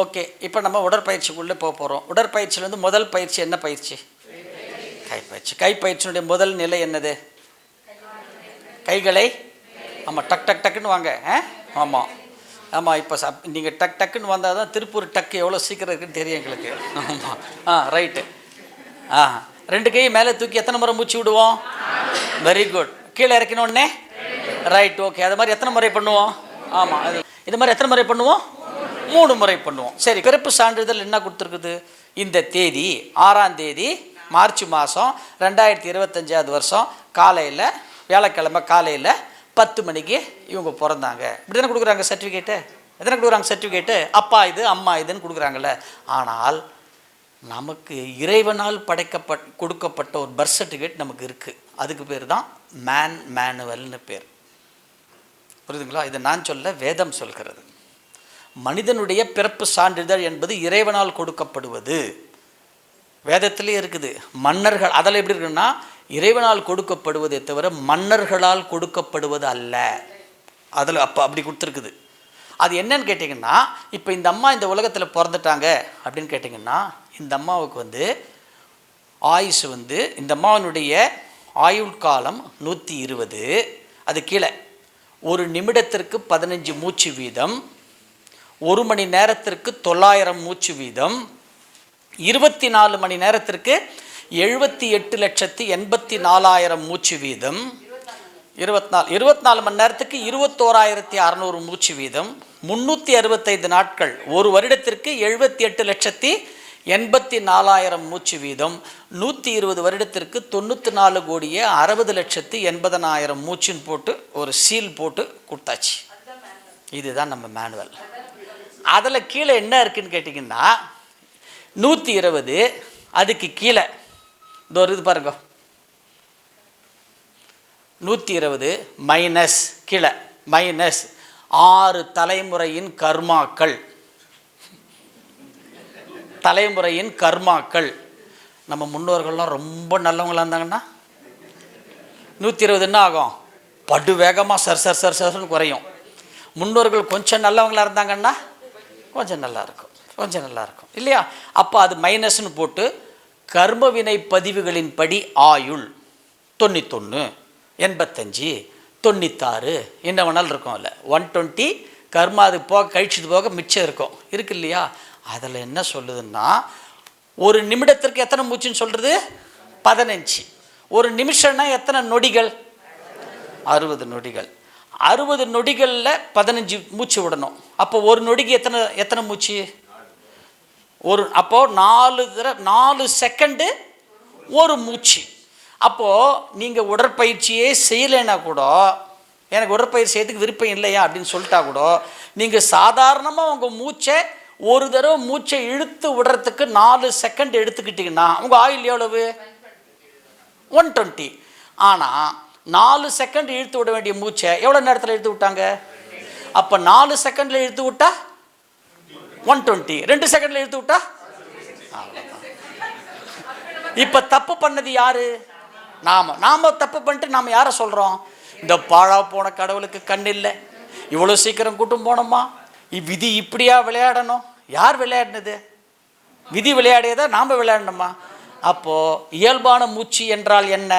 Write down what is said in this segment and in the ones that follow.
Okay. இப்போ நம்ம உடற்பயிற்சிக்குள்ளே போக போகிறோம். உடற்பயிற்சியில் வந்து முதல் பயிற்சி என்ன பயிற்சி? கைப்பயிற்சி. கைப்பயிற்சியினுடைய முதல் நிலை என்னது? கைகளை ஆமாம் டக் டக் டக்குன்னு வாங்க. ஆமாம் ஆமாம். இப்போ நீங்கள் டக் டக்குன்னு வந்தால் தான் திருப்பூர் டக்கு எவ்வளோ சீக்கிரம் இருக்குன்னு தெரியும் எங்களுக்கு. ஆமாம் ரைட்டு. ரெண்டு கையும் மேலே தூக்கி எத்தனை முறை மூச்சு விடுவோம்? Very good. கீழே இறக்கினோடனே ரைட். ஓகே. அது மாதிரி எத்தனை முறை பண்ணுவோம்? ஆமாம் இது மாதிரி எத்தனை முறை பண்ணுவோம்? 3 முறை பண்ணுவோம். சரி. பிறப்பு சான்றிதழ் என்ன கொடுத்துருக்குது? இந்த தேதி 6ஆம் தேதி மார்ச் மாதம் 2025 வருஷம் காலையில் வியாழக்கிழமை காலையில் 10 மணிக்கு இவங்க பிறந்தாங்க. இப்படி தானே கொடுக்குறாங்க சர்டிஃபிகேட்டு. எத்தனை கொடுக்குறாங்க சர்டிஃபிகேட்டு? அப்பா இது அம்மா இதுன்னு கொடுக்குறாங்கல்ல. ஆனால் நமக்கு இறைவனால் கொடுக்கப்பட்ட ஒரு பர்த் சர்டிஃபிகேட் நமக்கு இருக்குது. அதுக்கு பேர் தான் மேனுவல்னு பேர். புரியுதுங்களா? இதை நான் சொல்ல, வேதம் சொல்கிறது. மனிதனுடைய பிறப்பு சான்றிதழ் என்பது இறைவனால் கொடுக்கப்படுவது. வேதத்திலே இருக்குது. மன்னர்கள் அதில் எப்படி இருக்குன்னா இறைவனால் கொடுக்கப்படுவதை தவிர மன்னர்களால் கொடுக்கப்படுவது அல்ல. அதில் அப்படி கொடுத்துருக்குது. அது என்னன்னு கேட்டிங்கன்னா, இப்போ இந்த அம்மா இந்த உலகத்தில் பிறந்துட்டாங்க அப்படின்னு கேட்டிங்கன்னா, இந்த அம்மாவுக்கு வந்து ஆயுசு வந்து இந்த அம்மாவினுடைய ஆயுள் காலம் 120. அது கீழே 1 நிமிடத்திற்கு 15 மூச்சு வீதம், 1 மணி நேரத்திற்கு 900 மூச்சு வீதம், 24 மணி நேரத்திற்கு 78,84,000 மூச்சு வீதம், 24 மணி நேரத்துக்கு 21,600 மூச்சு வீதம், 365 நாட்கள், ஒரு வருடத்திற்கு 78,84,000 மூச்சு வீதம், 120 வருடத்திற்கு 94,60,80,000 மூச்சுன்னு போட்டு ஒரு சீல் போட்டு கொடுத்தாச்சு. இதுதான் நம்ம மேனுவல். அதில் கீழே என்ன இருக்குன்னு கேட்டிங்கன்னா 120. அதுக்கு கீழே இந்த ஒரு இது பாருங்க, 120 மைனஸ் கீழே மைனஸ் 6 தலைமுறையின் கர்மாக்கள். தலைமுறையின் கர்மாக்கள். நம்ம முன்னோர்கள்லாம் ரொம்ப நல்லவங்களாக இருந்தாங்கன்னா 120 என்ன ஆகும்? படு வேகமாக சர்ன்னு குறையும். முன்னோர்கள் கொஞ்சம் நல்லவங்களாக இருந்தாங்கன்னா கொஞ்சம் நல்லாயிருக்கும், கொஞ்சம் நல்லாயிருக்கும் இல்லையா? அப்போ அது மைனஸ்ன்னு போட்டு கர்மவினை பதிவுகளின் படி ஆயுள் 91, 85, 96 என்ன வேணாலும் இருக்கும். அதில் 120 கர்மா அது போக கழிச்சது போக மிச்சம் இருக்கு இல்லையா? அதில் என்ன சொல்லுதுன்னா, 1 நிமிடத்திற்கு எத்தனை மூச்சுன்னு சொல்கிறது? 15. 1 நிமிஷம்னா எத்தனை நொடிகள்? 60 நொடிகள். 60 நொடிகளில் 15 மூச்சு விடணும். அப்போ ஒரு நொடிக்கு எத்தனை மூச்சு? அப்போது 4 செகண்டு ஒரு மூச்சு. அப்போது நீங்கள் உடற்பயிற்சியே செய்யலைன்னா கூட, எனக்கு உடற்பயிற்சி செய்யறதுக்கு விருப்பம் இல்லையா அப்படின்னு சொல்லிட்டா கூட, நீங்கள் சாதாரணமாக உங்கள் மூச்சை ஒரு தடவை மூச்சை இழுத்து விடுறதுக்கு 4 செகண்ட் எடுத்துக்கிட்டிங்கன்னா உங்கள் ஆயுள் எவ்வளவு? 120. ஆனால் 4 செகண்ட் இழுத்து விட வேண்டிய மூச்சை எவ்வளோ நேரத்தில் இழுத்து விட்டாங்க? அப்போ 4 செகண்டில் இழுத்து விட்டா 120, 2 செகண்டில் இழுத்து விட்டா இப்போ தப்பு பண்ணது யாரு? நாம தப்பு பண்ணிட்டு நாம் யாரை சொல்கிறோம்? இந்த பாழா போன கடவுளுக்கு கண் இல்லை, இவ்வளோ சீக்கிரம் கூட்டம் போனோமா, விதி இப்படியா விளையாடணும்? யார் விளையாடினது? விதி விளையாடியதா நாம் விளையாடணுமா? அப்போது இயல்பான மூச்சு என்றால் என்ன?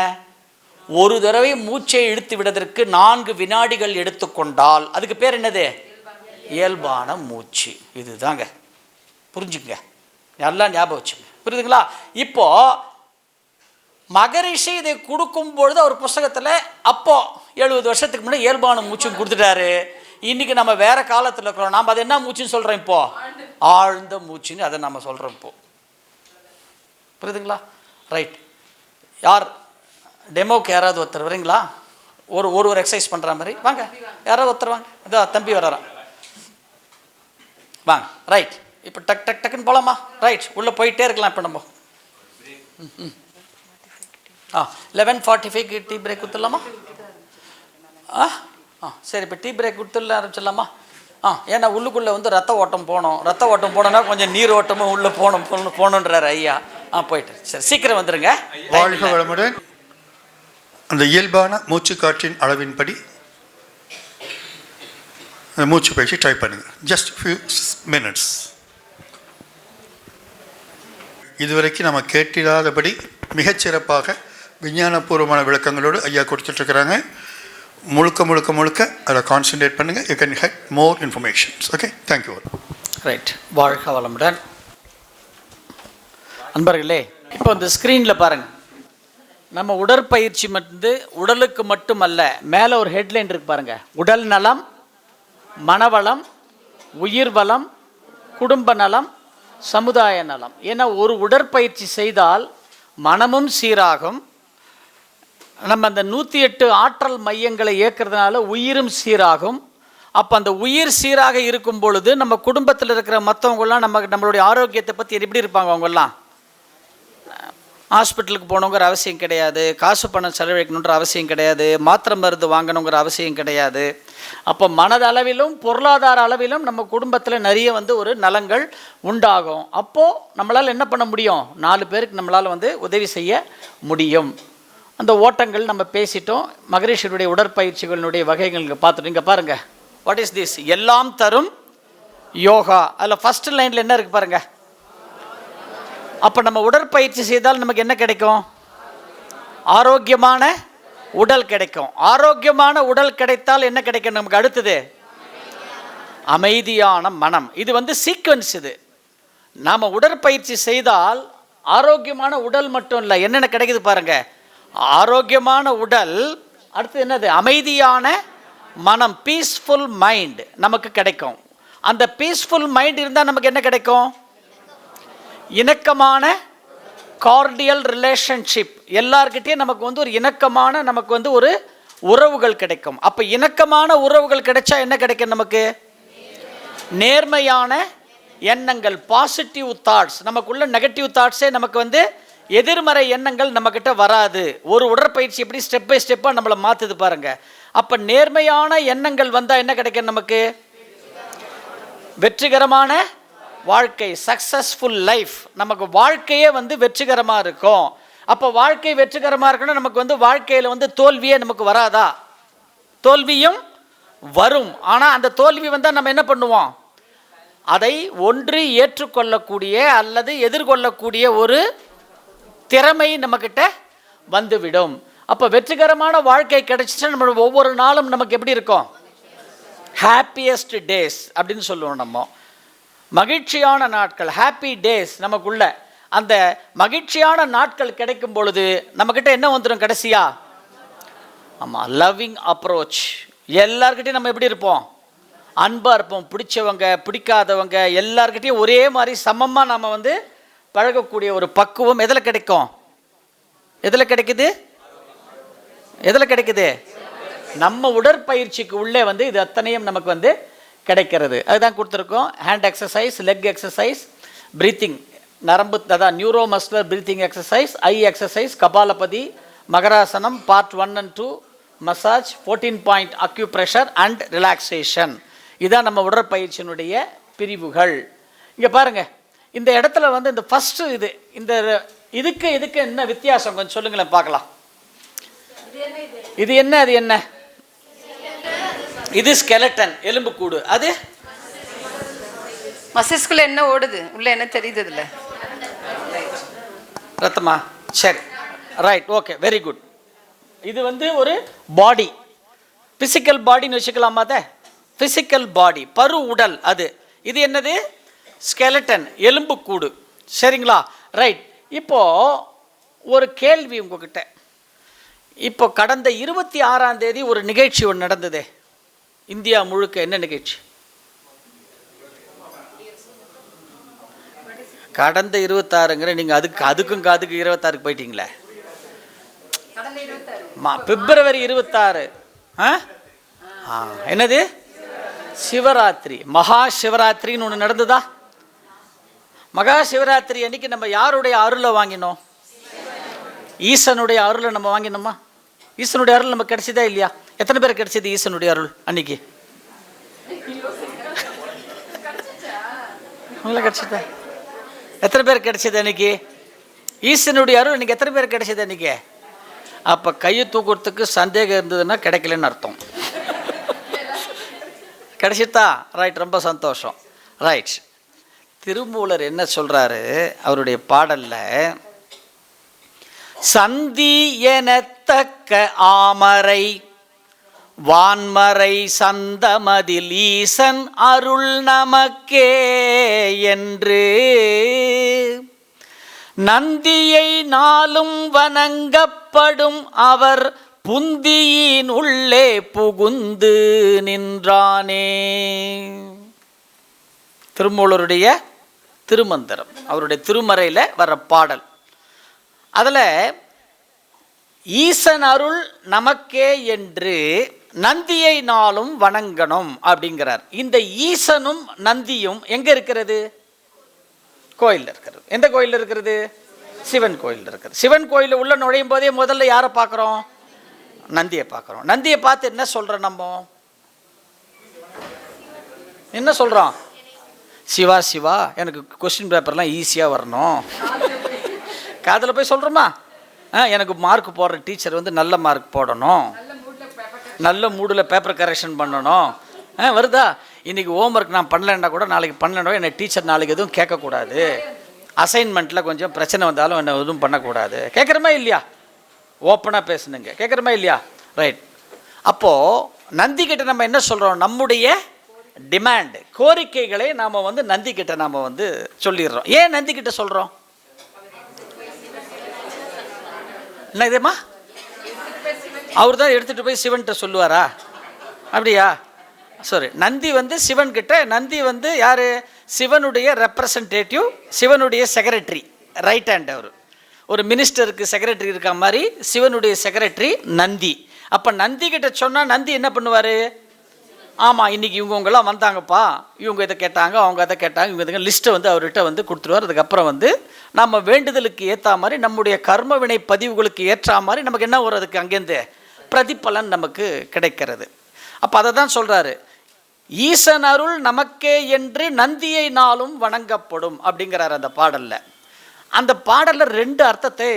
ஒரு தடவை மூச்சை இழுத்து விடுவதற்கு 4 வினாடிகள் எடுத்துக்கொண்டால் அதுக்கு பேர் என்னது? இயல்பான மூச்சு. இதுதாங்க, புரிஞ்சுங்க, நல்லா ஞாபகம் வச்சு, புரியுதுங்களா? இப்போ மகரிஷி இதை கொடுக்கும் பொழுது அவர் புஸ்தகத்தில் அப்போ 70 வருஷத்துக்கு முன்னாடி இயல்பான மூச்சுன்னு கொடுத்துட்டாரு. இன்னைக்கு நம்ம வேற காலத்தில் இருக்கிறோம். நாம் அதை என்ன மூச்சுன்னு சொல்கிறோம்? இப்போ ஆழ்ந்த மூச்சுன்னு அதை நம்ம சொல்கிறோம். இப்போ புரியுதுங்களா? ரைட். யார் டெமோக்கு யாராவது ஒருத்தர் வரீங்களா? ஒரு எக்ஸசைஸ் பண்ணுற மாதிரி வாங்க. யாராவது ஒருத்தர் வாங்க. அதான் தம்பி வரான், வாங்க. ரைட். இப்போ டக்குன்னு போகலாமா? ரைட். உள்ளே போயிட்டே இருக்கலாம். இப்போ நம்ம 11:45 டீ பிரேக் கொடுத்துடலாமா? சரி. இப்போ டீ பிரேக் கொடுத்துடல ஆரம்பிச்சிடலாமா? ஏன்னா உள்ளுக்குள்ளே வந்து ரத்த ஓட்டம் போனோன்னா கொஞ்சம் நீர் ஓட்டமும் உள்ளே போகணுன்றார் ஐயா. போயிட்டு சரி சீக்கிரம் வந்துடுங்க. வாழ்க வளமுடன். அந்த இயல்பான மூச்சு காற்றின் அளவின்படி மூச்சு பயிற்சி ட்ரை பண்ணுங்கள். Just few minutes. இதுவரைக்கும் நம்ம கேட்டிராதபடி மிகச்சிறப்பாக விஞ்ஞானபூர்வமான விளக்கங்களோடு ஐயா கொடுத்துட்ருக்குறாங்க. முழுக்க அதை கான்சன்ட்ரேட் பண்ணுங்கள். You can head more informations. Okay, thank you. Right, வாழ்க வளமுடன். அன்பர்களே, இப்போ இந்த ஸ்க்ரீனில் பாருங்கள், நம்ம உடற்பயிற்சி வந்து உடலுக்கு மட்டுமல்ல, மேலே ஒரு ஹெட்லைன் இருக்கு பாருங்கள், உடல் நலம், மனவளம், உயிர் வளம், குடும்ப நலம், சமுதாய நலம். ஏன்னா ஒரு உடற்பயிற்சி செய்தால் மனமும் சீராகும், நம்ம அந்த 108 ஆற்றல் மையங்களை இயக்கிறதுனால உயிரும் சீராகும். அப்போ அந்த உயிர் சீராக இருக்கும் பொழுது நம்ம குடும்பத்தில் இருக்கிற மற்றவங்களாம் நம்மளுடைய ஆரோக்கியத்தை பற்றி எப்படி இருப்பாங்க? அவங்கெல்லாம் ஹாஸ்பிட்டலுக்கு போகணுங்கிற அவசியம் கிடையாது, காசு பணம் செலவழிக்கணுன்ற அவசியம் கிடையாது, மாத்திரை மருந்து வாங்கணுங்கிற அவசியம் கிடையாது. அப்போ மனதளவிலும் பொருளாதார அளவிலும் நம்ம குடும்பத்தில் நிறைய வந்து ஒரு நலங்கள் உண்டாகும். அப்போது நம்மளால் என்ன பண்ண முடியும்? 4 பேருக்கு நம்மளால் வந்து உதவி செய்ய முடியும். அந்த ஓட்டங்கள் நம்ம பேசிட்டோம். மகரிஷியுடைய உடற்பயிற்சிகளினுடைய வகைகள் இங்கே பார்த்துட்டோம். இங்கே பாருங்கள், வாட் இஸ் திஸ்? எல்லாம் தரும் யோகா. அதில் ஃபஸ்ட் லைனில் என்ன இருக்குது பாருங்கள். அப்போ நம்ம உடற்பயிற்சி செய்தால் நமக்கு என்ன கிடைக்கும்? ஆரோக்கியமான உடல் கிடைக்கும். ஆரோக்கியமான உடல் கிடைத்தால் என்ன கிடைக்கும் நமக்கு? அடுத்தது அமைதியான மனம். இது வந்து சீக்வன்ஸ். இது நாம் உடற்பயிற்சி செய்தால் ஆரோக்கியமான உடல் மட்டும் இல்லை, என்னென்ன கிடைக்குது பாருங்கள். ஆரோக்கியமான உடல், அடுத்து என்னது? அமைதியான மனம், பீஸ்ஃபுல் மைண்ட் நமக்கு கிடைக்கும். அந்த பீஸ்ஃபுல் மைண்ட் இருந்தால் நமக்கு என்ன கிடைக்கும்? இணக்கமான கார்டியல் ரிலேஷன்ஷிப். எல்லார்கிட்டையும் நமக்கு வந்து ஒரு இணக்கமான நமக்கு வந்து ஒரு உறவுகள் கிடைக்கும். அப்போ இணக்கமான உறவுகள் கிடைச்சா என்ன கிடைக்கும் நமக்கு? நேர்மையான எண்ணங்கள், பாசிட்டிவ் தாட்ஸ். நமக்குள்ள நெகட்டிவ் தாட்ஸே நமக்கு வந்து எதிர்மறை எண்ணங்கள் நம்மக்கிட்ட வராது. ஒரு உடற்பயிற்சி எப்படி ஸ்டெப் பை ஸ்டெப்பாக நம்மளை மாற்றுது பாருங்கள். அப்போ நேர்மையான எண்ணங்கள் வந்தால் என்ன கிடைக்கும் நமக்கு? வெற்றிகரமான வாழ்க்கை, சக்ஸஸ்ஃபுல் லைஃப். நமக்கு வாழ்க்கையே வந்து வெற்றிகரமாக இருக்கும். அப்போ வாழ்க்கை வெற்றிகரமாக இருக்கணும். நமக்கு வந்து வாழ்க்கையில் வந்து தோல்வியே நமக்கு வராதா? தோல்வியும் வரும். ஆனால் அந்த தோல்வி வந்தால் நம்ம என்ன பண்ணுவோம்? அதை ஒன்று ஏற்றுக்கொள்ளக்கூடிய அல்லது எதிர்கொள்ளக்கூடிய ஒரு திறமை நம்மக்கிட்ட வந்துவிடும். அப்போ வெற்றிகரமான வாழ்க்கை கிடைச்சிச்சுன்னா நம்ம ஒவ்வொரு நாளும் நமக்கு எப்படி இருக்கும்? ஹாப்பியஸ்ட் டேஸ் அப்படின்னு சொல்லுவோம். நம்ம மகிழ்ச்சியான நாட்கள், ஹாப்பி டேஸ். நமக்குள்ள அந்த மகிழ்ச்சியான நாட்கள் கிடைக்கும் பொழுது நம்மக்கிட்ட என்ன வந்துடும் கடைசியா? ஆமாம், லவ்விங் அப்ரோச். எல்லார்கிட்டையும் நம்ம எப்படி இருப்போம்? அன்பாக இருப்போம். பிடிச்சவங்க பிடிக்காதவங்க எல்லார்கிட்டையும் ஒரே மாதிரி சமமாக நம்ம வந்து பழகக்கூடிய ஒரு பக்குவம் எதில் கிடைக்கும்? எதில் கிடைக்குது? எதில் கிடைக்குது? நம்ம உடற்பயிற்சிக்கு உள்ளே வந்து இது அத்தனையும் நமக்கு வந்து கிடைக்கிறது. அதுதான் கொடுத்துருக்கோம். Hand exercise, leg exercise, breathing, நரம்பு அதான் neuromuscular breathing exercise, eye exercise, Kapalabhati, Makarasana part 1 and 2, massage, 14 point acupressure and relaxation. இதுதான் நம்ம உடற்பயிற்சியினுடைய பிரிவுகள். இங்கே பாருங்கள், இந்த இடத்துல வந்து இந்த ஃபஸ்ட்டு இது இந்த இதுக்கு என்ன வித்தியாசம் கொஞ்சம் சொல்லுங்களேன் பார்க்கலாம். இது என்ன? அது என்ன? இது ஸ்கெலட்டன், எலும்புக்கூடு. அது மசில்ஸ்குள்ள என்ன ஓடுது? உள்ள என்ன தெரியுது? இதில் ரத்தமா? சரி, ரைட், ஓகே, வெரி குட். இது வந்து ஒரு பாடி, ஃபிசிக்கல் பாடின்னு வச்சுக்கலாமா? அதை ஃபிசிக்கல் பாடி, பரு உடல். அது இது என்னது? ஸ்கெலட்டன், எலும்புக்கூடு. சரிங்களா? ரைட். இப்போது ஒரு கேள்வி உங்ககிட்ட. இப்போ கடந்த 26ஆம் தேதி ஒரு நிகழ்ச்சி ஒன்று நடந்ததே இந்தியா முழுக்க. என்ன நிகழ்ச்சி? கடந்த 26ங்கிற நீங்கள் அதுக்கும் 26க்கு போயிட்டீங்களே. பிப்ரவரி 26. என்னது? சிவராத்திரி, மகா சிவராத்திரின்னு ஒன்று நடந்ததா? மகா சிவராத்திரி அன்னைக்கு நம்ம யாருடைய அருளை வாங்கினோம்? ஈசனுடைய அருளை நம்ம வாங்கினோமா? ஈசனுடைய அருள் நமக்கு கிடைச்சதா இல்லையா? எத்தனை பேர் கிடைச்சது ஈசனுடைய அருள் அன்னைக்கு? கிடைச்சதா? எத்தனை பேர் கிடைச்சது அன்னைக்கு? ஈசனுடைய அருள் இன்னைக்கு எத்தனை பேர் கிடைச்சது அன்னைக்கு? அப்போ கையை தூக்குறதுக்கு சந்தேகம் இருந்ததுன்னா கிடைக்கலன்னு அர்த்தம். கிடைச்சிட்டா? ரைட், ரொம்ப சந்தோஷம். ரைட், திருமூலர் என்ன சொல்றாரு அவருடைய பாடல்ல, சந்தி எனத்தக்க ஆமரை வான்மறை சந்தமதில் ஈசன் அருள் நமக்கே என்று நந்தியை நாளும் வணங்கப்படும் அவர் புந்தியின் உள்ளே புகுந்து நின்றானே. திருமூலருடைய திருமந்திரம், அவருடைய திருமறையில் வர்ற பாடல். அதில் ஈசன் அருள் நமக்கே என்று நந்தியை நாளும் வணங்கணும் அப்படிங்கிறார். இந்த ஈசனும் நந்தியும் எங்கே இருக்கிறது? கோயிலில் இருக்கிறது. எந்த கோயிலில் இருக்கிறது? சிவன் கோயிலில் இருக்கிறது. சிவன் கோயிலில் உள்ள நுழையும் போதே முதல்ல யாரை பார்க்குறோம்? நந்தியை பார்க்குறோம். நந்தியை பார்த்து என்ன சொல்கிறோம்? நம்ம என்ன சொல்கிறோம்? சிவா சிவா எனக்கு கொஸ்டின் பேப்பர்லாம் ஈஸியாக வரணும். காதில் போய் சொல்கிறோமா? எனக்கு மார்க் போடுற டீச்சர் வந்து நல்ல மார்க் போடணும், நல்ல மூடில் பேப்பர் கரெக்ஷன் பண்ணணும். வருதா? இன்றைக்கி ஹோம்ஒர்க் நான் பண்ணலன்னா கூட நாளைக்கு பண்ணலன்னா என்னை டீச்சர் நாளைக்கு எதுவும் கேட்கக்கூடாது, அசைன்மெண்ட்டில் கொஞ்சம் பிரச்சனை வந்தாலும் என்னை எதுவும் பண்ணக்கூடாது. கேட்குறமா இல்லையா? ஓப்பனாக பேசுனுங்க. கேட்குறமா இல்லையா? ரைட். அப்போது நந்திக்கிட்ட நம்ம என்ன சொல்கிறோம்? நம்முடைய டிமாண்ட், கோரிக்கைகளை நாம் வந்து நந்திக்கிட்ட நாம் வந்து சொல்லிடுறோம். ஏன் நந்திக்கிட்ட சொல்கிறோம்? என்ன இதேம்மா? அவர் தான் எடுத்துகிட்டு போய் சிவன்கிட்ட சொல்லுவாரா? அப்படியா? சாரி, நந்தி வந்து சிவன்கிட்ட, நந்தி வந்து யார்? சிவனுடைய ரெப்ரசன்டேட்டிவ், சிவனுடைய செக்ரட்டரி, ரைட் ஹேண்ட். அவர் ஒரு மினிஸ்டருக்கு செக்ரட்டரி இருக்க மாதிரி சிவனுடைய செக்ரட்டரி நந்தி. அப்போ நந்தி கிட்ட சொன்னால் நந்தி என்ன பண்ணுவார்? ஆமாம், இன்றைக்கி இவங்கெல்லாம் வந்தாங்கப்பா, இவங்க இதை கேட்டாங்க, அவங்க அதை கேட்டாங்க, இவங்க இதை லிஸ்ட்டை வந்து அவர்கிட்ட வந்து கொடுத்துருவார். அதுக்கப்புறம் வந்து நம்ம வேண்டுதலுக்கு ஏற்ற மாதிரி, நம்முடைய கர்ம வினை பதிவுகளுக்கு ஏற்ற மாதிரி நமக்கு என்ன வரும்? அதுக்கு அங்கேருந்து பிரதிபலன் நமக்கு கிடைக்கிறது. அப்போ அதை தான் சொல்கிறாரு, ஈசன் அருள் நமக்கே என்று நந்தியை நாளும் வணங்கப்படும் அப்படிங்கிறார் அந்த பாடலில். அந்த பாடலில் 2 அர்த்தத்தை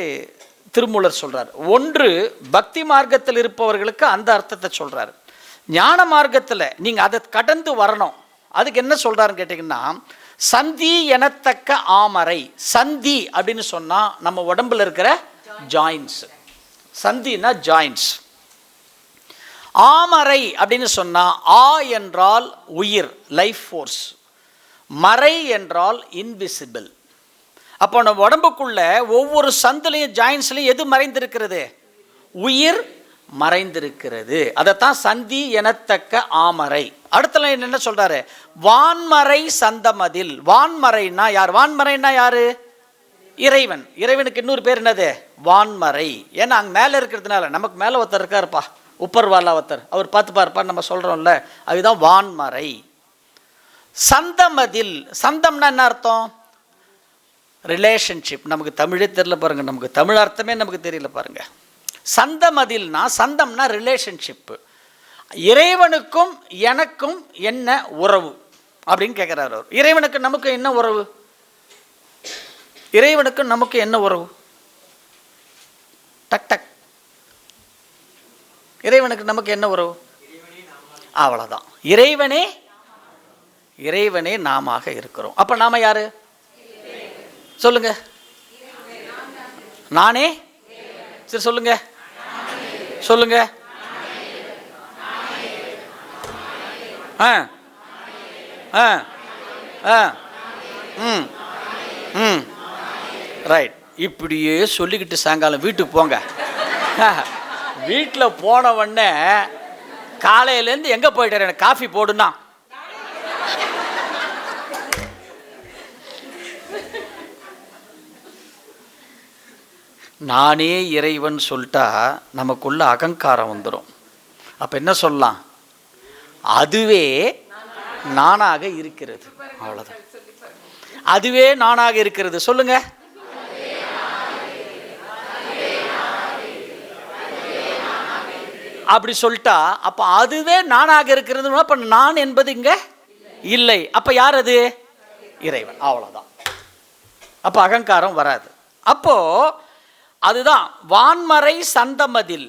திருமூலர் சொல்கிறார். ஒன்று, பக்தி மார்க்கத்தில் இருப்பவர்களுக்கு அந்த அர்த்தத்தை சொல்கிறார். ஞான மார்க்கத்தில் நீங்கள் அதை கடந்து வரணும். அதுக்கு என்ன சொல்கிறாருன்னு கேட்டிங்கன்னா, சந்தி எனத்தக்க ஆமரை. சந்தி அப்படின்னு சொன்னால் நம்ம உடம்பில் இருக்கிற ஜாயின்ஸ். சந்தினா ஜாயின்ஸ். ஆமரை அப்படின்னு சொன்னால், ஆ என்றால் உயிர், லைஃப் ஃபோர்ஸ். மறை என்றால் இன்விசிபிள். அப்போ நம்ம உடம்புக்குள்ள ஒவ்வொரு சந்திலையும் ஜாயின்ஸ்லையும் எது மறைந்திருக்கிறது? உயிர் மறைந்திருக்கிறது. அதைத்தான் சந்தி எனத்தக்க ஆமரை. அடுத்த என்ன சொல்றாரு? வான்மறை சந்தமதில். வான்மறைனா யார்? வான்மறைனா யாரு? இறைவன். இறைவனுக்கு இன்னொரு பேர் என்னது? வான்மறை. ஏன்னா அங்கே மேலே இருக்கிறதுனால, நமக்கு மேலே ஒருத்தர் இருக்காருப்பா, உப்பர்வாலா ஒருத்தர், அவர் பார்த்து பாருப்பான்னு நம்ம சொல்கிறோம்ல, அதுதான் வான்மறை. சந்தமதில். சந்தம்னா என்ன அர்த்தம்? ரிலேஷன்ஷிப். நமக்கு தமிழே தெரியல பாருங்க, நமக்கு தமிழ் அர்த்தமே நமக்கு தெரியல பாருங்க. சந்தமதில்னா, சந்தம்னா ரிலேஷன்ஷிப்பு. இறைவனுக்கும் எனக்கும் என்ன உறவு அப்படின்னு கேட்குறாரு அவர். இறைவனுக்கு நமக்கு என்ன உறவு? இறைவனுக்கு நமக்கு என்ன உறவு? டக் டக். இறைவனுக்கு நமக்கு என்ன உறவு? அவ்வளோதான். இறைவனே, இறைவனே நாம இருக்கிறோம். அப்போ நாம யாரு? சொல்லுங்க. நானே. சரி சொல்லுங்க, சொல்லுங்க. ரைட். இப்படியே சொல்லிக்கிட்டு சாயங்காலம் வீட்டுக்கு போங்க. வீட்டில் போன உடனே காலையிலேருந்து எங்கே போயிட்டார், எனக்கு காஃபி போடுனா, நானே இறைவன் சொல்லிட்டா நமக்குள்ள அகங்காரம் வந்துடும். அப்போ என்ன சொல்லலாம்? அதுவே நானாக இருக்கிறது. அவ்வளோதான். அதுவே நானாக இருக்கிறது. சொல்லுங்க. அப்படி சொல்லிட்டா அப்போ அதுவே நானாக இருக்கிறது. அப்போ நான் என்பது இங்கே இல்லை. அப்போ யார் அது? இறைவன். அவ்வளோதான். அப்போ அகங்காரம் வராது. அப்போ அதுதான் வான்மறை சந்தமதில்.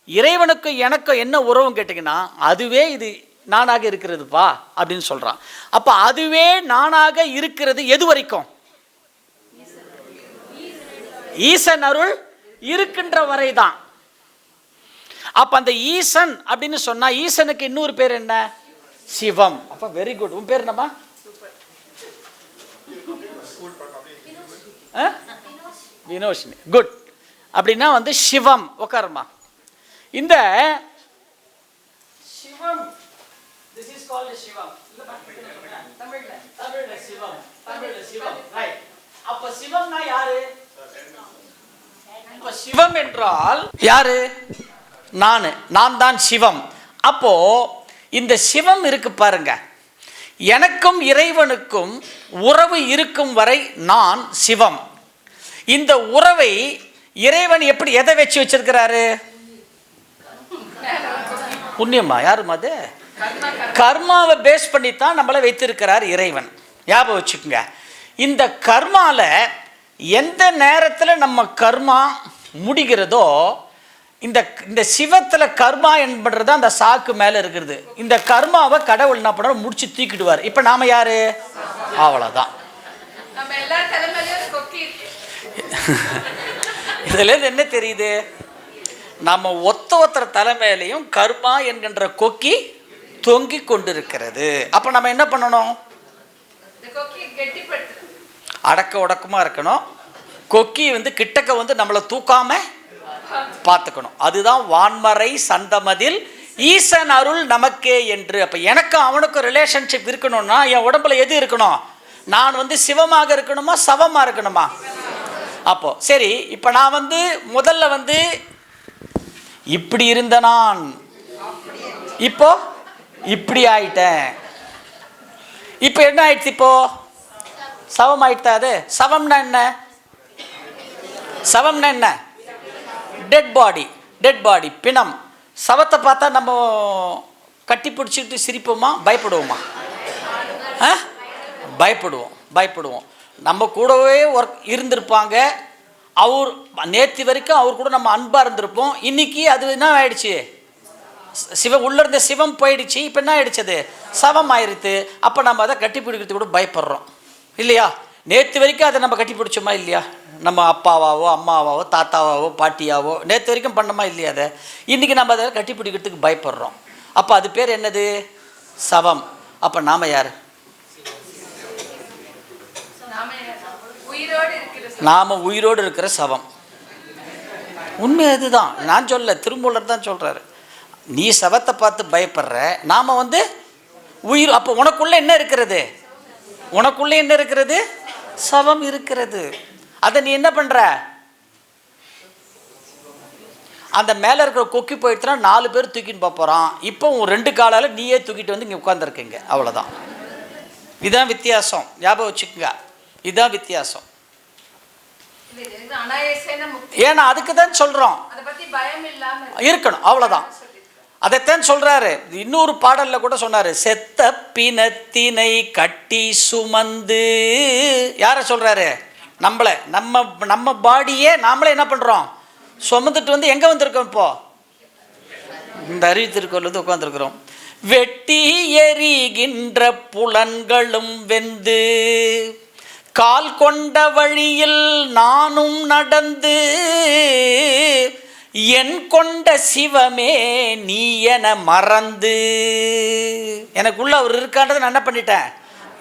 இறைவனுக்கு எனக்கு என்ன உறவுன்னு கேட்டிங்கன்னா, அதுவே இது நானாக இருக்கிறதுப்பா அப்படின்னு சொல்கிறான். அப்போ அதுவே நானாக இருக்கிறது எது வரைக்கும்? ஈசன் அருள் இருக்கின்ற வரை தான். அப்போ அந்த ஈசன் அப்படின்னு சொன்னால் ஈசனுக்கு இன்னொரு பேர் என்ன? சிவம். அப்போ வெரி குட். உன் பேர் என்னம்மா? வினோஷினி. குட். அப்படின்னா வந்து சிவம். உட்காருமா. இந்த சிவம், this is called சிவம். தமிழ்ல சிவம், தமிழ்ல சிவம். ரைட். அப்ப சிவம்னா யாரு? அப்ப சிவம் என்றால் யாரு? நான் தான் சிவம். அப்போ இந்த சிவம் இருக்கு பாருங்க, எனக்கும் இறைவனுக்கும் உறவு இருக்கும் வரை நான் சிவம். இந்த உறவை இறைவன் எப்படி எதை வச்சு வச்சிருக்கிறாரு? புண்ணியமா? யாருமா அது? கர்மாவை பேஸ் பண்ணித்தான் நம்மளை வைத்திருக்கிறார் இறைவன். ஞாபகம் வச்சுக்கோங்க. இந்த கர்மால எந்த நேரத்தில் நம்ம கர்மா முடிகிறதோ, இந்த சிவத்தில் கர்மா என்பது அந்த சாக்கு மேலே இருக்கிறது. இந்த கர்மாவை கடவுள் என்ன பண்ண முடிச்சு தூக்கிடுவார். இப்போ நாம யாரு? அவ்வளோதான். இதுல என்ன தெரியுது? நம்ம ஒருத்தர தலைமையிலையும் கர்மா என்கின்ற கொக்கி தொங்கி கொண்டிருக்கிறது. அப்போ நம்ம என்ன பண்ணணும்? அடக்க உடக்கமாக இருக்கணும். கொக்கி வந்து கிட்டக்க வந்து நம்மளை தூக்காம பார்த்துக்கணும். அதுதான் வான்மறை சந்தமதில் ஈசன் அருள் நமக்கே என்று. அப்போ எனக்கும் அவனுக்கும் ரிலேஷன்ஷிப் இருக்கணும்னா என் உடம்புல எது இருக்கணும்? நான் வந்து சிவமாக இருக்கணுமா சவமாக இருக்கணுமா? அப்போ சரி, இப்போ நான் வந்து முதல்ல வந்து இப்படி இருந்த நான் இப்போ இப்படி ஆயிட்டேன். இப்போ என்ன ஆயிடுச்சு? இப்போ சவம் ஆயிட்டா? அது சவம்னா என்ன? சவம்னா என்ன? டெட் பாடி, பிணம். சவத்தை பார்த்தா நம்ம கட்டி பிடிச்சிக்கிட்டு சிரிப்போமா பயப்படுவோமா? பயப்படுவோம். நம்ம கூடவே இருந்திருப்பாங்க. அவர் நேற்று வரைக்கும் அவர் கூட நம்ம அன்பாக இருந்திருப்போம். இன்னைக்கு அது என்ன ஆயிடுச்சு? உள்ள இருந்த சிவம் போயிடுச்சு. இப்போ என்ன ஆயிடுச்சு? அது சவம் ஆயிடுத்து. அப்போ நம்ம அதை கட்டி பிடிக்கிறது கூட பயப்படுறோம் இல்லையா? நேற்று வரைக்கும் அதை நம்ம கட்டி பிடிச்சோமா இல்லையா? நம்ம அப்பாவாவோ அம்மாவாவோ தாத்தாவாவோ பாட்டியாவோ நேற்று வரைக்கும் பண்ணோமா இல்லையா? அதை இன்றைக்கி நம்ம அதை கட்டி பிடிக்கிறதுக்கு பயப்படுறோம். அப்போ அது பேர் என்னது? சவம். அப்போ நாம் யார்? நாம் உயிரோடு இருக்கிற சவம். உண்மை அதுதான். நான் சொல்ல, திருமூலர் தான் சொல்கிறாரு. நீ சவத்தை பார்த்து பயப்படுற, நாம் வந்து உயிர். அப்போ உனக்குள்ளே என்ன இருக்கிறது? உனக்குள்ளே என்ன இருக்கிறது? சவம் இருக்கிறது. அதை நீ என்ன பண்ணுற? அந்த மேலே இருக்கிற கொக்கி போயிடுச்சுன்னா 4 பேர் தூக்கின்னு போகிறான். இப்போ உன் 2 காலால் நீயே தூக்கிட்டு வந்து இங்கே உட்காந்துருக்கீங்க. அவ்வளோதான். இதுதான் வித்தியாசம். ஞாபகம் வச்சுக்கோங்க. இதுதான் வித்தியாசம். ஏன்னா அதுக்கு தான் சொல்கிறோம் இருக்கணும். அவ்வளோதான். அதைத்தான் சொல்கிறாரு. இன்னொரு பாடலில் கூட சொன்னார், செத்த பிணத்தினை கட்டி சுமந்து. யாரை சொல்கிறாரு? நம்மளை, நம்ம பாடியே நாமளே என்ன பண்ணுறோம்? சுமந்துட்டு வந்து எங்கே வந்திருக்கோம்? இப்போ இந்த அறிவித்திருக்கோம் வந்து உட்காந்துருக்குறோம். வெட்டி எறிகின்ற புலன்களும் வெந்து கால் கொண்ட வழியில் நானும் நடந்து என் கொண்ட சிவமே நீ என மறந்து. எனக்குள்ள அவர் இருக்கான்றதை நான் என்ன பண்ணிட்டேன்?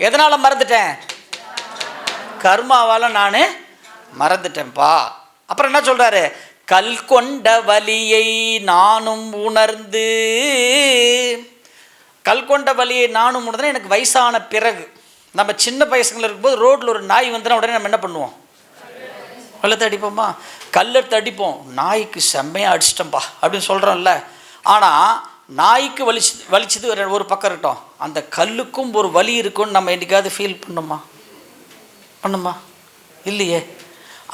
எதனால் மறந்துட்டேன்? கர்மாவால் நான் மறந்துட்டேன்ப்பா. அப்புறம் என்ன சொல்கிறாரு? கல் கொண்ட வலியை நானும் உணர்ந்து. கல் கொண்ட வலியை நானும் உணர்ந்தேன். எனக்கு வயசான பிறகு, நம்ம சின்ன வயசுல இருக்கும்போது ரோட்டில் ஒரு நாய் வந்துன்னா உடனே நம்ம என்ன பண்ணுவோம்? கல்லத்தை அடிப்போமா? கல்லெடுத்து அடிப்போம். நாய்க்கு செம்மையாக அடிச்சிட்டோம்பா அப்படின்னு சொல்கிறோம்ல. ஆனால் நாய்க்கு வலிச்சது ஒரு பக்கம் இருக்கட்டும், அந்த கல்லுக்கும் ஒரு வலி இருக்குன்னு நம்ம என்றைக்காவது ஃபீல் பண்ணுமா? இல்லையே.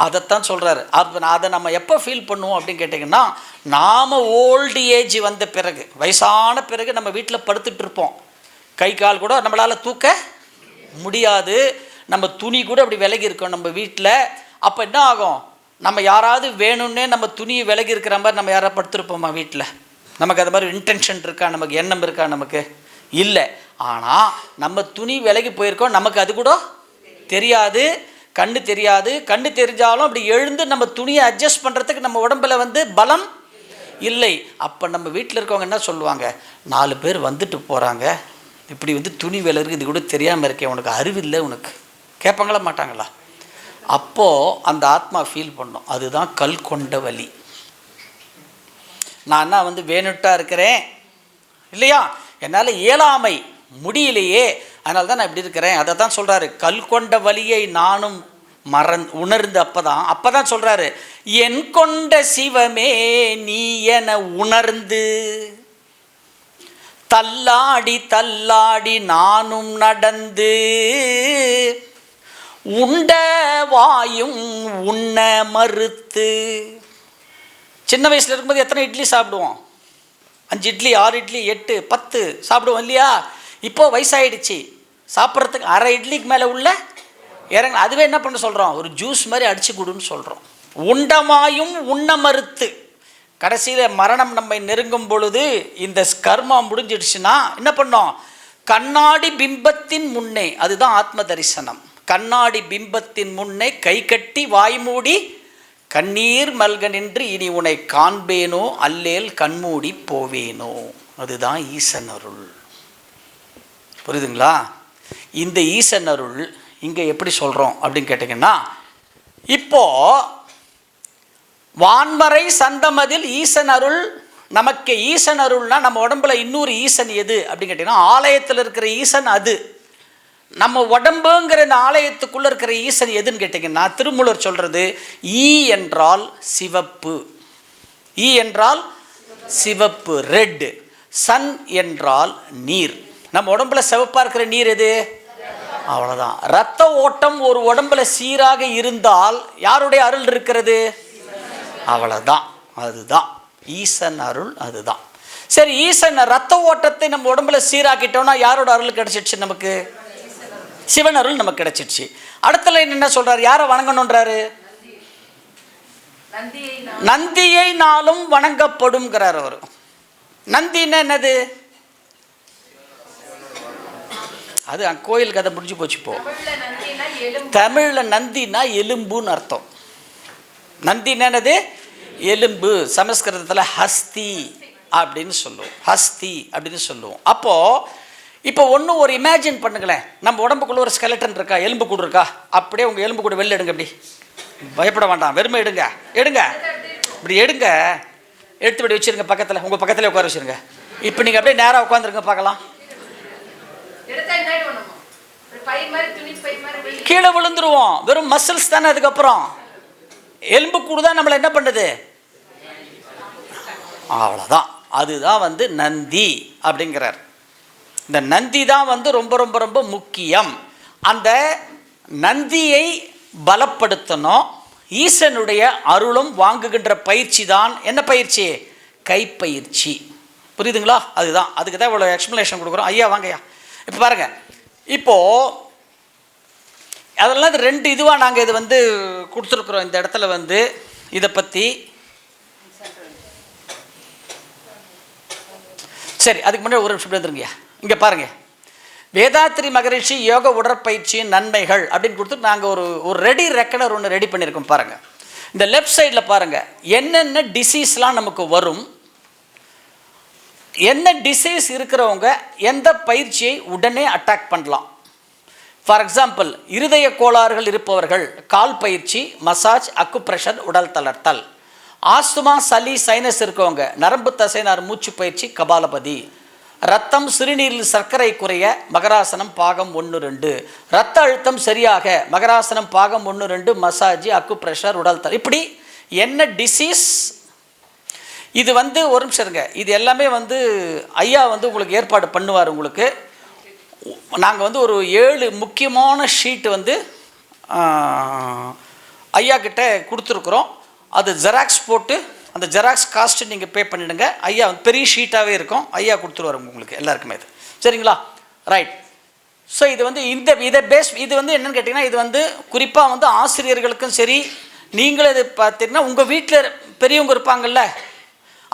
அதைத்தான் சொல்கிறாரு. அதை நம்ம எப்போ ஃபீல் பண்ணுவோம் அப்படின்னு கேட்டிங்கன்னா, நாம் ஓல்டு ஏஜ் வந்த பிறகு, வயசான பிறகு நம்ம வீட்டில் படுத்துட்டு இருப்போம். கை கால் கூட நம்மளால் தூக்க முடியாது. நம்ம துணி கூட அப்படி விலகி இருக்கோம் நம்ம வீட்டில். அப்போ என்ன ஆகும்? நம்ம யாராவது வேணும்னே நம்ம துணியை விலகி இருக்கிற மாதிரி நம்ம யாராவது படுத்துருப்போமா வீட்டில்? நமக்கு அது மாதிரி இன்டென்ஷன் இருக்கா? நமக்கு எண்ணம் இருக்கா? நமக்கு இல்லை. ஆனால் நம்ம துணி விலகி போயிருக்கோம், நமக்கு அது கூட தெரியாது. கண்ணு தெரியாது. கண்ணு தெரிஞ்சாலும் அப்படி எழுந்து நம்ம துணியை அட்ஜஸ்ட் பண்ணுறதுக்கு நம்ம உடம்புல வந்து பலம் இல்லை. அப்போ நம்ம வீட்டில் இருக்கவங்க என்ன சொல்லுவாங்க, 4 பேர் வந்துட்டு போகிறாங்க, இப்படி வந்து துணி விலகு இது கூட தெரியாமல் இருக்கேன், உனக்கு அறிவில்லை உனக்கு, கேட்பாங்களா மாட்டாங்களா? அப்போது அந்த ஆத்மா ஃபீல் பண்ணும், அதுதான் கல் கொண்ட வலி. நான் என்ன வந்து வேணுட்டாக இருக்கிறேன் இல்லையா, என்னால் இயலாமை முடியலையே, அதனால தான் நான் இப்படி இருக்கிறேன். அதை தான் சொல்கிறாரு, கல் கொண்ட வலியை நானும் உணர்ந்து அப்போ தான் சொல்கிறாரு, என் கொண்ட சிவமே நீ என உணர்ந்து தள்ளாடி தள்ளாடி நானும் நடந்து உண்ட வாயும் உண்ண மறுத்து. சின்ன வயசில் இருக்கும்போது எத்தனை இட்லி சாப்பிடுவோம்? 5 இட்லி 6 இட்லி 8 10 சாப்பிடுவோம் இல்லையா? இப்போ வயசாகிடுச்சு, சாப்பிட்றதுக்கு அரை இட்லிக்கு மேலே உள்ள இறங்க. அதுவே என்ன பண்ண சொல்கிறோம், ஒரு ஜூஸ் மாதிரி அடிச்சு கொடுன்னு சொல்கிறோம். உண்டமாயும் உண்ண மறுத்து. கடைசியில் மரணம் நம்மை நெருங்கும் பொழுது இந்த கர்மா முடிஞ்சிடுச்சுன்னா என்ன பண்ணோம், கண்ணாடி பிம்பத்தின் முன்னே, அதுதான் ஆத்ம தரிசனம். கண்ணாடி பிம்பத்தின் முன்னே கை கட்டி வாய் மூடி கண்ணீர் மல்க நின்று இனி உன்னை காண்பேனோ அல்லேல் கண்மூடி போவேனோ. அதுதான் ஈசன் அருள். புரியுதுங்களா? இந்த ஈசன் அருள் இங்கே எப்படி சொல்கிறோம் அப்படின்னு கேட்டிங்கன்னா, இப்போது வான்மறை சந்தமதில் ஈசன் அருள் நமக்கு. ஈசன் அருள்னா நம்ம உடம்புல இன்னொரு ஈசன் எது அப்படின்னு கேட்டிங்கன்னா, ஆலயத்தில் இருக்கிற ஈசன் அது. நம்ம உடம்புங்கிற இந்த ஆலயத்துக்குள்ளே இருக்கிற ஈசன் எதுன்னு கேட்டிங்கன்னா, திருமூலர் சொல்கிறது, ஈ என்றால் சிவப்பு, ஈ என்றால் சிவப்பு ரெட், சன் என்றால் நீர். நம்ம உடம்புல சிவப்பாக இருக்கிற நீர் எது? அவ்வளோதான். இரத்த ஓட்டம் ஒரு உடம்புல சீராக இருந்தால் யாருடைய அருள் இருக்கிறது? அவ்வளோதான். அதுதான் ஈசன் அருள். அதுதான் சரி. ஈசன் இரத்த ஓட்டத்தை நம்ம உடம்புல சீராக்கிட்டோம்னா யாரோட அருள் கிடைச்சிடுச்சு? நமக்கு சிவன் அருள் நமக்கு கிடைச்சிடுச்சு. அடுத்த லைன் என்ன சொல்றாரு? யாரை வணங்கணுன்றாரு? நந்தியை நாளும் வணங்கப்படும்ங்கிறார் அவர். நந்தின்னா என்னது? அது கோயில் கதை முடிஞ்சு போச்சு. இப்போ தமிழில் நந்தினா எலும்புன்னு அர்த்தம். நந்தினா என்னது? எலும்பு. சமஸ்கிருதத்தில் ஹஸ்தி அப்படின்னு சொல்லுவோம். ஹஸ்தி அப்படின்னு சொல்லுவோம். அப்போது இப்போ ஒன்று ஒரு இமேஜின் பண்ணுங்களேன், நம்ம உடம்புக்குள்ள ஒரு ஸ்கெலட்டன் இருக்கா, எலும்பு கூடு இருக்கா, அப்படியே உங்கள் எலும்பு கூட வெளில எடுங்க. அப்படி பயப்பட வேண்டாம், வெறுமை எடுங்க. எடுங்க, இப்படி எடுங்க, எடுத்து இப்படி வச்சுருங்க பக்கத்தில், உங்கள் பக்கத்தில் உட்கார வச்சுருங்க. இப்போ நீங்கள் அப்படியே நேராக உட்காந்துருங்க பார்க்கலாம். கீழே விழுந்துருவோம். வெறும் மசில்ஸ் தானே. அதுக்கப்புறம் எலும்பு கூடு தான் நம்மளை என்ன பண்ணுது? அவ்வளோதான். அதுதான் வந்து நந்தி அப்படிங்கிறார். இந்த நந்தி தான் வந்து ரொம்ப ரொம்ப ரொம்ப முக்கியம். அந்த நந்தியை பலப்படுத்தணும். ஈசனுடைய அருளும் வாங்குகின்ற பயிற்சி தான் என்ன பயிற்சி? கைப்பயிற்சி. புரியுதுங்களா? அதுதான். அதுக்கு தான் இவ்வளோ எக்ஸ்ப்ளனேஷன் கொடுக்குறோம். ஐயா வாங்கய்யா. இப்போ பாருங்கள், இப்போது அதெல்லாம் இது 2 இதுவாக நாங்கள் இது வந்து கொடுத்துருக்குறோம். இந்த இடத்துல வந்து இதை பற்றி சரி, அதுக்கு முன்னாடி ஒரு நிமிஷம் இருந்துருங்கய்யா. இங்கே பாருங்கள், வேதாத்ரி மகரிஷி யோக உடற்பயிற்சியின் நன்மைகள் அப்படின்னு கொடுத்து நாங்கள் ஒரு ரெடி ரெக்கனர் ஒன்று ரெடி பண்ணியிருக்கோம். பாருங்கள், இந்த லெஃப்ட் சைடில் பாருங்கள் என்னென்ன டிசீஸ்லாம் நமக்கு வரும், என்ன டிசீஸ் இருக்கிறவங்க எந்த பயிற்சியை உடனே அட்டாக் பண்ணலாம். ஃபார் எக்ஸாம்பிள், இருதய கோளாறுகள் இருப்பவர்கள் கால் பயிற்சி, மசாஜ், அக்குப்ரெஷர், உடல் தளர்த்தல். ஆஸ்துமா, சளி, சைனஸ் இருக்கவங்க நரம்பு தசைநார் மூச்சு பயிற்சி, கபாலபதி. ரத்தம், சிறுநீரில் சர்க்கரை குறைய மகராசனம் பாகம் 1-2. ரத்த அழுத்தம் சரியாக மகராசனம் பாகம் 1-2, மசாஜ், அக்குப்ரெஷர், உடல் தளர்த்தல். இப்படி என்ன டிசீஸ் இது வந்து ஒரு நிமிஷம் இருங்க. இது எல்லாமே வந்து ஐயா வந்து உங்களுக்கு ஏற்பாடு பண்ணுவார். உங்களுக்கு நாங்கள் வந்து ஒரு 7 முக்கியமான ஷீட்டு வந்து ஐயா கிட்ட கொடுத்துருக்குறோம். அது ஜெராக்ஸ் போட்டு அந்த ஜெராக்ஸ் காஸ்ட்டு நீங்கள் பே பண்ணிவிடுங்க. ஐயா வந்து பெரிய ஷீட்டாகவே இருக்கும், ஐயா கொடுத்துருவார் உங்களுக்கு எல்லாருக்குமே. இது சரிங்களா? ரைட். ஸோ இது வந்து இது வந்து என்னென்னு கேட்டிங்கன்னா, இது வந்து குறிப்பாக வந்து ஆசிரியர்களுக்கும் சரி, நீங்களும் இது பார்த்தீங்கன்னா உங்கள் வீட்டில் பெரியவங்க இருப்பாங்கள்ல,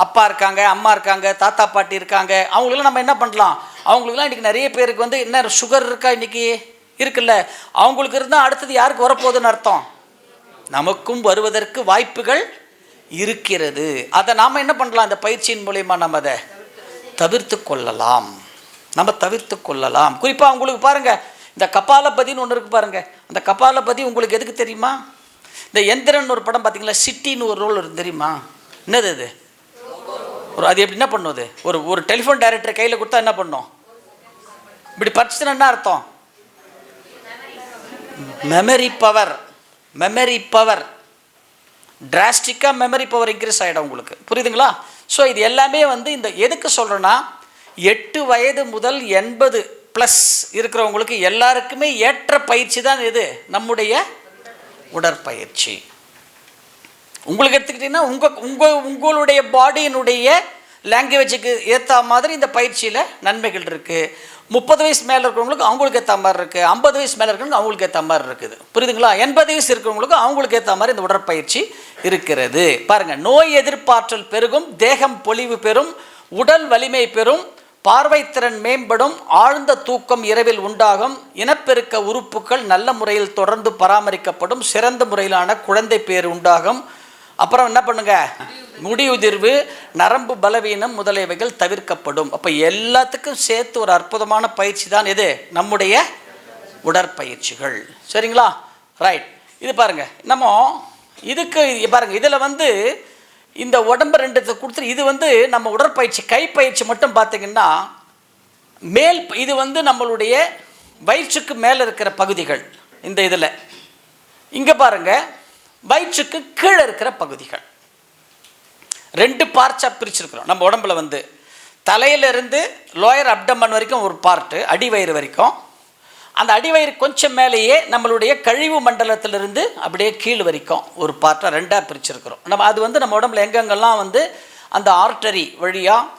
அப்பா இருக்காங்க, அம்மா இருக்காங்க, தாத்தா பாட்டி இருக்காங்க. அவங்களுக்கெல்லாம் நம்ம என்ன பண்ணலாம்? அவங்களுக்குலாம் இன்றைக்கி நிறைய பேருக்கு வந்து என்ன சுகர் இருக்கா இன்றைக்கி இருக்குல்ல, அவங்களுக்கு இருந்தால் அடுத்தது யாருக்கு வரப்போகுதுன்னு அர்த்தம்? நமக்கும் வருவதற்கு வாய்ப்புகள் இருக்கிறது. அதை நாம் என்ன பண்ணலாம்? இந்த பயிற்சியின் மூலயமா நம்ம அதை தவிர்த்து கொள்ளலாம். குறிப்பாக உங்களுக்கு பாருங்கள், இந்த கபாலபதின்னு ஒன்று இருக்குது பாருங்கள். அந்த கபாலபதி உங்களுக்கு எதுக்கு தெரியுமா? இந்த எந்திரன் ஒரு படம் பார்த்தீங்களா, சிட்டின்னு ஒரு ரோல் இருக்கு தெரியுமா? என்னது அது? அது எப்படி என்ன பண்ணுவது? ஒரு டெலிஃபோன் டைரக்டர் கையில் கொடுத்தா என்ன பண்ணும்? இப்படி பறிச்சுன்னா என்ன அர்த்தம்? மெமரி பவர் டிராஸ்டிக்காக மெமரி பவர் இன்க்ரீஸ் ஆகிடும் உங்களுக்கு. புரியுதுங்களா? ஸோ இது எல்லாமே வந்து இந்த எதுக்கு சொல்கிறேன்னா, 8 வயது முதல் 80+ இருக்கிறவங்களுக்கு எல்லாருக்குமே ஏற்ற பயிற்சி தான் இது, நம்முடைய உடற்பயிற்சி. உங்களுக்கு எடுத்துக்கிட்டிங்கன்னா உங்களுடைய பாடியினுடைய லாங்குவேஜுக்கு ஏற்ற மாதிரி இந்த பயிற்சியில் நன்மைகள் இருக்குது. 30 வயசு மேலே இருக்கிறவங்களுக்கு அவங்களுக்கு ஏற்ற மாதிரி இருக்குது, 50 வயசு மேலே இருக்கிறவங்களுக்கு அவங்களுக்கு ஏற்ற மாதிரி இருக்குது. புரியுதுங்களா? 80 வயசு இருக்கிறவங்களுக்கு அவங்களுக்கு ஏற்ற மாதிரி இந்த உடற்பயிற்சி இருக்கிறது. பாருங்கள், நோய் எதிர்ப்பாற்றல் பெருகும், தேகம் பொலிவு பெறும், உடல் வலிமை பெறும், பார்வைத்திறன் மேம்படும், ஆழ்ந்த தூக்கம் இரவில் உண்டாகும், இனப்பெருக்க உறுப்புகள் நல்ல முறையில் தொடர்ந்து பராமரிக்கப்படும், சிறந்த முறையிலான குழந்தை பேர் உண்டாகும். அப்புறம் என்ன பண்ணுங்க, முடியுதிர்வு, நரம்பு பலவீனம் முதலியவைகள் தவிர்க்கப்படும். அப்போ எல்லாத்துக்கும் சேர்த்து ஒரு அற்புதமான பயிற்சி தான் எது? நம்முடைய உடற்பயிற்சிகள். சரிங்களா? ரைட். இது பாருங்க, நம்ம இதுக்கு பாருங்க, இதில் வந்து இந்த உடம்பு 2 கொடுத்துரு. இது வந்து நம்ம உடற்பயிற்சி கைப்பயிற்சி மட்டும் பார்த்தீங்கன்னா இது வந்து நம்மளுடைய வயிற்றுக்கு மேலே இருக்கிற பகுதிகள். இந்த இதில் இங்கே பாருங்க, வயிற்றுக்கு கீழே இருக்கிற பகுதிகள் 2 பார்ட்ஸாக பிரிச்சிருக்கிறோம். நம்ம உடம்புல வந்து தலையிலிருந்து லோயர் அப்டமன் வரைக்கும் ஒரு பார்ட்டு, அடிவயிறு வரைக்கும். அந்த அடிவயிறு கொஞ்சம் மேலேயே நம்மளுடைய கழிவு மண்டலத்திலிருந்து அப்படியே கீழ் வரைக்கும் ஒரு பார்ட்டாக 2ஆக பிரிச்சிருக்கிறோம். அது வந்து நம்ம உடம்புல எங்கெங்கெல்லாம் வந்து அந்த ஆர்டரி வழியாக,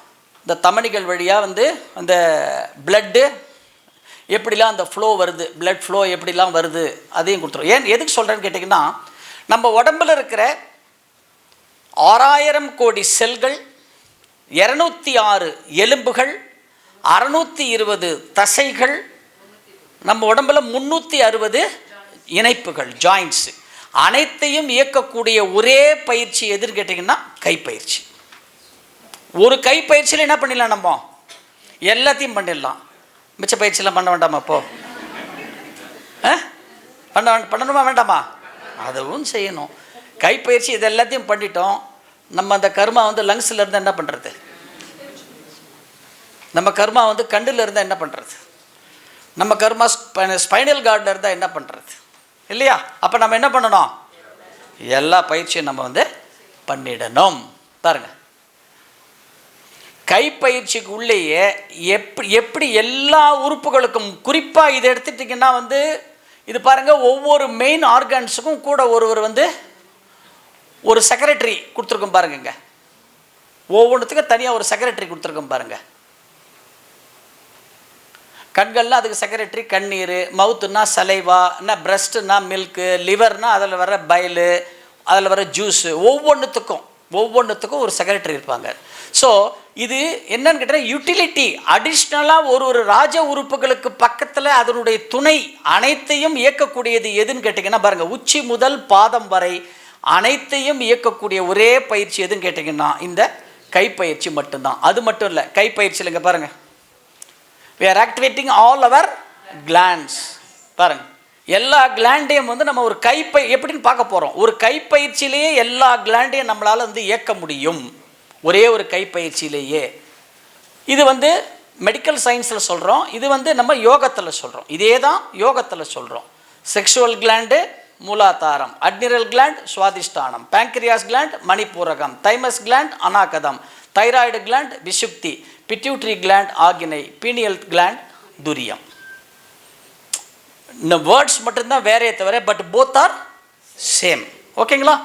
இந்த தமனிகள் வழியாக வந்து அந்த பிளட்டு எப்படிலாம் அந்த ஃப்ளோ வருது, பிளட் ஃப்ளோ எப்படிலாம் வருது அதையும் கொடுத்துரும். ஏன் எதுக்கு சொல்கிறேன்னு கேட்டிங்கன்னா, நம்ம உடம்பில் இருக்கிற 6000 கோடி செல்கள், 206 எலும்புகள், 620 தசைகள், நம்ம உடம்பில் 360 இணைப்புகள், ஜாயின்ட்ஸ், அனைத்தையும் இயக்கக்கூடிய ஒரே பயிற்சி எதுன்னு கேட்டிங்கன்னா கைப்பயிற்சி. ஒரு கைப்பயிற்சியில் என்ன பண்ணிடலாம்? நம்ம எல்லாத்தையும் பண்ணிடலாம். மிச்ச பயிற்சியெல்லாம் பண்ண வேண்டாமா? அப்போது பண்ணணுமா வேண்டாமா? அதுவும் செய்யணும். கைப்பயிற்சி இது எல்லாத்தையும் பண்ணிட்டோம். நம்ம அந்த கர்மா வந்து லங்ஸில் இருந்தால் என்ன பண்ணுறது? நம்ம கர்மா வந்து கண்டில் இருந்தால் என்ன பண்ணுறது? நம்ம கர்மா ஸ்பைனல் கார்டில் இருந்தால் என்ன பண்ணுறது? இல்லையா? அப்போ நம்ம என்ன பண்ணணும்? எல்லா பயிற்சியும் நம்ம வந்து பண்ணிடணும். பாருங்கள், கைப்பயிற்சிக்கு உள்ளேயே எப்படி எல்லா உறுப்புகளுக்கும், குறிப்பாக இதை எடுத்துட்டிங்கன்னா வந்து இது பாருங்கள், ஒவ்வொரு மெயின் ஆர்கன்ஸுக்கும் கூட ஒருவர் வந்து ஒரு செக்ரட்டரி கொடுத்துருக்கோம் பாருங்க. ஒவ்வொன்றுத்துக்கும் தனியாக ஒரு செக்ரட்டரி கொடுத்துருக்கோம் பாருங்கள். கண்கள்னா அதுக்கு செக்ரட்டரி கண்ணீர், மவுத்துனா சலைவா, பிரஸ்ட்டுனா மில்க்கு, லிவர்னா அதில் வர பைலு, அதில் வர ஜூஸு, ஒவ்வொன்றுத்துக்கும் ஒரு செக்ரட்டரி இருப்பாங்க. ஸோ இது என்னன்னு கேட்டால் யூட்டிலிட்டி அடிஷ்னலாக ஒரு ராஜ உறுப்புகளுக்கு பக்கத்தில் அதனுடைய துணை அனைத்தையும் இயக்கக்கூடியது எதுன்னு கேட்டிங்கன்னா பாருங்கள், உச்சி முதல் பாதம் வரை அனைத்தையும் இயக்கக்கூடிய ஒரே பயிற்சி எதுன்னு கேட்டிங்கன்னா இந்த கைப்பயிற்சி மட்டும்தான். அது மட்டும் இல்லை, கைப்பயிற்சியில் இங்கே பாருங்கள், we are activating all our glands. பாருங்கள், எல்லா கிளாண்டையும் வந்து நம்ம ஒரு எப்படின்னு பார்க்க போகிறோம். ஒரு கைப்பயிற்சியிலேயே எல்லா கிளாண்டையும் நம்மளால் வந்து இயக்க முடியும், ஒரே ஒரு கைப்பயிற்சியிலேயே. இது வந்து மெடிக்கல் சயின்ஸில் சொல்கிறோம், இது வந்து நம்ம யோகத்தில் சொல்கிறோம். இதே தான் யோகத்தில் சொல்கிறோம். செக்ஷுவல் கிளாண்டு மூலாதாரம், அட்மிரல் கிளாண்ட் சுவாதிஷ்டானம், பேங்க்ரியாஸ் கிளாண்ட் மணிப்பூரகம், தைமஸ் கிளாண்ட் அநாகதம், தைராய்டு கிளாண்ட் விசுப்தி, பிட்யூட்ரி கிளாண்ட் ஆகினை, பீனியல் கிளாண்ட் துரியம். இந்த வேர்ட்ஸ் மட்டும்தான் வேறே தவிர, பட் போத் ஆர் சேம். ஓகேங்களா?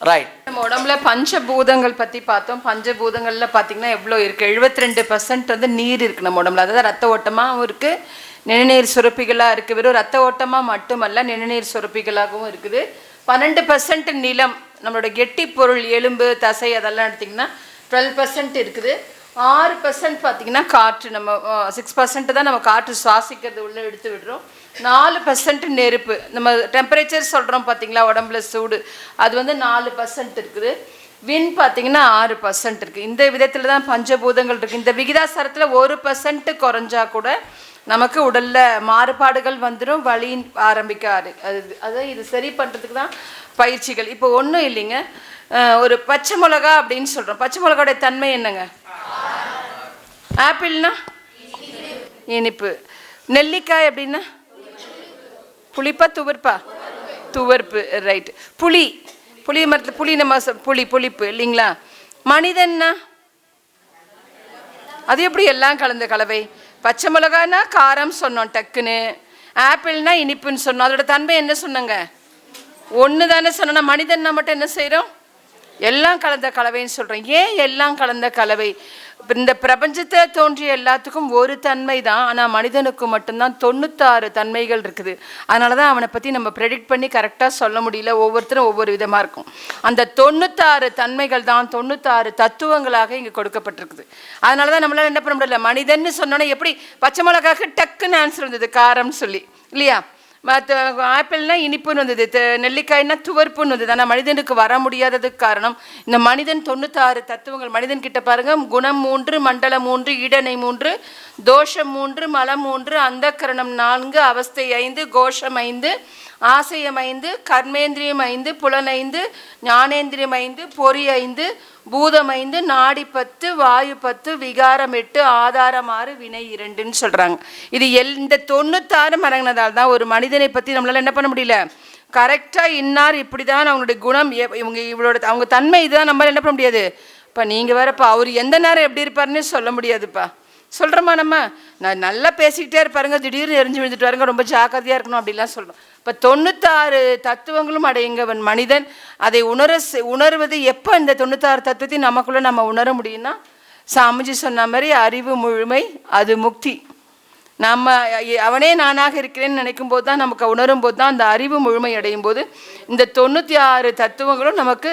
ரைட். நம்ம உடம்புல பஞ்சபூதங்கள் பற்றி பார்த்தோம். பஞ்சபூதங்களில் பார்த்தீங்கன்னா எவ்வளோ இருக்குது? 72% வந்து நீர் இருக்குது நம்ம உடம்புல. அதாவது ரத்த ஓட்டமாகவும் இருக்குது, நிணநீர் சுரப்பிகளாக இருக்குது. வெறும் ரத்த ஓட்டமாக மட்டுமல்ல, நிணநீர் சுரப்பிகளாகவும் இருக்குது. 12% நிலம், நம்மளோட கெட்டி பொருள், எலும்பு, தசை, அதெல்லாம் எடுத்திங்கன்னா 12% இருக்குது. 6% பார்த்தீங்கன்னா காற்று, நம்ம 6% தான் நம்ம காற்று சுவாசிக்கிறது உள்ளே எடுத்து விடுறோம். 4% நெருப்பு, நம்ம டெம்பரேச்சர் சொல்கிறோம் பார்த்தீங்களா, உடம்புல சூடு, அது வந்து 4% இருக்குது. வின் பார்த்தீங்கன்னா 6% இருக்குது. இந்த விதத்தில் தான் பஞ்சபூதங்கள் இருக்குது. இந்த விகிதாசாரத்தில் 1% குறைஞ்சா கூட நமக்கு உடலில் மாறுபாடுகள் வந்துடும், வலி ஆரம்பிக்க அது இது சரி பண்ணுறதுக்கு தான் பயிற்சிகள். இப்போ ஒன்றும் இல்லைங்க, ஒரு பச்சை மிளகா அப்படின்னு சொல்கிறோம். பச்சை மிளகாவுடைய தன்மை என்னங்க? ஆப்பிள்னா இனிப்பு. நெல்லிக்காய் அப்படின்னா புளிப்பா துவர்ப்பா? துவர்ப்பு, ரைட். புளி மரத்தில் புளி நம்ம புளிப்பு இல்லைங்களா? மனிதன்னா அது எப்படி எல்லாம் கலந்த கலவை? பச்சை மிளகானா காரம் சொன்னோம் டக்குன்னு, ஆப்பிள்னா இனிப்புன்னு சொன்னோம். அதோட தன்மை என்ன சொன்னாங்க? ஒன்று தானே சொன்னோன்னா. மனிதன்னா மட்டும் என்ன செய்கிறோம்? எல்லாம் கலந்த கலவைன்னு சொல்கிறோம். ஏன் எல்லாம் கலந்த கலவை? இந்த பிரபஞ்சத்தை தோன்றிய எல்லாத்துக்கும் ஒரு தன்மை தான், ஆனால் மனிதனுக்கு மட்டும்தான் 96 தன்மைகள் இருக்குது. அதனால தான் அவனை பற்றி நம்ம ப்ரெடிக்ட் பண்ணி கரெக்டாக சொல்ல முடியல. ஒவ்வொருத்தரும் ஒவ்வொரு விதமாக இருக்கும். அந்த 96 தன்மைகள் தான் 96 தத்துவங்களாக இங்கே கொடுக்கப்பட்டிருக்குது. அதனால தான் நம்மளால் என்ன பண்ண முடியல. மனிதன்னு சொன்னோன்னே எப்படி பச்சை மிளகாக்கு டக்குன்னு ஆன்சர் வந்தது, காரம்னு சொல்லி இல்லையா? மற்ற ஆப்பிள்னா இனிப்புன்னு வந்தது, நெல்லிக்காய்னா துவர்ப்புன்னு வந்தது. ஆனால் மனிதனுக்கு வர முடியாததுக்கு காரணம் இந்த மனிதன் 96 தத்துவங்கள். மனிதன் கிட்ட பாருங்க, குணம் 3, மண்டலம் 3, ஈடனை 3, தோஷம் 3, மலம் 3, அந்தக்கரணம் 4, அவஸ்தை 5, கோஷம் 5, ஆசையம் 5, கர்மேந்திரியம் 5, புலன் 5, ஞானேந்திரியம் 5, பொறி 5, பூதம் 5, நாடி 10, வாயு 10, விகாரம் 8, ஆதாரம் 6, வினை 2ன்னு சொல்கிறாங்க. இது இந்த 96 மடங்கினதால் தான் ஒரு மனிதனை பற்றி நம்மளால் என்ன பண்ண முடியல, கரெக்டாக இன்னார் இப்படி தான் அவங்களுடைய குணம், அவங்க தன்மை இதுதான் நம்மளால் என்ன பண்ண முடியாது. இப்போ நீங்கள் வேறப்பா அவர் எந்த நேரம் எப்படி இருப்பாருன்னு சொல்ல முடியாதுப்பா. சொல்கிறோமா நம்ம? நான் நல்லா பேசிக்கிட்டே இருப்பாருங்க, திடீர்னு எரிஞ்சு விழுந்துட்டு வாருங்க, ரொம்ப ஜாக்கிரதையாக இருக்கணும் அப்படிலாம் சொல்கிறோம். இப்போ 96 தத்துவங்களும் அடையுங்கவன் மனிதன். அதை உணர்வது எப்போ இந்த 96 தத்துவத்தையும் நமக்குள்ளே நம்ம உணர முடியும்னா, சாமிஜி சொன்ன மாதிரி அறிவு முழுமை, அது முக்தி. நம்ம அவனே நானாக இருக்கிறேன்னு நினைக்கும் போது தான், நமக்கு உணரும் போது தான் அந்த அறிவு முழுமை அடையும் போது இந்த 96 தத்துவங்களும் நமக்கு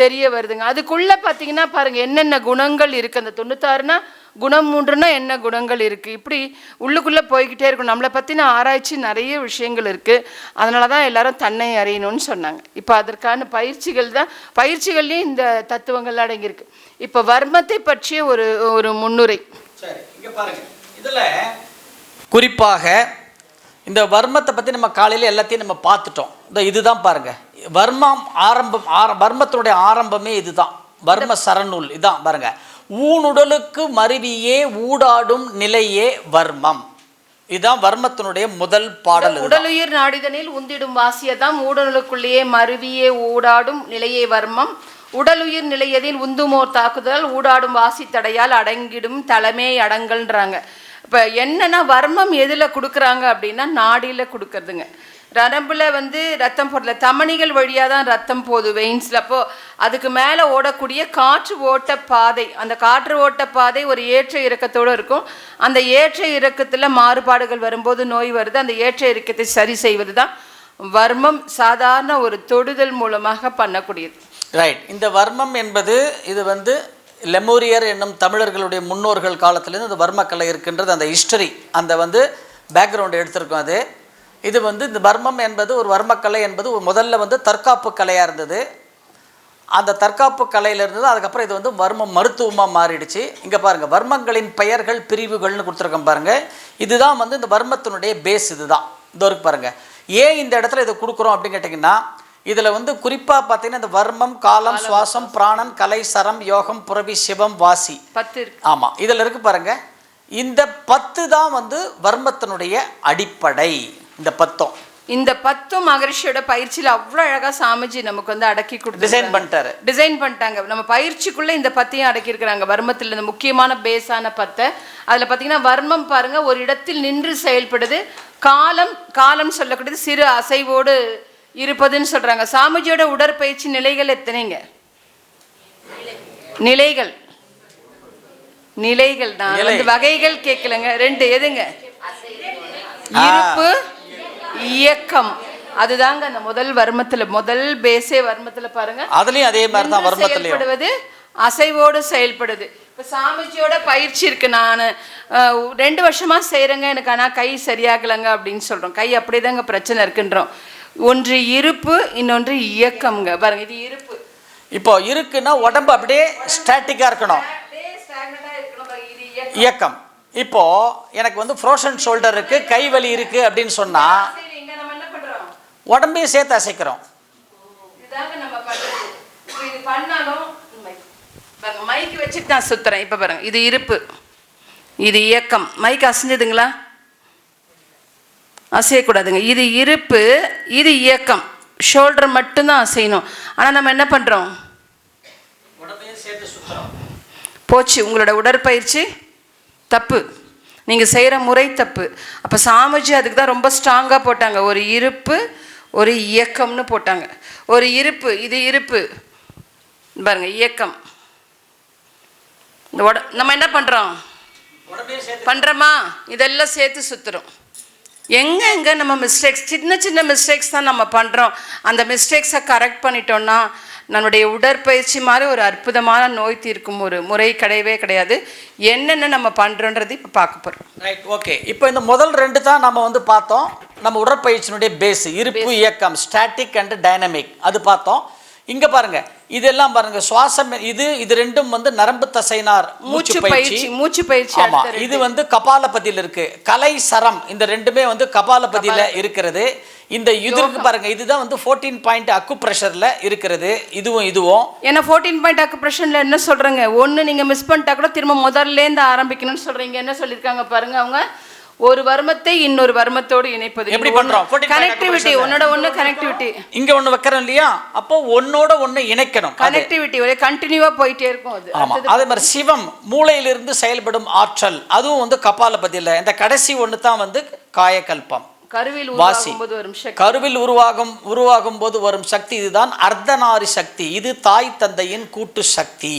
தெரிய வருதுங்க. அதுக்குள்ளே பார்த்தீங்கன்னா பாருங்கள் என்னென்ன குணங்கள் இருக்குது. அந்த 96னா குணம் 3னா என்ன குணங்கள் இருக்குது, இப்படி உள்ளுக்குள்ளே போய்கிட்டே இருக்கும். நம்மளை பற்றின ஆராய்ச்சி நிறைய விஷயங்கள் இருக்குது. அதனால தான் எல்லாரும் தன்னை அறியணும்னு சொன்னாங்க. இப்போ அதற்கான பயிற்சிகள்லேயும் இந்த தத்துவங்கள் அடங்கியிருக்கு. இப்போ வர்மத்தை பற்றிய ஒரு முன்னுரை. சரி, இங்கே பாருங்கள். இதில் குறிப்பாக இந்த வர்மத்தை பற்றி நம்ம காலையில் எல்லாத்தையும் நம்ம பார்த்துட்டோம். இதுதான் பாருங்கள், வர்மத்தினுடைய ஆரம்பமே இதுதான். வர்ம சரநூல் இதான் பாருங்கள். ஊனுடலுக்கு மருவியே ஊடாடும் நிலையே வர்மம். இதுதான் வர்மத்தினுடைய முதல் பாடல். உடலுயிர் நாடிதனில் உந்திடும் வாசியதாம் ஊடலுக்குள்ளேயே மருவியே ஊடாடும் நிலையே வர்மம். உடலுயிர் நிலையதில் உந்துமோர் தாக்குதல் ஊடாடும் வாசி தடையால் அடங்கிடும் தலைமை அடங்கல்ன்றாங்க. இப்போ என்னன்னா வர்மம் எதில் கொடுக்குறாங்க அப்படின்னா நாடியில் கொடுக்கறதுங்க. நரம்பில் ரத்தம் போடல, தமனிகள் வழியாக தான் ரத்தம் போகுது வெயின்ஸில். அப்போது அதுக்கு மேலே ஓடக்கூடிய காற்று ஓட்ட பாதை, அந்த காற்று ஓட்ட பாதை ஒரு ஏற்ற இறக்கத்தோடு இருக்கும். அந்த ஏற்ற இறக்கத்தில் மாறுபாடுகள் வரும்போது நோய் வருது. அந்த ஏற்ற இறக்கத்தை சரி செய்வது தான் வர்மம். சாதாரண ஒரு தொடுதல் மூலமாக பண்ணக்கூடியது. ரைட். இந்த வர்மம் என்பது இது லெமூரியர் என்னும் தமிழர்களுடைய முன்னோர்கள் காலத்திலேருந்து அந்த வர்மக்கலை இருக்கின்றது. அந்த ஹிஸ்டரி, அந்த பேக்ரவுண்ட் எடுத்திருக்கோம். இது இந்த வர்மம் என்பது ஒரு வர்மக்கலை என்பது முதல்ல தற்காப்பு கலையாக இருந்தது. அந்த தற்காப்பு கலையில் இருந்தது. அதுக்கப்புறம் இது வர்மம் மருத்துவமாக மாறிடுச்சு. இங்கே பாருங்கள், வர்மங்களின் பெயர்கள் பிரிவுகள்னு கொடுத்துருக்கோம் பாருங்கள். இதுதான் இந்த வர்மத்தினுடைய பேஸ். இதுதான் இந்த ஒரு பாருங்கள். ஏன் இந்த இடத்துல இதை கொடுக்குறோம் அப்படின்னு கேட்டிங்கன்னா, இதில் குறிப்பாக பார்த்தீங்கன்னா இந்த வர்மம், காலம், சுவாசம், பிராணன், கலை, சரம், யோகம், புரவி, சிவம், வாசி 10 ஆமாம், இதில் இருக்கு பாருங்கள். இந்த 10 தான் வர்மத்தினுடைய அடிப்படை. இந்த 10 இந்த 10 மகரிஷியோட பயிற்சியில் அவ்வளோ அழகாக சாமிஜி நமக்கு அடக்கி கொடுத்து டிசைன் பண்ணிட்டாங்க. நம்ம பயிற்சிக்குள்ளே இந்த 10ஐயும் அடக்கியிருக்கிறாங்க. வர்மத்தில் இந்த முக்கியமான பேஸான 10. அதில் பார்த்தீங்கன்னா வர்மம் பாருங்கள், ஒரு இடத்தில் நின்று செயல்படுது. காலம் சொல்லக்கூடியது சிறு அசைவோடு இருப்பதுன்னு சொல்கிறாங்க. சாமிஜியோட உடற்பயிற்சி நிலைகள் எத்தனைங்க? நிலைகள் நான் வகைகள் கேட்கலங்க. 2 எதுங்க? இருப்பு, இயக்கம். அதுதாங்க அந்த முதல் வர்மத்துல முதல் பேஸே வர்மத்துல பாருங்க. அதுலயும் அதே மாதிரி தான் வர்மத்துல செயல்படுவது, அசைவோடு செயல்படுது. இப்போ சாமிஜியோட பயிற்சி இருக்கு. நான் 2 வருஷமா செய்கிறேங்க, எனக்கு ஆனால் கை சரியாகலைங்க அப்படின்னு சொல்கிறோம். கை அப்படியே தாங்க பிரச்சனை இருக்குன்றோம். ஒன்று இருப்பு, இன்னொன்று இயக்கம்ங்க. பாருங்க, இது இருப்பு. இப்போ இருக்குன்னா உடம்பு அப்படியே ஸ்டாட்டிக்காக இருக்கணும், இயக்கம். இப்போ எனக்கு வந்து ஃப்ரோசன் ஷோல்டர் இருக்கு, கை வலி இருக்கு அப்படின்னு சொன்னா உடம்பையும் சேர்த்து அசைக்கிறோம். இதுதாங்க நம்ம பண்றது. இப்போ இது பண்ணாலும் பாருங்க, மைக் வச்சுட்டு நான் சுத்துறேன். இப்போ பாருங்க, இது இருப்பு, இது இயக்கம். மைக் அசைஞ்சதுங்களா? அசையக்கூடாதுங்க. இது இருப்பு, இது இயக்கம். ஷோல்டர் மட்டும்தான் அசையணும். ஆனால் நம்ம என்ன பண்ணுறோம்? உடம்பையும் சேர்த்து சுத்துறோம். போச்சு, உங்களோட உடற்பயிற்சி தப்பு, நீங்கள் செய்கிற முறை தப்பு. அப்போ சாமிஜி அதுக்கு தான் ரொம்ப ஸ்ட்ராங்காக போட்டாங்க. ஒரு இருப்பு, ஒரு இயக்கம்னு போட்டாங்க. ஒரு இருப்பு, இது இருப்பு பாருங்க, இயக்கம். இந்த நம்ம என்ன பண்ணுறோம்? பண்ணுறோமா? இதெல்லாம் சேர்த்து சுற்றுறோம். எங்கே நம்ம மிஸ்டேக்ஸ், சின்ன சின்ன மிஸ்டேக்ஸ் தான் நம்ம பண்ணுறோம். அந்த மிஸ்டேக்ஸை கரெக்ட் பண்ணிட்டோன்னா நம்மளுடைய உடற்பயிற்சி மாதிரி ஒரு அற்புதமான நோய் தீர்க்கும் ஒரு முறை கிடையவே கிடையாது. என்னென்ன நம்ம பண்ணுறோன்றது இப்போ பார்க்க போகிறோம். Right, okay. இப்போ இந்த முதல் 2 தான் நம்ம வந்து பார்த்தோம். நம்ம உடற்பயிற்சியினுடைய பேஸ் இருப்பு, இயக்கம், ஸ்டாட்டிக் அண்ட் டைனமிக், அது பார்த்தோம். இங்கே பாருங்க, இதெல்லாம் பாருங்க, சுவாசம். இது ரெண்டும் வந்து நரம்பு தசைனார் மூச்சு பயிற்சி. ஆமா, இது வந்து கபாலபதியில் இருக்கு. கலை சரம், இந்த ரெண்டுமே வந்து கபாலபதியில் இருக்கிறது. இந்த இதுக்கு பாருங்க, இதுதான் வந்து 14 பாயிண்ட் அக்கு பிரஷர்ல இருக்கிறது. இதுவும் ஏன்னா 14 பாயிண்ட் அக்கு பிரஷர்ல என்ன சொல்றாங்க, ஒன்று நீங்க மிஸ் பண்ணிட்டா கூட திரும்ப முதல்லேருந்து ஆரம்பிக்கணும்னு சொல்றீங்க. என்ன சொல்லியிருக்காங்க பாருங்க, அவங்க ஒரு வர்மத்தை இன்னொரு வர்மத்தோடு இணைப்பது. எப்படி பண்றோம்? கனெக்டிவிட்டி, ஒன்னோட ஒன்று கனெக்டிவிட்டி. இங்க ஒன்று வைக்கிறோம் இல்லையா, அப்போ ஒன்னோட ஒன்று இணைக்கணும். கனெக்டிவிட்டி ஒரே கண்டினியூவா போயிட்டே இருக்கும். அது ஆமா. அதே மாதிரி சிவம், மூளையிலிருந்து செயல்படும் ஆற்றல், அதுவும் வந்து கபாலபதியில். இந்த கடைசி ஒன்று தான் வந்து காயகல்பம், கருவில் உருவாகும் போது வரும் சக்தி. இதுதான் அர்த்தநாரி சக்தி. இது தாய் தந்தையின் கூட்டு சக்தி.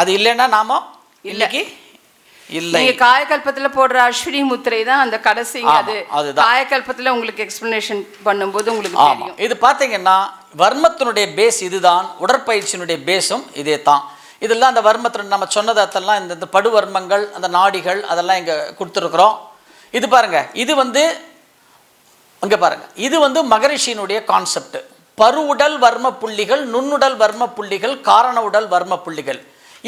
அது இல்லைன்னா நாம இல்லைக்கு இல்லை. நீங்க காயகல்பத்துல போடுற அஸ்வினி முத்திரை தான் அந்த கடைசி. அது காயகல்பத்துல உங்களுக்கு எக்ஸ்பிளனேஷன் பண்ணும்போது உங்களுக்கு தெரியும். இது பாத்தீங்கன்னா வர்மத்தினுடைய பேஸ் இதுதான், உடற்பயிற்சியினுடைய பேஸும் இதே தான். இதெல்லாம் அந்த வர்மத்தின் நம்ம சொன்னதெல்லாம் இந்த படுவர்மங்கள், அந்த நாடிகள், அதெல்லாம் இங்க கொடுத்துருக்குறோம். இது பாருங்க, இது வந்து அங்க பாருங்க, இது வந்து மகரிஷியினுடைய கான்செப்ட். பருவுடல் வர்ம புள்ளிகள், நுண்ணுடல் வர்ம புள்ளிகள், காரண உடல் வர்ம புள்ளிகள்.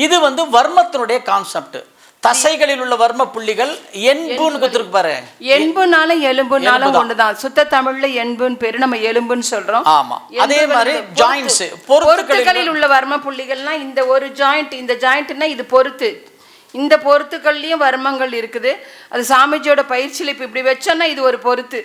இது வந்து வர்மத்தினுடைய கான்செப்ட். தசைகளில் உள்ள வர்ம புள்ளிகள் என்புன்னு கொடுத்துருக்கு பாரு. என்புனால எலும்புனால ஒண்ணுதான். சுத்த தமிழ்ல என்புன்னு பேரு, நம்ம எலும்புன்னு சொல்றோம். ஆமா. அதே மாதிரி ஜாயிண்ட்ஸ், பொருத்துகளில் உள்ள வர்ம புள்ளிகள்னா இந்த ஒரு ஜாயிண்ட், இந்த ஜாயிண்ட்னா இது பொருத்து. இந்த பொருத்துக்கள்லயும் வர்மங்கள் இருக்குது. அது சாமிஜியோட பயிற்சியில இப்ப இப்படி வச்சோன்னா இது ஒரு பொருத்து.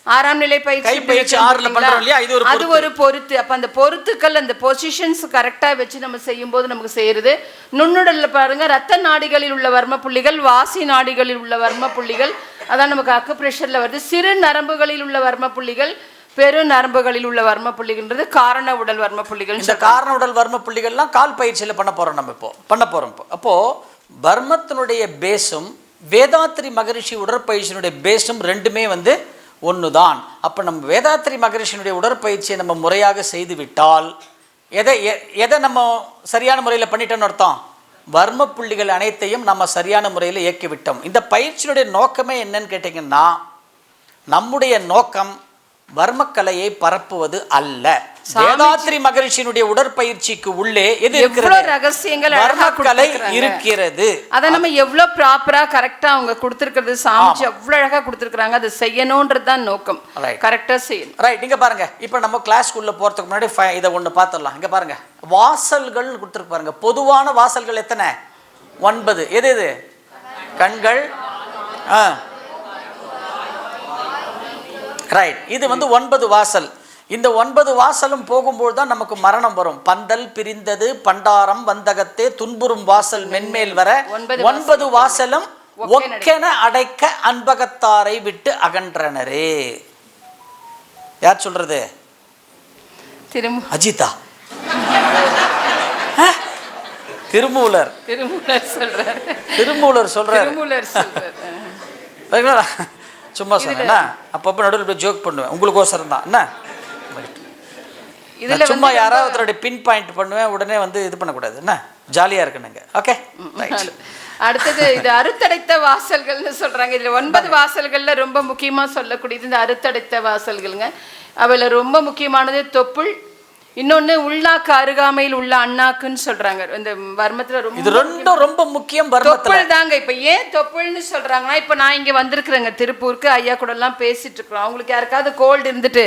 6ஆம் நிலை பயிற்சி 6ல பண்றோம் இல்லையா, அது ஒரு பொருத்து. அப்ப அந்த பொருத்துக்கள், அந்த பொசிஷன்ஸ் கரெக்டா வச்சு நம்ம செய்யும் போது நமக்கு செய்யறது. நுண்ணுடல்ல பாருங்க, ரத்த நாடிகளில் உள்ள வர்ம புள்ளிகள், வாசி நாடிகளில் உள்ள வர்ம புள்ளிகள், அதான் நமக்கு அக்கு பிரஷர்ல வருது. சிறு நரம்புகளில் உள்ள வர்ம புள்ளிகள், பெரு நரம்புகளில் உள்ள வர்ம புள்ளிகள்ன்றது காரண உடல் வர்ம புள்ளிகள். இந்த காரண உடல் வர்ம புள்ளிகள்லாம் கால் பயிற்சியில பண்ண போறோம். நம்ம இப்போ பண்ண போறோம். அப்போ வர்மத்தினுடைய பேஸும் வேதாத்ரி மகரிஷி உடற்பயிற்சியினுடைய பேஸும் ரெண்டுமே வந்து ஒன்றுதான். அப்போ நம்ம வேதாத்ரி மகரிஷியினுடைய உடற்பயிற்சியை நம்ம முறையாக செய்து விட்டால் எதை நம்ம சரியான முறையில் பண்ணிட்டோன்னு அர்த்தம்? வர்ம புள்ளிகள் அனைத்தையும் நம்ம சரியான முறையில் இயக்கிவிட்டோம். இந்த பயிற்சியினுடைய நோக்கமே என்னன்னு கேட்டிங்கன்னா, நம்முடைய நோக்கம் வர்மக்கலையை பரப்புவது அல்ல. வேதாத்ரி மகரிஷியினுடைய உடற்பயிற்சிக்கு உள்ளே எது இருக்கிறது? ரகசியங்கள் வர்மக்கலை இருக்கிறது. அதை நம்ம எவ்வளவு ப்ராப்பரா கரெக்டா அவங்க கொடுத்திருக்கிறது, சாமிஜி அவ்வளவு அழகா கொடுத்திருக்காங்க. அதை செய்யணும்ன்றது தான் நோக்கம். கரெக்டா செய்யணும். ரைட். இங்க பாருங்க, இப்போ நம்ம கிளாஸ்க்குள்ள போறதுக்கு முன்னாடி இதை ஒன்று பார்த்துடலாம். இங்க பாருங்க, வாசல்கள் கொடுத்துருக்கு பாருங்க. பொதுவான வாசல்கள் எத்தனை? 9. எது எது? கண்கள். ரைட். இது வந்து 9 வாசல். இந்த 9 வாசலும் போகும்போது தான் நமக்கு மரணம் வரும். பந்தல் பிரிந்தது பண்டாரம் வந்தகத்தே துன்புறும் வாசல் மென்மேல் வர 9 வாசலும் ஒக்கென அடைக்க அன்பகத்தாரை விட்டு அகன்றனரே. யார் சொல்றது? அஜிதா? திருமூலர் சொல்றாரு. சும்மா சொன்னா அப்பப்போ நடுவில் ஜோக் பண்ணுவேன், உங்களுக்கோசரம் தான். என்ன இதுல சும்மா யாராவது ஒருத்தருடைய பின் பாயிண்ட் பண்ணுவேன், உடனே வந்து இது பண்ணக்கூடாது, என்ன ஜாலியாக இருக்கணுங்க. ஓகே, அடுத்தது இது அறுத்தடைத்த வாசல்கள்னு சொல்றாங்க. இதுல 9 வாசல்கள்ல ரொம்ப முக்கியமா சொல்லக்கூடியது இந்த அறுத்தடைத்த வாசல்கள்ங்க. அவையில ரொம்ப முக்கியமானது தொப்புள், இன்னொன்னு உள்நாக்கு அருகாமையில் உள்ள அண்ணாக்குன்னு சொல்றாங்க. இந்த வர்மத்துல இது ரெண்டும் ரொம்ப முக்கியம். தொப்புள் தாங்க. இப்ப ஏன் தொப்புள்னு சொல்றாங்கன்னா, இப்ப நான் இங்க வந்திருக்கிறேங்க திருப்பூருக்கு, ஐயா கூட எல்லாம் பேசிட்டு இருக்கிறோம். அவங்களுக்கு யாருக்காவது கோல்டு இருந்துட்டு,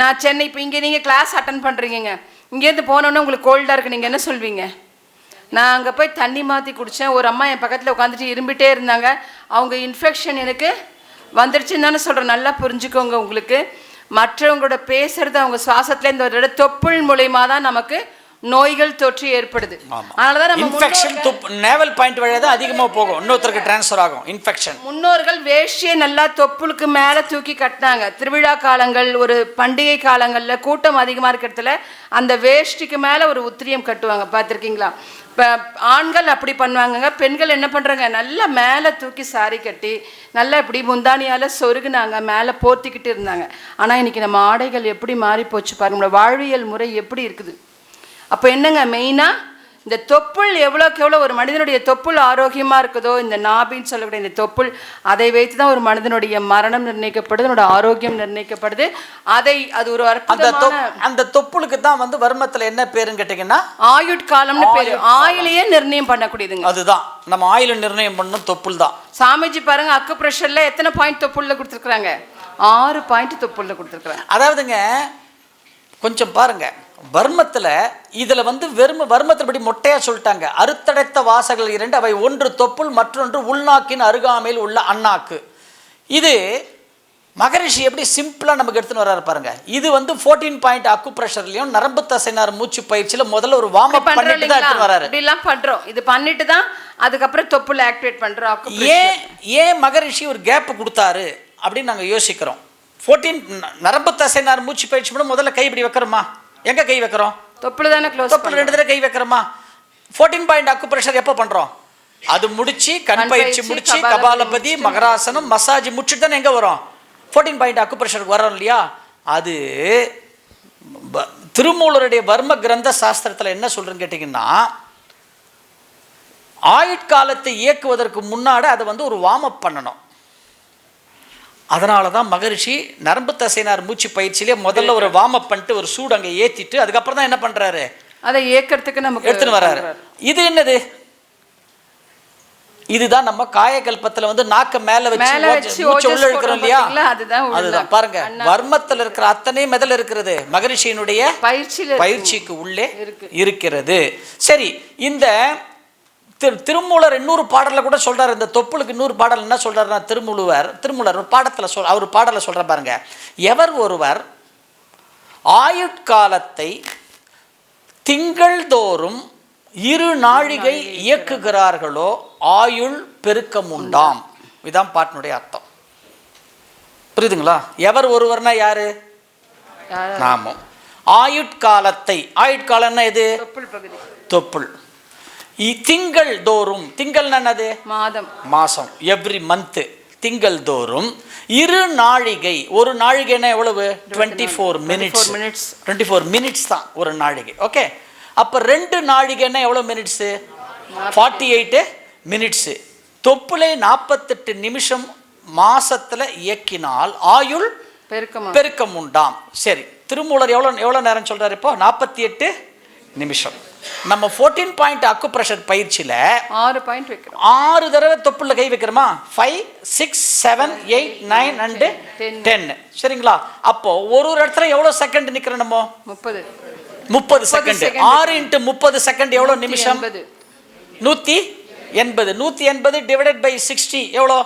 நான் சென்னை இப்போ இங்கே நீங்கள் கிளாஸ் அட்டன் பண்ணுறீங்க, இங்கேருந்து போனோன்னே உங்களுக்கு கோல்டாக இருக்குது, நீங்கள் என்ன சொல்வீங்க? நான் அங்கே போய் தண்ணி மாற்றி குடித்தேன், ஒரு அம்மா என் பக்கத்தில் உட்காந்துட்டு இரும்பிட்டே இருந்தாங்க, அவங்க இன்ஃபெக்ஷன் எனக்கு வந்துருச்சுன்னு தானே சொல்கிறேன். நல்லா புரிஞ்சுக்கோங்க. உங்களுக்கு மற்றவங்களோட பேசுறது அவங்க சுவாசத்துலேருந்து ஒரு தொப்புள் மூலயமா தான் நமக்கு நோய்கள் தொற்று ஏற்படுது. அதனாலதான் நம்ம இன்ஃபெக்ஷன் நேவல் பாயிண்ட் வழியா தான் அதிகமா போகும், இன்னொருத்தருக்கு ட்ரான்ஸ்ஃபர் ஆகும் இன்ஃபெக்ஷன். முன்னோர்கள் வேஷ்டியை நல்லா தொப்புளுக்கு மேல தூக்கி கட்டினாங்க. திருவிழா காலங்கள், ஒரு பண்டிகை காலங்கள்ல கூட்டம் அதிகமா இருக்கிறதுல அந்த வேஷ்டிக்கு மேல ஒரு உத்திரியம் கட்டுவாங்க, பார்த்துருக்கீங்களா? இப்போ ஆண்கள் அப்படி பண்ணுவாங்க, பெண்கள் என்ன பண்றாங்க, நல்லா மேலே தூக்கி சாரி கட்டி நல்லா இப்படி முந்தானியால சொருகுனாங்க, மேலே போர்த்திக்கிட்டு இருந்தாங்க. ஆனா இன்னைக்கு நம்ம ஆடைகள் எப்படி மாறி போச்சு பாருங்க, வாழ்வியல் முறை எப்படி இருக்குது. அப்போ என்னங்க மெயினாக இந்த தொப்புள் எவ்வளோக்கு எவ்வளோ ஒரு மனிதனுடைய தொப்புள் ஆரோக்கியமாக இருக்குதோ, இந்த நாபின்னு சொல்லக்கூடிய இந்த தொப்புள், அதை வைத்து தான் ஒரு மனிதனுடைய மரணம் நிர்ணயிக்கப்படுது, அதனோட ஆரோக்கியம் நிர்ணயிக்கப்படுது. அது ஒரு அந்த தொப்புளுக்கு தான் வந்து வர்மத்தில் என்ன பேருன்னு கேட்டிங்கன்னா ஆயுட்காலம்னு பேர். ஆயிலையே நிர்ணயம் பண்ணக்கூடியதுங்க. அதுதான் நம்ம ஆயில நிர்ணயம் பண்ணணும், தொப்புள் தான். சாமிஜி பாருங்க, அக்கு ப்ரெஷரில் எத்தனை பாயிண்ட் தொப்புளில் கொடுத்துருக்குறாங்க? 6 பாயிண்ட் தொப்புளில் கொடுத்துருக்குறாங்க. அதாவதுங்க கொஞ்சம் பாருங்க, வர்மத்தில் இதில் வந்து வர்மத்தில் படி மொட்டையாக சொல்லிட்டாங்க. அறுத்தடைத்த வாசல்கள் 2, அவை ஒன்று தொப்புள், மற்றொன்று உள்நாக்கின் அருகாமையில் உள்ள அண்ணாக்கு. இது மகரிஷி எப்படி சிம்பிளாக நமக்கு எடுத்துன்னு வர்றாரு பாருங்க. இது வந்து 14 பாயிண்ட் அக்கு ப்ரெஷர்லையும் நரம்பு தசைனார் மூச்சு பயிற்சியில் முதல்ல ஒரு வார்ம் அப் பண்ணிட்டு தான் எடுத்துன்னு வர்றாரு. இப்படிலாம் பண்ணுறோம், இது பண்ணிட்டு தான் அதுக்கப்புறம் தொப்புள் ஆக்டிவேட் பண்ணுறோம். ஏன் மகரிஷி ஒரு கேப் கொடுத்தாரு அப்படின்னு நாங்கள் யோசிக்கிறோம். 14 நரம்பு தசைனார் மூச்சு பயிற்சி பண்ண முதல்ல கை இப்படி வைக்கிறோமா? எங்க கை வைக்கிறோம்? தொப்புள் தானே க்ளோஸ். தொப்புள் 2 தடவை கை வைக்கிறோமா? 14 பாயிண்ட் அக்கு ப்ரெஷர் எப்போ பண்றோம்? அது முடிச்சு கண் பயிற்சி முடிச்சு கபாலபதி மகராசனம் மசாஜ் முடிச்சுட்டு தானே எங்க வரும்? 14 பாயிண்ட் அக்கு ப்ரெஷருக்கு வரோம் இல்லையா? அது திருமூலருடைய வர்ம கிரந்த சாஸ்திரத்தில் என்ன சொல்றேன்னு கேட்டீங்கன்னா, ஆயுட்காலத்தை இயக்குவதற்கு முன்னாடி அதை வந்து ஒரு வார்ம் அப் பண்ணணும். அதனால தான் மகரிஷி நரம்பு தசைனார் மூச்சு பயிற்சியிலே முதல்ல ஒரு வார்ம் அப் பண்ணிட்டு ஒரு சூடு அங்கே ஏற்றிட்டு அதுக்கப்புறம் தான் என்ன பண்ணுறாரு, அதை ஏற்கிறதுக்கு நமக்கு எடுத்துன்னு வர்றாரு. இது என்னது? இதுதான் நம்ம காயகல்பத்தில் வந்து நாக்க மேலே வச்சு மூச்சு உள்ள இருக்கிறோம் இல்லையா? அதுதான் பாருங்க, வர்மத்தில் இருக்கிற அத்தனை மெதல் இருக்கிறது மகரிஷியினுடைய பயிற்சிக்கு உள்ளே இருக்கிறது. சரி, இந்த திருமூலர் இன்னொரு பாடலில் கூட சொல்றாரு, இந்த தொப்புளுக்கு இன்னொரு பாடல் என்ன சொல்றாருன்னா, திருமூலர் பாடத்தில் அவர் பாடலில் சொல்ற பாருங்க, எவர் ஒருவர் ஆயுட்காலத்தை திங்கள் தோறும் 2 நாழிகை இயக்குகிறார்களோ ஆயுள் பெருக்கம் உண்டாம். இதுதான் பாட்டினுடைய அர்த்தம். புரியுதுங்களா? எவர் ஒருவர்னா யாரு? நாமும். ஆயுட்காலத்தை, ஆயுட்காலம்னா எது? தொப்புள். திங்கள் தோறும், திங்கள் என்னது? மாசம், எவ்ரி மந்த். திங்கள் தோறும் 2 நாழிகை, ஒரு நாழிகைன்னா எவ்வளவு? 24 மினிட்ஸ். 24 மினிட்ஸ் தான் ஒரு நாழிகை. ஓகே, அப்போ 2 நாழிகைன்னா எவ்வளோ மினிட்ஸு? 48 மினிட்ஸு. தொப்புளை 48 நிமிஷம் மாசத்துல இயக்கினால் ஆயுள் பெருக்கம் உண்டாம். சரி, திருமூலர் எவ்வளோ நேரம் சொல்றாரு இப்போ? 48 நிமிஷம். நம்ம 14 பாயிண்ட் அக்கு ப்ரெஷர் பயிற்சியில் 6 பாயிண்ட் வைக்கிறோம். 6 தடவை தொப்புள்ள கை வைக்கிறோமா? 5, 6, 7, 8, 9 and 10. சரிங்களா? அப்போ ஒரு இடத்துல எவ்வளவு செகண்ட் நிக்கிறோம் நம்ம? 30 செகண்ட். 6 × 30 செகண்ட் எவ்வளவு நிமிஷம்? 180. 180 டிவைடட் பை 60 எவ்வளோ?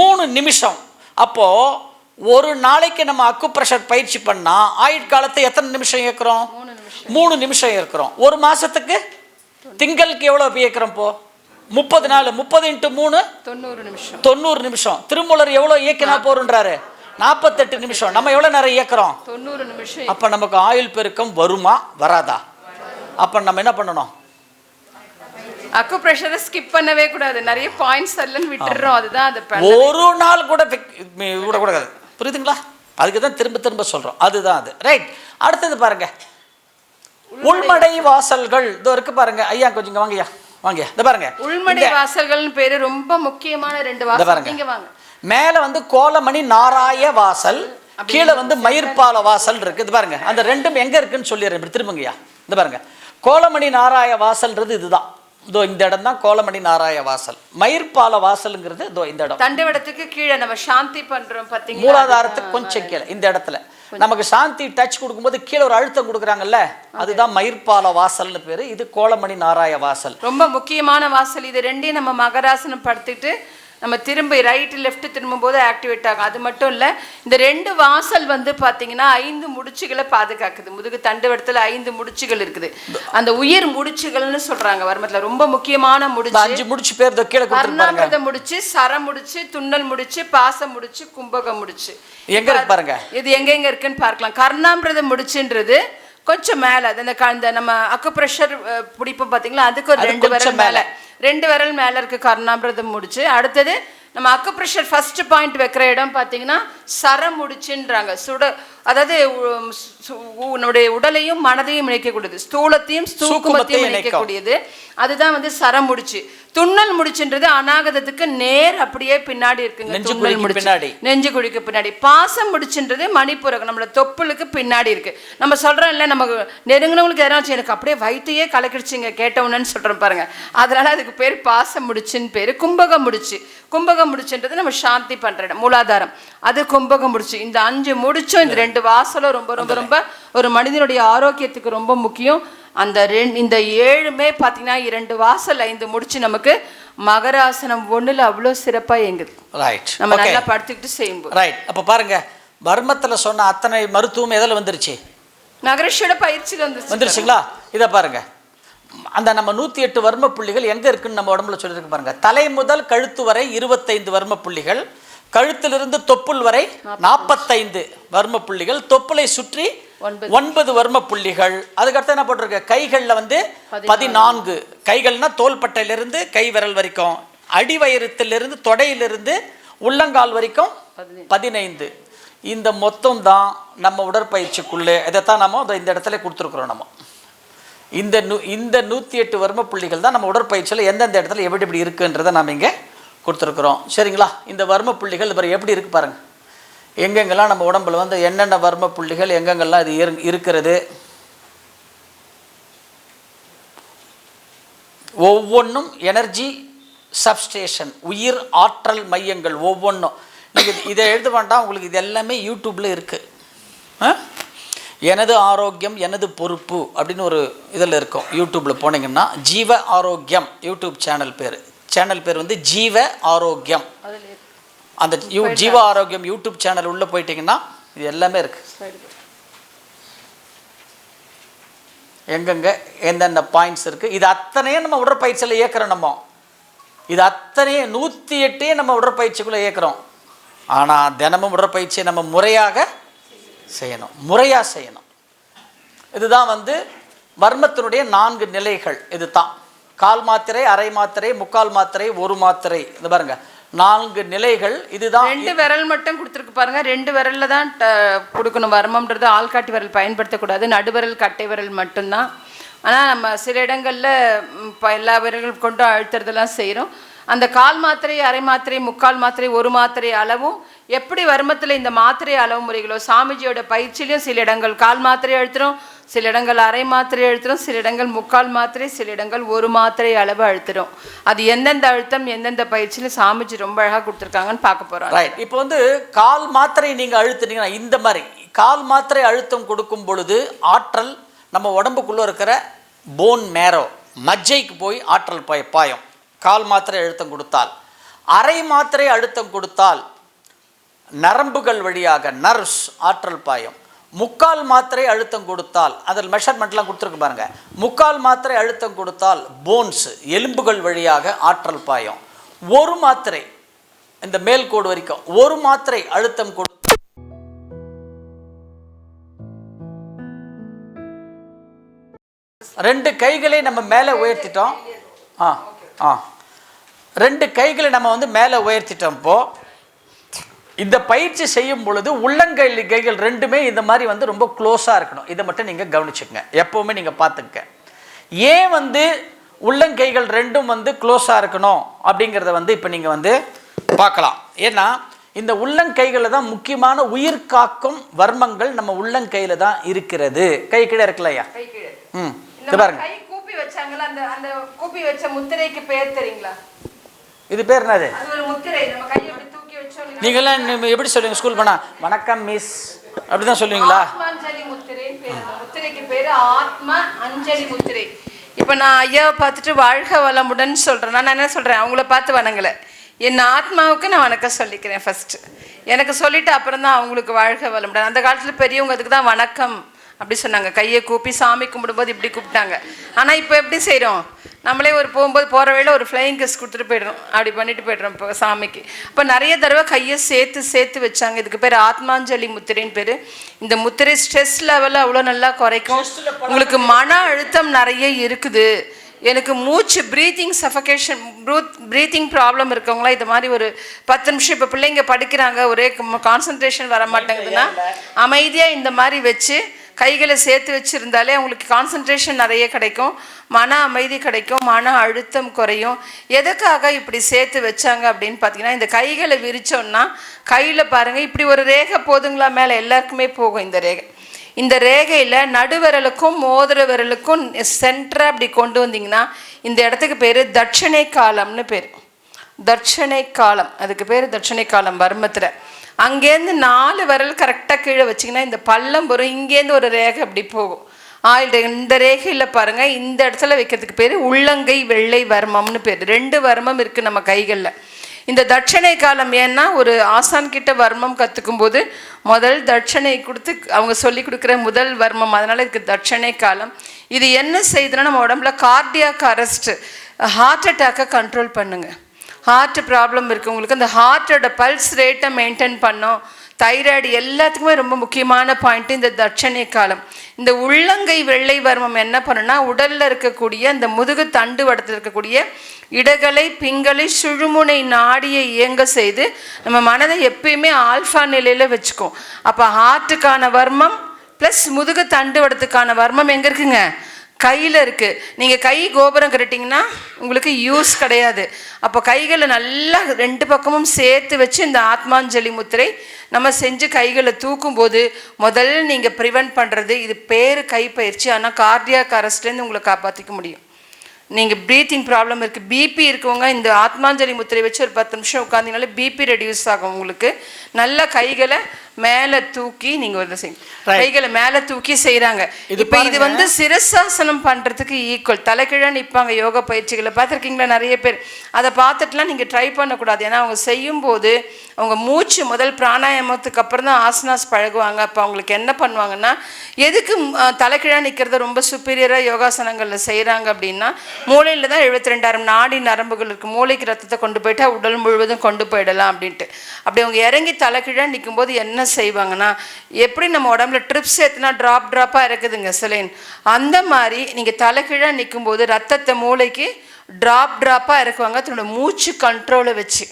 3 நிமிஷம். அப்போ ஒரு நாளைக்கு நம்ம அக்கு ப்ரெஷர் பயிற்சி பண்ணா ஆயுட்காலத்தை எத்தனை நிமிஷம் இயக்குறோம்? 3 நிமிஷம் இருக்கிறோம். ஒரு மாசத்துக்கு திங்களுக்கு எவ்வளவு இயக்கிறோம்? இப்போ 30 நாள், 30 × 3 90 நிமிஷம். திருமூலர் எவ்வளவு இயக்கினா போறன்றாரு? 48 நிமிஷம். நம்ம எவ்வளவு நேரம் இயக்கிறோம்? 90 நிமிஷம். அப்ப நமக்கு ஆயுள் பெருக்கம் வருமா வராதா? அப்ப நம்ம என்ன பண்ணணும்? அக்கு பிரஷரை ஸ்கிப் பண்ணவே கூடாது. நிறைய பாயிண்ட்ஸ் எல்லாம் விட்டுறோம். அதுதான் அது. ஒரு நாள் கூட விடக்கூடாது. புரியுதுங்களா? அதுக்கு தான் திரும்ப திரும்ப சொல்றோம். அதுதான் அது. ரைட். அடுத்தது பாருங்க, உள்மடை வாசல்கள் இதோ இருக்கு பாருங்க. ஐயா கொஞ்சம் இங்க வாங்கய்யா, வாங்கய்யா. இத பாருங்க, உள்மடை வாசல்கள்னு பேரு ரொம்ப முக்கியமான 2 வாசல். இங்க வாங்க. மேல வந்து கோலமணி நாராய வாசல், கீழே வந்து மயிர்பால வாசல் இருக்கு. இது பாருங்க, அந்த ரெண்டும் எங்க இருக்குன்னு சொல்லிடுறேன். இப்படி திரும்புங்கய்யா. இந்த பாருங்க, கோலமணி நாராய வாசல்ன்றது இதுதான். இதோ இந்த இடம் தான் கோலமணி நாராய வாசல். மயிர்பால வாசல்ங்கிறது இதோ இந்த இடம். தண்டுவடத்துக்கு கீழே நம்ம சாந்தி பண்றோம் பாத்தீங்களா, மூலாதாரத்துக்கு கொஞ்சம் கீழே இந்த இடத்துல நமக்கு சாந்தி டச் கொடுக்கும்போது கீழே ஒரு அழுத்தம் கொடுக்குறாங்கல்ல, அதுதான் மயிர்பால வாசல்னு பேரு. இது கோலமணி நாராய வாசல், ரொம்ப முக்கியமான வாசல். இது ரெண்டையும் நம்ம மகராசனம் படுத்திட்டு நம்ம திரும்ப ரைட் லெஃப்ட் திரும்பும் போது ஆக்டிவேட் ஆகும். அது மட்டும் இல்லை, இந்த 2 வாசல் வந்து பார்த்தீங்கன்னா 5 முடிச்சுகளை பாதுகாக்குது. முதுகு தண்டுவடத்தில் 5 முடிச்சுகள் இருக்குது. அந்த உயிர் முடிச்சுகள்னு சொல்றாங்க வர்மத்தில். ரொம்ப முக்கியமான முடிச்சு 5 முடிச்சு பேர் கீழே கர்ணாமிரத முடிச்சு, சர முடிச்சு, துண்ணல் முடிச்சு, பாசம் முடிச்சு, கும்பகம் முடிச்சு. எங்க இருக்கு பாருங்க, இது எங்க இருக்குன்னு பார்க்கலாம். கர்ணாமிரத முடிச்சுன்றது கொஞ்சம் மேல, அந்த நம்ம அக்குப்ரெஷர் பிடிப்போம் பாத்தீங்களா, அதுக்கு ஒரு 2 விரல் மேல, 2 விரல் மேல இருக்கு கர்ணாமிரதம் முடிச்சு. அடுத்தது நம்ம அக்குப்ரெஷர் ஃபர்ஸ்ட் பாயிண்ட் வைக்கிற இடம் பாத்தீங்கன்னா சர முடிச்சுன்றாங்க. அதாவது உன்னுடைய உடலையும் மனதையும் இணைக்கக்கூடியது, ஸ்தூலத்தையும் சூக்குமத்தையும் இணைக்கக்கூடியது. அதுதான் வந்து சர முடிச்சு. துண்ணல் முடிச்சுன்றது அநாகதத்துக்கு நேர் அப்படியே பின்னாடி இருக்குங்க, நெஞ்சு குழிக்கு பின்னாடி. பாசம் முடிச்சுன்றது மணிப்புரகம், நம்மளோட தொப்புளுக்கு பின்னாடி இருக்கு. நம்ம சொல்றோம் இல்ல, நமக்கு நெருங்கினவங்களுக்கு எதனாச்சும் எனக்கு அப்படியே வயிற்றையே கலக்கிடுச்சுங்க கேட்டவனன்னு சொல்றோம் பாருங்க, அதனால அதுக்கு பேர் பாசம் முடிச்சுன்னு பேரு. கும்பகம் முடிச்சு, கும்பகம் முடிச்சுன்றது நம்ம சாந்தி பண்ற இடம், மூலாதாரம், அது கும்பகம் முடிச்சு. இந்த 5 முடிச்சும் இந்த 2 வாசலும் ரொம்ப ரொம்ப ரொம்ப ஒரு மனிதனுடைய ஆரோக்கியத்துக்கு ரொம்ப முக்கியம். இந்த 7மே பார்த்தீங்கன்னா 2 வாசல் 5 முடிச்சு நமக்கு மகராசனம் 1ல அவ்வளோ சிறப்பா இயங்குது. ரைட், நம்ம நல்லா படுத்துக்கிட்டு செய்யும்போது. ரைட். அப்ப பாருங்க, வர்மத்துல சொன்ன அத்தனை மருத்துவம் எதில் வந்துருச்சு? மகரிஷியோட பயிற்சியில் வந்துருச்சுங்களா? இதை பாருங்க, அந்த நம்ம 108 வர்ம புள்ளிகள் எங்க இருக்குன்னு நம்ம உடம்புல சொல்லியிருக்கு பாருங்க. தலை முதல் கழுத்து வரை 25 வர்ம புள்ளிகள், கழுத்திலிருந்து தொப்புள் வரை 45 வர்ம புள்ளிகள், தொப்புளை சுற்றி 9 வர்ம புள்ளிகள். அதுக்கடுத்து என்ன போட்டிருக்கு, கைகளில் வந்து 14. கைகள்னா தோள்பட்டையிலிருந்து கை விரல் வரைக்கும், அடிவயிறத்திலிருந்து தொடையிலிருந்து உள்ளங்கால் வரைக்கும் 15. இந்த மொத்தம் தான் நம்ம உடற்பயிற்சிக்குள்ளே. இதைத்தான் நம்ம இந்த இடத்துல கொடுத்துருக்குறோம். நம்ம இந்த 108 வர்ம புள்ளிகள் தான் நம்ம உடற்பயிற்சியில் எந்தெந்த இடத்துல எப்படி எப்படி இருக்குன்றதை நம்ம இங்கே கொடுத்துருக்குறோம். சரிங்களா? இந்த வர்ம புள்ளிகள் இப்போ எப்படி இருக்கு பாருங்க, எங்கெங்கெல்லாம் நம்ம உடம்புல வந்து என்னென்ன வர்ம புள்ளிகள் எங்கெங்கெல்லாம் இது இருக்கிறது, ஒவ்வொன்றும் எனர்ஜி சப்ஸ்டேஷன், உயிர் ஆற்றல் மையங்கள் ஒவ்வொன்றும். நீங்கள் இதை எழுத வேண்டாம், உங்களுக்கு இது எல்லாமே யூடியூப்பில் இருக்குது. எனது ஆரோக்கியம் எனது பொறுப்பு அப்படின்னு ஒரு இதில் இருக்கும். யூடியூப்பில் போனீங்கன்னா ஜீவ ஆரோக்கியம் யூடியூப் சேனல் பேர் வந்து ஜீவ ஆரோக்கியம். அந்த ஜீவ ஆரோக்கியம் யூடியூப் சேனல் உள்ள போயிட்டீங்கன்னா இது எல்லாமே இருக்கு. எங்கெங்க எந்தெந்த பாயிண்ட்ஸ் இருக்கு, இது அத்தனையும் நம்ம உடற்பயிற்சியில் இயக்கிறோம். நம்ம இது அத்தனையும் 108 நம்ம உடற்பயிற்சிக்குள்ளே இயக்கிறோம். ஆனால் தினமும் உடற்பயிற்சியை நம்ம முறையாக செய்யணும். இதுதான் வந்து வர்மத்தினுடைய 4 நிலைகள். இது தான் கால் மாத்திரை, அரை மாத்திரை, முக்கால் மாத்திரை, 1 மாத்திரை. இது பாருங்க 4 நிலைகள். இதுதான் 2 விரல் மட்டும் கொடுத்துருக்கு பாருங்க. 2 விரல்ல தான் கொடுக்கணும். வர்மம்ன்றது ஆள்காட்டி விரல் பயன்படுத்தக்கூடாது. நடுவிரல் கட்டை விரல் மட்டும்தான். ஆனால் நம்ம சில இடங்களில் எல்லா விரல்கள் கொண்டு அழுத்துறதெல்லாம் செய்கிறோம். அந்த கால் மாத்திரை, அரை மாத்திரை, முக்கால் மாத்திரை, 1 மாத்திரை அளவும் எப்படி வர்மத்தில் இந்த மாத்திரை அளவு முறைகளோ, சாமிஜியோட பயிற்சியிலையும் சில இடங்கள் கால் மாத்திரை அழுத்துறோம், சில இடங்கள் அரை மாத்திரை அழுத்துறோம், சில இடங்கள் முக்கால் மாத்திரை, சில இடங்கள் 1 மாத்திரை அளவு அழுத்துறோம். அது எந்தெந்த அழுத்தம் எந்தெந்த பயிற்சியில் சாமிஜி ரொம்ப அழகாக கொடுத்துருக்காங்கன்னு பார்க்க போகிறோம். ரைட். இப்போ வந்து கால் மாத்திரை நீங்கள் அழுத்துனீங்கன்னா இந்த மாதிரி கால் மாத்திரை அழுத்தம் கொடுக்கும் பொழுது ஆற்றல் நம்ம உடம்புக்குள்ளே இருக்கிற போன் மேரோ மஜ்ஜைக்கு போய் ஆற்றல் பாயும். கால் மாத்திரை அழுத்தம் கொடுத்தால், அரை மாத்திரை அழுத்தம் கொடுத்தால் நரம்புகள் வழியாக நர்வ்ஸ் ஆற்றல் பாயும். முக்கால் மாத்திரை அழுத்தம் கொடுத்தால், அதில் மெஷர்மெண்ட்லாம் கொடுத்துருக்கு பாருங்க, முக்கால் மாத்திரை அழுத்தம் கொடுத்தால் போன்ஸ் எலும்புகள் வழியாக ஆற்றல் பாயும். 1 மாத்திரை இந்த மேல் கோடு வரைக்கும் 1 மாத்திரை அழுத்தம் கொடுத்தால் 2 கைகளை நம்ம மேலே உயர்த்திட்டோம். 2 கைகளை நம்ம வந்து மேலே உயர்த்திட்டோம். இப்போ இந்த பயிற்சி செய்யும் பொழுது உள்ளங்கைகள் ரெண்டுமே இந்த மாதிரி வந்து ரொம்ப க்ளோஸாக இருக்கணும். இதை மட்டும் நீங்கள் கவனிச்சுக்கங்க, எப்போவுமே நீங்கள் பார்த்துக்க. ஏன் வந்து உள்ளங்கைகள் ரெண்டும் வந்து க்ளோஸாக இருக்கணும் அப்படிங்கிறத வந்து இப்போ நீங்கள் வந்து பார்க்கலாம். ஏன்னா இந்த உள்ளங்கைகளில் தான் முக்கியமான உயிர் காக்கும் வர்மங்கள் நம்ம உள்ளங்கையில் தான் இருக்கிறது. கை கீழே இருக்குல்லையா? இது பாருங்க, கை கூப்பி வச்சாங்கல, அந்த அந்த கூப்பி வச்ச முத்திரைக்கு பேர் தெரியுங்களா? இது பேர் என்னது? அது ஒரு முத்திரை. நம்ம கையை அப்படி தூக்கி வச்சோம். நீங்களாம் எப்படி சொல்லுவீங்க ஸ்கூல் போனா? வணக்கம் மிஸ் அப்படிதான் சொல்லுவீங்களா? ஆத்மாஞ்சலி முத்திரை பேர். அந்த முத்திரைக்கு பேரு ஆத்ம அஞ்சலி முத்திரை. இப்போ நான் ஐயாவை பார்த்துட்டு வாழ்க வளமுடன் சொல்றேன். நான் என்ன சொல்றேன்? அவங்கள பார்த்து வணங்கலை, என் ஆத்மாவுக்கு நான் வணக்கம் சொல்லிக்கிறேன் ஃபர்ஸ்ட். எனக்கு சொல்லிட்டு அப்புறம் தான் அவங்களுக்கு வாழ்க வளமுடன். அந்த காலத்தில் பெரியவங்க அதுக்கு தான் வணக்கம் அப்படி சொன்னாங்க. கையை கூப்பி சாமி கும்பிடும்போது இப்படி கூப்பிட்டாங்க. ஆனால் இப்போ எப்படி செய்கிறோம்? நம்மளே ஒரு போகும்போது போகிற வழியில் ஒரு ஃப்ளையிங் கிஸ் கொடுத்துட்டு போய்டுறோம், அப்படி பண்ணிட்டு போய்டுறோம் இப்போ சாமிக்கு. இப்போ நிறைய தடவை கையை சேர்த்து வச்சாங்க. இதுக்கு பேர் ஆத்மாஞ்சலி முத்திரைன்னு பேர். இந்த முத்திரை ஸ்ட்ரெஸ் லெவலில் அவ்வளோ நல்லா குறைக்கும். உங்களுக்கு மன அழுத்தம் நிறைய இருக்குது, எனக்கு மூச்சு ப்ரீத்திங் சஃபகேஷன் ப்ரீத்திங் ப்ராப்ளம் இருக்கவங்களாம் இது மாதிரி ஒரு 10 நிமிஷம், இப்போ பிள்ளைங்க படிக்கிறாங்க ஒரே கான்சன்ட்ரேஷன் வர மாட்டேங்குதுன்னா அமைதியாக இந்த மாதிரி வச்சு கைகளை சேர்த்து வச்சுருந்தாலே அவங்களுக்கு கான்சன்ட்ரேஷன் நிறைய கிடைக்கும், மன அமைதி கிடைக்கும், மன அழுத்தம் குறையும். எதுக்காக இப்படி சேர்த்து வச்சாங்க அப்படின்னு பார்த்தீங்கன்னா, இந்த கைகளை விரிச்சோன்னா கையில் பாருங்கள் இப்படி ஒரு ரேகை போதுங்களா? மேலே எல்லாருக்குமே போகும் இந்த ரேகை. இந்த ரேகையில் நடுவிரலுக்கும் மோதிர விரலுக்கும் சென்டராக அப்படி கொண்டு வந்தீங்கன்னா இந்த இடத்துக்கு பேர் தட்சணை காலம்னு பேர். தட்சணை காலம், அதுக்கு பேர் தட்சணை காலம் வர்மத்தில். அங்கேருந்து 4 விரல் கரெக்டாக கீழே வச்சிங்கன்னா இந்த பள்ளம் வரும். இங்கேருந்து ஒரு ரேகை அப்படி போகும். இந்த ரேகையில் பாருங்கள், இந்த இடத்துல வைக்கிறதுக்கு பேர் உள்ளங்கை வெள்ளை வர்மம்னு பேர். 2 வர்மம் இருக்குது நம்ம கைகளில். இந்த தட்சணை காலம் ஏன்னா ஒரு ஆசான் கிட்ட வர்மம் கற்றுக்கும் போது முதல் தட்சணை கொடுத்து அவங்க சொல்லி கொடுக்குற முதல் வர்மம், அதனால் இதுக்கு தட்சணை காலம். இது என்ன செய்யுதுன்னா நம்ம உடம்புல கார்டியாக் அரெஸ்ட், ஹார்ட் அட்டாக்கை கண்ட்ரோல் பண்ணுங்க. ஹார்ட் ப்ராப்ளம் இருக்கவங்களுக்கு அந்த ஹார்ட்டோட பல்ஸ் ரேட்டை மெயின்டைன் பண்ணோம். தைராய்டு எல்லாத்துக்குமே ரொம்ப முக்கியமான பாயிண்ட்டு இந்த தட்சணை காலம். இந்த உள்ளங்கை வெள்ளை வர்மம் என்ன பண்ணுன்னா உடலில் இருக்கக்கூடிய அந்த முதுகு தண்டு வடத்தில் இருக்கக்கூடிய இடகலை பிங்களை சுழுமுனை நாடியை இயங்க செய்து நம்ம மனதை எப்பயுமே ஆல்ஃபா நிலையில் வச்சுக்கும். அப்போ ஹார்ட்டுக்கான வர்மம் ப்ளஸ் முதுகு தண்டு வடத்துக்கான வர்மம் எங்கே இருக்குங்க? கையில் இருக்குது. நீங்கள் கை கோபுரம் கட்டிங்கன்னா உங்களுக்கு யூஸ் கிடையாது. அப்போ கைகளை நல்லா 2 பக்கமும் சேர்த்து வச்சு இந்த ஆத்மாஞ்சலி முத்திரை நம்ம செஞ்சு கைகளை தூக்கும்போது முதல்ல நீங்கள் ப்ரிவென்ட் பண்ணுறது இது பேர் கை பயிற்சி. ஆனால் கார்டியாக் அரெஸ்ட்லேருந்து உங்களை காப்பாற்றிக்க முடியும். நீங்கள் ப்ரீத்திங் ப்ராப்ளம் இருக்குது, பிபி இருக்கவங்க இந்த ஆத்மாஞ்சலி முத்திரை வச்சு ஒரு 10 நிமிஷம் உட்காந்திங்கனாலே பிபி ரெடியூஸ் ஆகும் உங்களுக்கு. நல்லா கைகளை மேலே தூக்கி நீங்கள் வந்து செய்யுங்க. கைகளை மேலே தூக்கி செய்கிறாங்க. இப்போ இது வந்து சிரசாசனம் பண்ணுறதுக்கு ஈக்குவல். தலைக்கீழாக நிற்பாங்க யோகா பயிற்சிகளை பார்த்துருக்கீங்களா? நிறைய பேர் அதை பார்த்துட்டுலாம் நீங்கள் ட்ரை பண்ணக்கூடாது. ஏன்னா அவங்க செய்யும்போது அவங்க மூச்சு முதல் பிராணாயாமத்துக்கு அப்புறம் தான் ஆசனாஸ் பழகுவாங்க. அப்போ அவங்களுக்கு என்ன பண்ணுவாங்கன்னா, எதுக்கு தலைக்கீழாக நிற்கிறத ரொம்ப சுப்பீரியராக யோகாசனங்களில் செய்கிறாங்க அப்படின்னா, மூளையில் தான் 72,000 நாடி நரம்புகள் இருக்குது. மூளைக்கு ரத்தத்தை கொண்டு போயிட்டா உடல் முழுவதும் கொண்டு போயிடலாம் அப்படின்ட்டு. அப்படி அவங்க இறங்கி தலைக்கீழாக நிற்கும்போது என்ன செய்வாங்கன்னா, எப்படி நம்ம உடம்புல ட்ரிப்ஸ் ஏற்றுனா ட்ராப்பாக இருக்குதுங்க செலைன், அந்த மாதிரி நீங்கள் தலைக்கீழாக நிற்கும்போது ரத்தத்தை மூளைக்கு ட்ராப்பாக இறக்குவாங்க தன்னோட மூச்சு கண்ட்ரோலை வச்சு.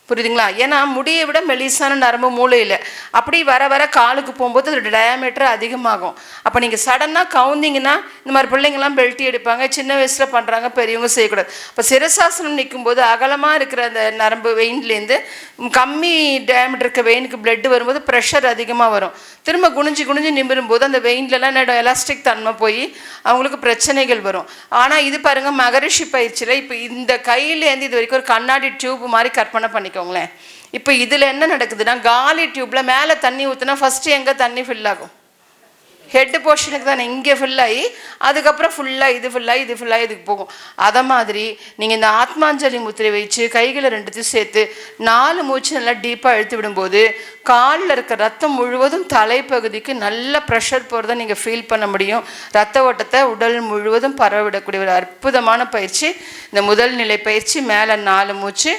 புரியுதுங்களா? ஏன்னா முடியை விட மெலிசான நரம்பு மூளையில். அப்படி வர வர காலுக்கு போகும்போது அதோட டயாமீட்டர் அதிகமாகும். அப்போ நீங்கள் சடனாக கவுந்திங்கன்னா இந்த மாதிரி பிள்ளைங்கள்லாம் பெல்ட்டி எடுப்பாங்க, சின்ன வயசில் பண்ணுறாங்க, பெரியவங்க செய்யக்கூடாது. இப்போ சிரசாசனம் நிற்கும்போது அகலமாக இருக்கிற அந்த நரம்பு வெயின்லேருந்து கம்மி டயாமீட்டர் இருக்க வெயினுக்கு பிளட்டு வரும்போது ப்ரெஷர் அதிகமாக வரும். திரும்ப குனிஞ்சு நிமிரும்போது அந்த வெயின்லலாம் எலாஸ்டிக் தன்மை போய் அவங்களுக்கு பிரச்சனைகள் வரும். ஆனால் இது பாருங்கள், மகரிஷி பயிற்சியில் இப்போ இந்த கையிலேருந்து இது வரைக்கும் ஒரு கண்ணாடி டியூப் மாதிரி கற்பனை பண்ணிக்கோங்களேன். இப்போ இதில் என்ன நடக்குதுன்னா, காலி டியூப்பில் மேலே தண்ணி ஊற்றுனா ஃபஸ்ட்டு எங்கே தண்ணி ஃபில் ஆகும்? ஹெட் போர்ஷனுக்கு தானே, இங்கே ஃபில்லாகி அதுக்கப்புறம் ஃபுல்லாக இது ஃபுல்லாக இதுக்கு போகும். அதை மாதிரி நீங்கள் இந்த ஆத்மாஞ்சலி முத்திரை வச்சு கைகளை 2த்தையும் சேர்த்து 4 மூச்சு நல்லா டீப்பாக இழுத்து விடும்போது காலில் இருக்க ரத்தம் முழுவதும் தலைப்பகுதிக்கு நல்ல ப்ரெஷர் போகிறத நீங்கள் ஃபீல் பண்ண முடியும். ரத்த ஓட்டத்தை உடல் முழுவதும் பரவிடக்கூடிய ஒரு அற்புதமான பயிற்சி இந்த முதல் நிலை பயிற்சி. மேலே 4 மூச்சு,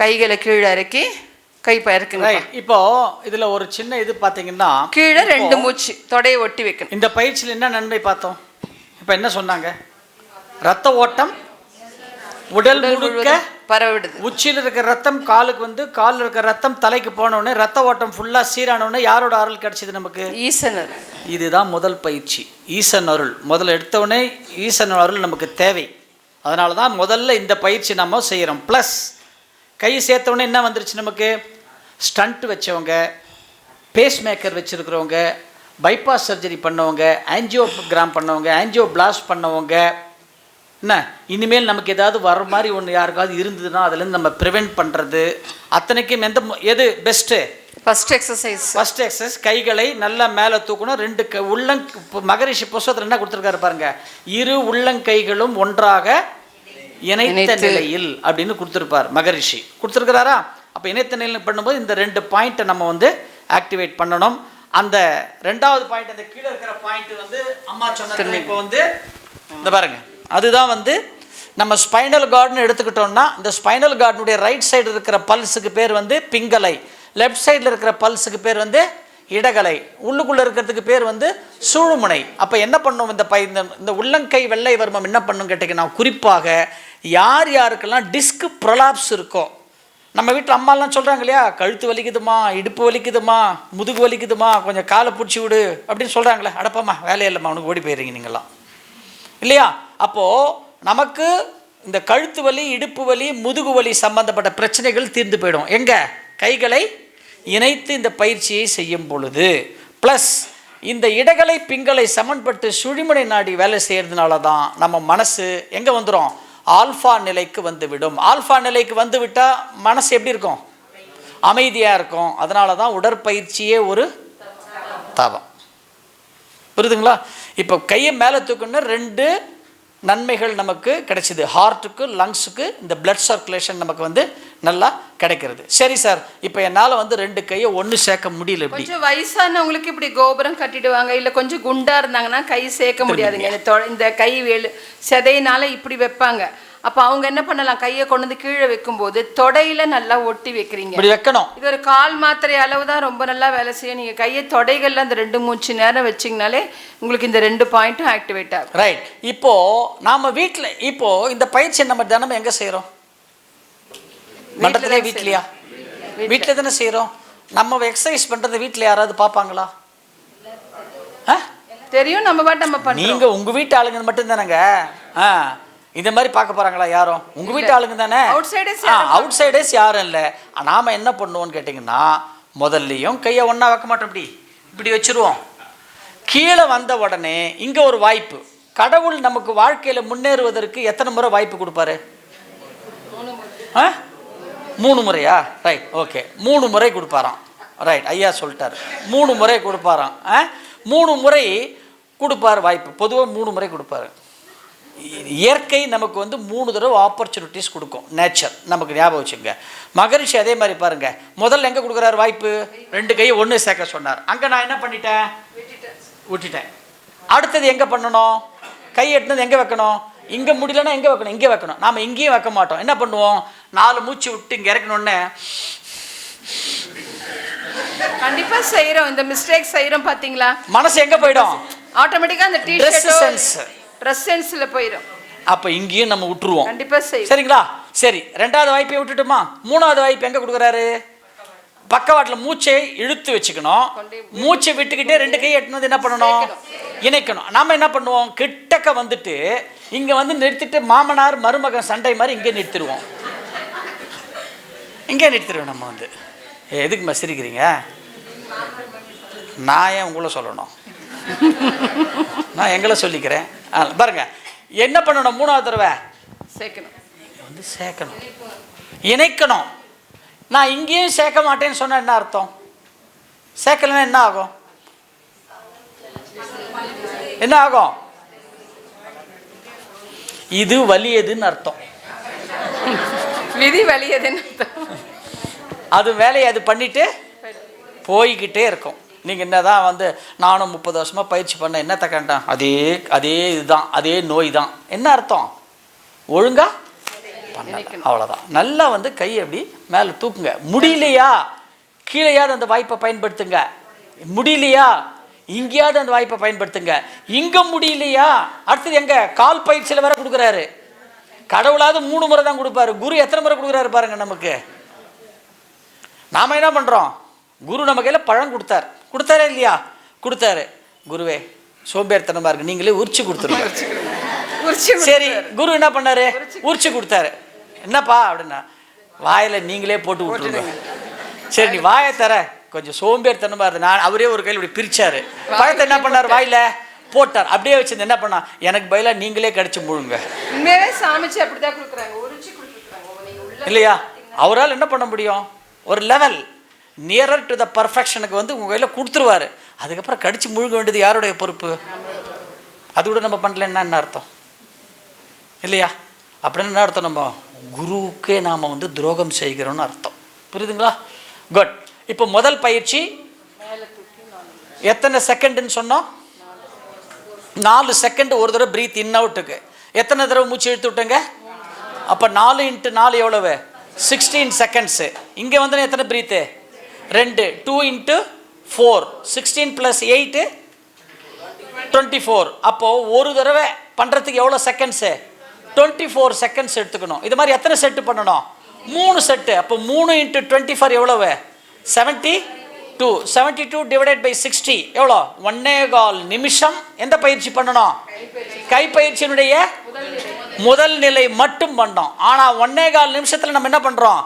கைகளை கீழே இறக்கி கை பயிர்க்குங்க. இப்போ இதுல ஒரு சின்ன இது பாத்தீங்கன்னா, கீழே 2 மூச்சு தொடையை ஒட்டி வைக்கணும். இந்த பயிற்சியில் என்ன நன்மை பார்த்தோம்? இப்போ என்ன சொன்னாங்க? ரத்த ஓட்டம் உடல் முழுக்க பரவிடுது. உச்சியில் இருக்கிற ரத்தம் காலுக்கு வந்து, காலில் இருக்கிற ரத்தம் தலைக்கு போனோடனே ரத்த ஓட்டம் ஃபுல்லாக சீரானோடனே யாரோட அருள் கிடைச்சிது நமக்கு? ஈசனர். இதுதான் முதல் பயிற்சி, ஈசன் அருள். முதல்ல எடுத்தவுடனே ஈசன் அருள் நமக்கு தேவை. அதனால தான் முதல்ல இந்த பயிற்சி நம்ம செய்கிறோம். ப்ளஸ் கை சேர்த்தவுடனே என்ன வந்துருச்சு நமக்கு? ஸ்டண்ட் வச்சவங்க, பேஸ் மேக்கர் வச்சுருக்கிறவங்க, பைபாஸ் சர்ஜரி பண்ணவங்க, ஆன்ஜியோகிராம் பண்ணவங்க, ஆன்ஜியோ பிளாஸ்ட் பண்ணவங்க, என்ன இனிமேல் நமக்கு ஏதாவது வர மாதிரி ஒன்று யாருக்காவது இருந்ததுன்னா அதுலேருந்து நம்ம ப்ரிவெண்ட் பண்ணுறது அத்தனைக்கும் எது பெஸ்ட்டு? First exercise. கைகளை நல்லா மேலே தூக்கணும். 2 மகரிஷி புஸ்தகத்தில் என்ன கொடுத்துருக்காரு பாருங்க, இரு உள்ளங்கைகளும் ஒன்றாக இணைத்த நிலையில் அப்படின்னு கொடுத்துருப்பார் மகரிஷி. கொடுத்துருக்கிறாரா? அப்போ இணைத்த நிலையில் பண்ணும்போது இந்த 2 பாயிண்ட்டை நம்ம வந்து ஆக்டிவேட் பண்ணணும். அந்த 2வது பாயிண்ட், அந்த கீழே இருக்கிற பாயிண்ட் வந்து அம்மா சொன்னது. இப்போ வந்து இந்த பாருங்க, அதுதான் வந்து நம்ம ஸ்பைனல் கார்டுன்னு எடுத்துக்கிட்டோம்னா, இந்த ஸ்பைனல் கார்டுனுடைய ரைட் சைடு இருக்கிற பல்ஸுக்கு பேர் வந்து பிங்கலை, லெஃப்ட் சைடில் இருக்கிற பல்ஸுக்கு பேர் வந்து இடகலை, உள்ளுக்குள்ளே இருக்கிறதுக்கு பேர் வந்து சூழுமுனை. அப்போ என்ன பண்ணும்? இந்த உள்ளங்கை வெள்ளை வர்மம் என்ன பண்ணும் கேட்டிங்கன்னா, குறிப்பாக யார் யாருக்கெல்லாம் டிஸ்க் ப்ரொலாப்ஸ் இருக்கோ, நம்ம வீட்டில் அம்மாலாம் சொல்கிறாங்க இல்லையா, கழுத்து வலிக்குதுமா, இடுப்பு வலிக்குதுமா, முதுகு வலிக்குதுமா, கொஞ்சம் காலை பிடிச்சி விடு அப்படின்னு சொல்கிறாங்களே. அடப்பாம்மா வேலையில்லைம்மா, அவனுக்கு ஓடி போயிடுறீங்க நீங்களாம் இல்லையா? அப்போது நமக்கு இந்த கழுத்து வலி, இடுப்பு வலி, முதுகு வலி சம்பந்தப்பட்ட பிரச்சனைகள் தீர்ந்து போயிடும். எங்கே? கைகளை இணைத்து இந்த பயிற்சியை செய்யும் பொழுது. ப்ளஸ் இந்த இடகலை பிங்களை சமன்பட்டு சுழிமுனை நாடி வேலை செய்கிறதுனால தான் நம்ம மனசு எங்கே வந்துடும்? ஆல்ஃபா நிலைக்கு வந்துவிடும். ஆல்ஃபா நிலைக்கு வந்து விட்டால் மனசு எப்படி இருக்கும்? அமைதியாக இருக்கும். அதனால தான் உடற்பயிற்சியே ஒரு தவம். புரியுதுங்களா? இப்போ கையை மேலே தூக்கணும்னா 2 நன்மைகள் நமக்கு கிடைச்சிது. ஹார்ட்டுக்கு, லங்ஸுக்கு இந்த பிளட் சர்க்குலேஷன் நமக்கு வந்து நல்லா கிடைக்கிறது. சரி சார், இப்போ என்னால் வந்து 2 கையை ஒன்று சேர்க்க முடியல. கொஞ்சம் வயசானவங்களுக்கு இப்படி கோபுரம் கட்டிடுவாங்க, இல்லை கொஞ்சம் குண்டா இருந்தாங்கன்னா கை சேர்க்க முடியாதுங்க. இந்த கை வேலு செதையினால இப்படி வைப்பாங்க. அப்போ அவங்க என்ன பண்ணலாம்? கையை கொண்டு வந்து கீழே வைக்கும்போது தொடையில நல்லா ஒட்டி வைக்கிறீங்க. இப்படி வைக்கணும். இது ஒரு கால் மாத்திரை அளவு தான் ரொம்ப நல்லா வேலை செய்யும். நீங்கள் கையை தொடைகள்ல அந்த 2-3 நேரம் வச்சிங்கனாலே உங்களுக்கு இந்த 2 பாயிண்ட்டும் ஆக்டிவேட் ஆகும். ரைட். இப்போ நாம வீட்டில் இப்போ இந்த பயிற்சி நம்ம தினமும் எங்கே செய்கிறோம்? மண்டலத்திலே, வீட்லையா? வீட்டில் தானே செய்கிறோம். நம்ம எக்ஸசைஸ் பண்ணுறது வீட்டில் யாராவது பார்ப்பாங்களா? தெரியும், நம்ம பாட்டு நம்ம பண்ணுறோம். நீங்கள் உங்கள் வீட்டு ஆளுங்க மட்டும் தானேங்க இந்த மாதிரி பார்க்க போகிறாங்களா? யாரும் உங்கள் வீட்டு ஆளுங்க தானே. அவுட் சைடர்ஸ் யாரும் இல்லை. நாம் என்ன பண்ணுவோன்னு கேட்டிங்கன்னா, முதல்லையும் கையை ஒன்றா வைக்க மாட்டோம், இப்படி வச்சுருவோம். கீழே வந்த உடனே இங்கே ஒரு வாய்ப்பு. கடவுள் நமக்கு வாழ்க்கையில் முன்னேறுவதற்கு எத்தனை முறை வாய்ப்பு கொடுப்பாரு? 3 முறையா? Right, okay. 3 முறை கொடுப்பாராம். ரைட், ஐயா சொல்லிட்டார். 3 முறை கொடுப்பாராம். 3 முறை கொடுப்பார் வாய்ப்பு. பொதுவாக 3 முறை கொடுப்பாரு. இயற்கை நமக்கு வந்து 3 தடவை ஆப்பர்ச்சுனிட்டிஸ் கொடுக்கும். நேச்சர் நமக்கு ஞாபகம் வச்சுங்க. மகரிஷி அதே மாதிரி பாருங்க, முதல்ல எங்கே கொடுக்குறாரு வாய்ப்பு? 2 கையை ஒன்று சேர்க்க சொன்னார். அங்கே நான் என்ன பண்ணிட்டேன்? விட்டுட்டேன். அடுத்தது எங்கே பண்ணணும்? கை எட்டுனது எங்கே வைக்கணும்? இங்கே முடியலன்னா எங்கே வைக்கணும்? இங்கே வைக்கணும். நாம் இங்கேயும் வைக்க மாட்டோம். என்ன பண்ணுவோம்? 4 மூச்சு விட்டு இங்கே இறக்கணுன்னே கண்டிப்பாக செய்கிறோம். இந்த மிஸ்டேக் செய்கிறோம் பார்த்தீங்களா? மனசு எங்கே போயிடும்? ஆட்டோமேட்டிக்காக அந்த ட்ரெஸ் சென்ஸ்ல போயிடும். அப்போ இங்கேயும் நம்ம விட்டுருவோம். கண்டிப்பாக செய்யும். சரிங்களா? சரி, 2வது வாய்ப்பை விட்டுட்டுமா? 3வது வாய்ப்பு எங்கே கொடுக்குறாரு? பக்கவாட்டில் மூச்சை இழுத்து வச்சுக்கணும். மூச்சை விட்டுக்கிட்டே 2 கையை எட்டுனது என்ன பண்ணணும்? இணைக்கணும். நாம் என்ன பண்ணுவோம்? கிட்டக்க வந்துட்டு இங்கே வந்து நிறுத்திட்டு மாமனார் மருமகன் சண்டை மாதிரி இங்கே நிறுத்திடுவோம். இங்கே நிறுத்திடுவோம். நம்ம வந்து எதுக்குமா சிரிக்கிறீங்க? நான் ஏன் உங்களை சொல்லணும்? நான் எங்களை சொல்லிக்கிறேன். பாருங்க, என்ன பண்ணணும்? 3வது தடவை சேர்க்கணும். வந்து சேர்க்கணும், இணைக்கணும். நான் இங்கேயும் சேர்க்க மாட்டேன்னு சொன்னால் என்ன அர்த்தம்? சேர்க்கலன்னா என்ன ஆகும்? என்ன ஆகும்? இது வலியதுன்னு அர்த்தம். விதி வலியதுன்னு அர்த்தம். அது வேலையை அது பண்ணிட்டு போய்கிட்டே இருக்கும். நீங்கள் என்ன தான் வந்து நானும் 30 வருஷமாக பயிற்சி பண்ண என்னத்தை கண்டேன்? அதே இதுதான், அதே நோய் தான். என்ன அர்த்தம்? ஒழுங்கா பண்ண, அவ்வளோதான். நல்லா வந்து கையை அப்படி மேலே தூக்குங்க. முடியலையா கீழேயாவது அந்த வாய்ப்பை பயன்படுத்துங்க. முடியலையா இங்கேயாவது அந்த வாய்ப்பை பயன்படுத்துங்க. இங்கே முடியலையா அடுத்தது எங்கே? கால் பயிற்சியில் வேற கொடுக்குறாரு. கடவுளாவது 3 முறை தான் கொடுப்பாரு, குரு எத்தனை முறை கொடுக்குறாரு பாருங்க நமக்கு. நாம என்ன பண்றோம்? குரு நம்ம கையில் பழம் கொடுத்தாரே இல்லையா? கொடுத்தாரு. குருவே சோம்பேறித்தனமா இருக்கு, நீங்களே உரிச்சு கொடுத்துருங்க. சரி, குரு என்ன பண்ணாரு? உரிச்சு கொடுத்தாரு. என்னப்பா அப்படின்னா, வாயில நீங்களே போட்டு விட்டுருங்க. சரி நீ வாயை தர, கொஞ்சம் சோம்பேறித்தனமா இருந்து நான் அவரே ஒரு கையில் இப்படி பிரிச்சாரு. பழத்தை என்ன பண்ணார்? வாயில போட்டார். அப்படியே வச்சிருந்து என்ன பண்ணா, எனக்கு பதிலா நீங்களே கடிச்சு முழுங்க. சாமிச்சு அப்படிதான் கொடுக்குறாங்க, உரிச்சு கொடுத்துருக்காங்க இல்லையா? அவரால் என்ன பண்ண முடியும்? ஒரு லெவல் நியரர் டு த பர்ஃபெக்ஷனுக்கு வந்து உங்கள் கையில் கொடுத்துருவாரு. அதுக்கப்புறம் கடிச்சு முழுங்க வேண்டியது யாருடைய பொறுப்பு? அது கூட நம்ம பண்ணலன்னா என்ன அர்த்தம்? இல்லையா? அப்படின்னு என்ன அர்த்தம்? நம்ம குருவுக்கே நாம் வந்து துரோகம் செய்கிறோம்னு அர்த்தம். புரியுதுங்களா? குட். இப்போ முதல் பயிற்சி எத்தனை செகண்டுன்னு சொன்னோம்? 4 செகண்ட் ஒரு தடவை பிரீத் இன் அவுட்டுக்கு. எத்தனை தடவை மூச்சு இழுத்து விட்டுங்க? அப்போ 4 × 4 எவ்வளவு? 16 செகண்ட்ஸு. இங்கே வந்து எத்தனை பிரீத்து? 2. 2 × 4 16 + 8 24. அப்போது ஒரு தடவை பண்ணுறதுக்கு எவ்வளோ செகண்ட்ஸு? 24 செகண்ட்ஸ் எடுத்துக்கணும். இது மாதிரி எத்தனை செட்டு பண்ணணும்? 3 செட்டு. அப்போ 3 × 24 எவ்வளவு? 72. 72 / 60 எவ்வளோ? 1.25 நிமிஷம். எந்த பயிற்சி பண்ணணும்? கைப்பயிற்சியினுடைய முதல் நிலை மட்டும் பண்ணோம். ஆனால் 1.25 நிமிஷத்தில் நம்ம என்ன பண்ணுறோம்?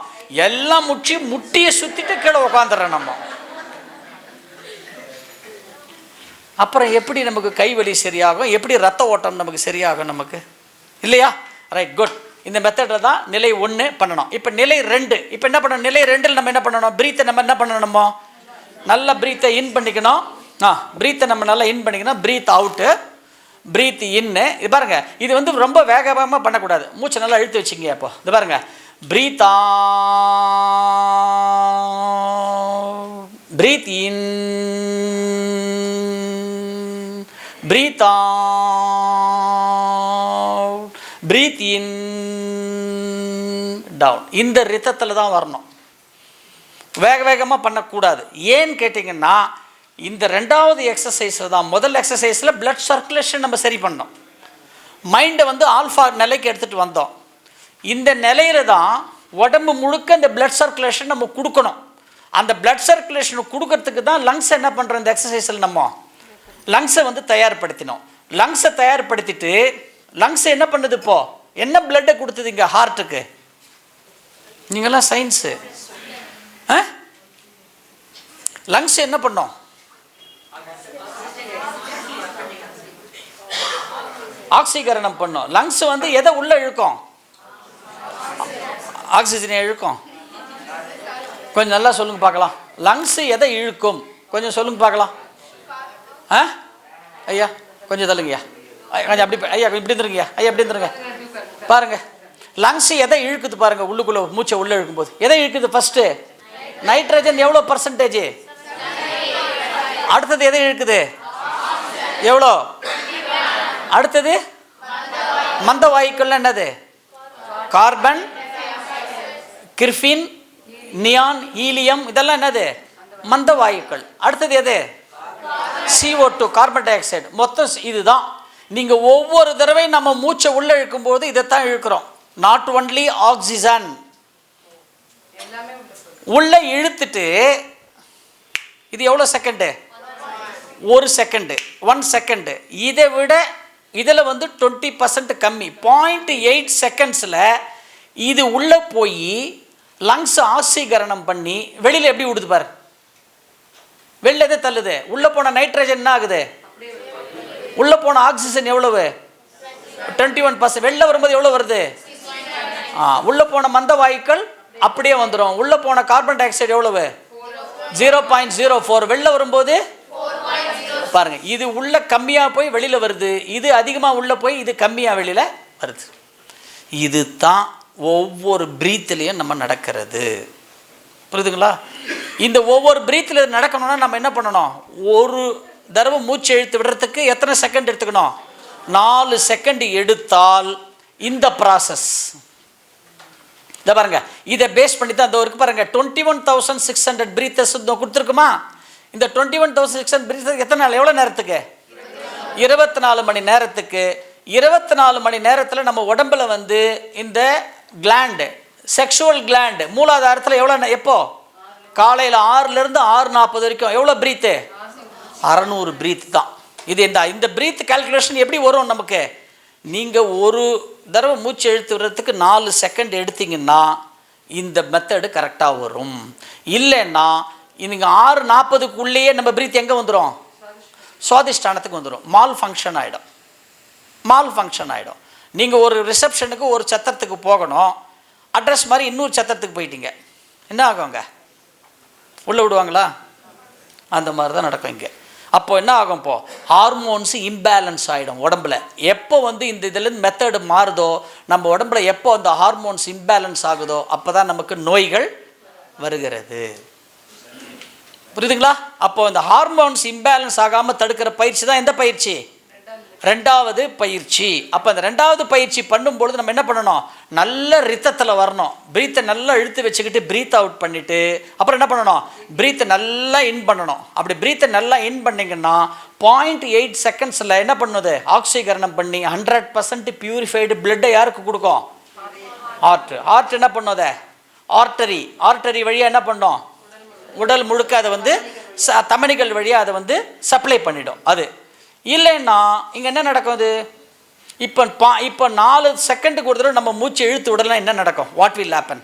எல்லாம் முட்டியை சுற்றிட்டு கீழே உட்காந்துடுறோம் நம்ம. அப்புறம் எப்படி நமக்கு கை வலி சரியாகும்? எப்படி ரத்த ஓட்டம் நமக்கு சரியாகும் நமக்கு? இல்லையா? Right, good. இந்த மெத்தடில் தான் நிலை 1 பண்ணணும். இப்போ நிலை 2. இப்போ என்ன பண்ணணும்? நிலை 2ல் நம்ம என்ன பண்ணணும்? பிரீத்தை நம்ம என்ன பண்ணணும்? நம்ம நல்லா பிரீத்தை இன் பண்ணிக்கணும். பிரீத்தை நம்ம நல்லா இன் பண்ணிக்கணும். பிரீத் அவுட்டு, பிரீத் இன்னு. இது பாருங்க, இது வந்து ரொம்ப வேகமாக பண்ணக்கூடாது. மூச்சை நல்லா இழுத்து வச்சுங்க. அப்போ இது பாருங்க, பிரீத் பிரீத் இன், பிரீத் அவுட், பிரீத் இன், டவுன். இந்த ரித்தத்தில் தான் வரணும். வேகமாக பண்ணக்கூடாது. ஏன்னு கேட்டிங்கன்னா, இந்த 2வது எக்ஸசைஸில் தான், முதல் எக்ஸசைஸில் பிளட் சர்க்குலேஷன் நம்ம சரி பண்ணோம், மைண்டை வந்து ஆல்ஃபா நிலைக்கு எடுத்துகிட்டு வந்தோம். இந்த நிலையில தான் உடம்பு முழுக்க இந்த பிளட் சர்க்குலேஷன் நம்ம கொடுக்கணும். அந்த பிளட் சர்க்குலேஷனை கொடுக்கறதுக்கு தான் லங்ஸ் என்ன பண்ணுறோம்? இந்த எக்ஸசைஸில் நம்ம லங்ஸை வந்து தயார்படுத்தினோம். லங்ஸை தயார்படுத்திட்டு லங்ஸ் என்ன பண்ணுது? இப்போ என்ன பிளட்டை கொடுத்தது இங்கே ஹார்ட்டுக்கு? நீங்களாம் சயின்ஸு. லங்ஸ் என்ன பண்ணோம்? ஆக்சிகரணம் பண்ணோம். லங்ஸ் வந்து எதை உள்ள இழுக்கும்? ஆக்சிஜனை இழுக்கும். கொஞ்சம் நல்லா சொல்லுங்க பார்க்கலாம். லங்ஸ் எதை இழுக்கும்? கொஞ்சம் சொல்லுங்க பார்க்கலாம். ஐயா கொஞ்சம் தள்ளுங்கய்யா. கொஞ்சம் அப்படி ஐயா இப்படி இருந்துருங்கய்யா. ஐயா எப்படி இருந்துருங்க பாருங்க. லங்ஸ் எதை இழுக்குது பாருங்க? உள்ளுக்குள்ள மூச்சை உள்ள இழுக்கும்போது எதை இழுக்குது? ஃபர்ஸ்ட் நைட்ரஜன் எவ்வளோ பர்சன்டேஜ்? அடுத்தது எதை இழுக்குது? எவ்வளோ? அடுத்தது மந்த வாயுக்கள் என்னது? கார்பன், கிரிஃபின், நியான், ஹீலியம், இதெல்லாம் என்னது? மந்த வாயுக்கள். அடுத்தது எது? CO2, carbon di oxide. மொத்தம் இதுதான். நீங்கள் ஒவ்வொரு தடவை நம்ம மூச்சை உள்ளே இழுக்கும்போது இதைத்தான் இழுக்கிறோம். Not only oxygen. உள்ளே இழுத்துட்டு இது எவ்வளோ செகண்டு? 1 second, 1 second. இதை விட இதில் வந்து 20% கம்மி, 0.8 செகண்ட்ஸில் இது உள்ளே போய் லங்ஸ் ஆக்சிகரணம் பண்ணி வெளியில் எப்படி விடுது பாரு? வெளில எதை தள்ளுது? உள்ளே போன நைட்ரஜன் என்ன ஆகுது? உள்ளே போன ஆக்சிஜன் எவ்வளவு? 21%. வெளில வரும்போது எவ்வளோ வருது? உள்ளே போன மந்த வாயுக்கள் அப்படியே வந்துடும். உள்ளே போன கார்பன் டை ஆக்சைடு எவ்வளவு? 0.04. வெளில வரும்போது பாருங்க, இது உள்ள கம்மியாக போய் வெளியில் வருது, இது அதிகமாக உள்ள போய் இது கம்மியாக வெளியில் வருது. இது தான் ஒவ்வொரு பிரீத்லேயும் நம்ம நடக்கிறது. புரியுதுங்களா? இந்த ஒவ்வொரு பிரீத்தில் நடக்கணும்னா நம்ம என்ன பண்ணணும்? ஒரு தடவை மூச்சு இழுத்து விடுறதுக்கு எத்தனை செகண்ட் எடுத்துக்கணும்? 4 செகண்ட் எடுத்தால் இந்த ப்ராசஸ் இதை பாருங்க. இதை பேஸ் பண்ணி தான் இந்த இருக்கு பாருங்க. 21,600 பிரீத்தர்ஸ் கொடுத்துருக்குமா? இந்த 21,600 பிரீத்தர்ஸ் எத்தனை நாள்? எவ்வளோ நேரத்துக்கு? 24 மணி நேரத்துக்கு 24 மணி நேரத்தில் நம்ம உடம்புல வந்து இந்த கிளாண்டு, செக்ஷுவல் கிளாண்டு மூலாதாரத்தில் எப்போ காலையில் 6லேருந்து 6:40 வரைக்கும் எவ்வளோ ப்ரீத்து? 600 ப்ரீத் தான். இது இந்த ப்ரீத் கால்குலேஷன் எப்படி வரும் நமக்கு? நீங்கள் ஒரு தடவை மூச்சு இழுத்து விடுறதுக்கு 4 செகண்ட் எடுத்தீங்கன்னா இந்த மெத்தடு கரெக்டாக வரும். இல்லைன்னா நீங்கள் 6:40க்குள்ளேயே நம்ம ப்ரீத் எங்கே வந்துடும்? சுவாதிஷ்டானத்துக்கு வந்துடும். மால் ஃபங்க்ஷன் ஆகிடும். நீங்கள் ஒரு ரிசப்ஷனுக்கு ஒரு சத்திரத்துக்கு போகணும், அட்ரஸ் மாதிரி இன்னொரு சத்திரத்துக்கு போயிட்டீங்க, என்ன ஆகுங்க? உள்ளே விடுவாங்களா? அந்த மாதிரி தான் நடக்கும் இங்கே. அப்போ என்ன ஆகும்? இப்போது ஹார்மோன்ஸு இம்பேலன்ஸ் ஆகிடும் உடம்புல. எப்போ வந்து இந்த இதுலேருந்து மெத்தடு மாறுதோ, நம்ம உடம்புல எப்போ அந்த ஹார்மோன்ஸ் இம்பேலன்ஸ் ஆகுதோ அப்போ தான் நமக்கு நோய்கள் வருகிறது. புரியுதுங்களா? அப்போ இந்த ஹார்மோன்ஸ் இம்பேலன்ஸ் ஆகாமல் தடுக்கிற பயிற்சி தான் எந்த பயிற்சி? 2வது பயிற்சி. அப்போ அந்த 2வது பயிற்சி பண்ணும்பொழுது நம்ம என்ன பண்ணணும்? நல்ல ரித்தத்தில் வரணும். ப்ரீத்தை நல்லா இழுத்து வச்சுக்கிட்டு ப்ரீத் அவுட் பண்ணிவிட்டு அப்புறம் என்ன பண்ணணும்? ப்ரீத்தை நல்லா இன் பண்ணணும். அப்படி ப்ரீத்தை நல்லா இன் பண்ணிங்கன்னா 0.8 செகண்ட்ஸில் என்ன பண்ணுது? ஆக்சிகரணம் பண்ணி 100% பியூரிஃபைடு பிளட்டை யாருக்கு கொடுக்கும்? ஹார்ட் என்ன பண்ணுது? ஆர்டரி வழியாக என்ன பண்ணோம்? உடல் முழுக்க அதை வந்து தமனிகள் வழியாக அதை வந்து சப்ளை பண்ணிடும். அது இல்லைன்னா இங்கே என்ன நடக்கும்? அது இப்போ 4 செகண்டுக்கு ஒரு தடவை நம்ம மூச்சு இழுத்து விடலாம், என்ன நடக்கும்? What will happen?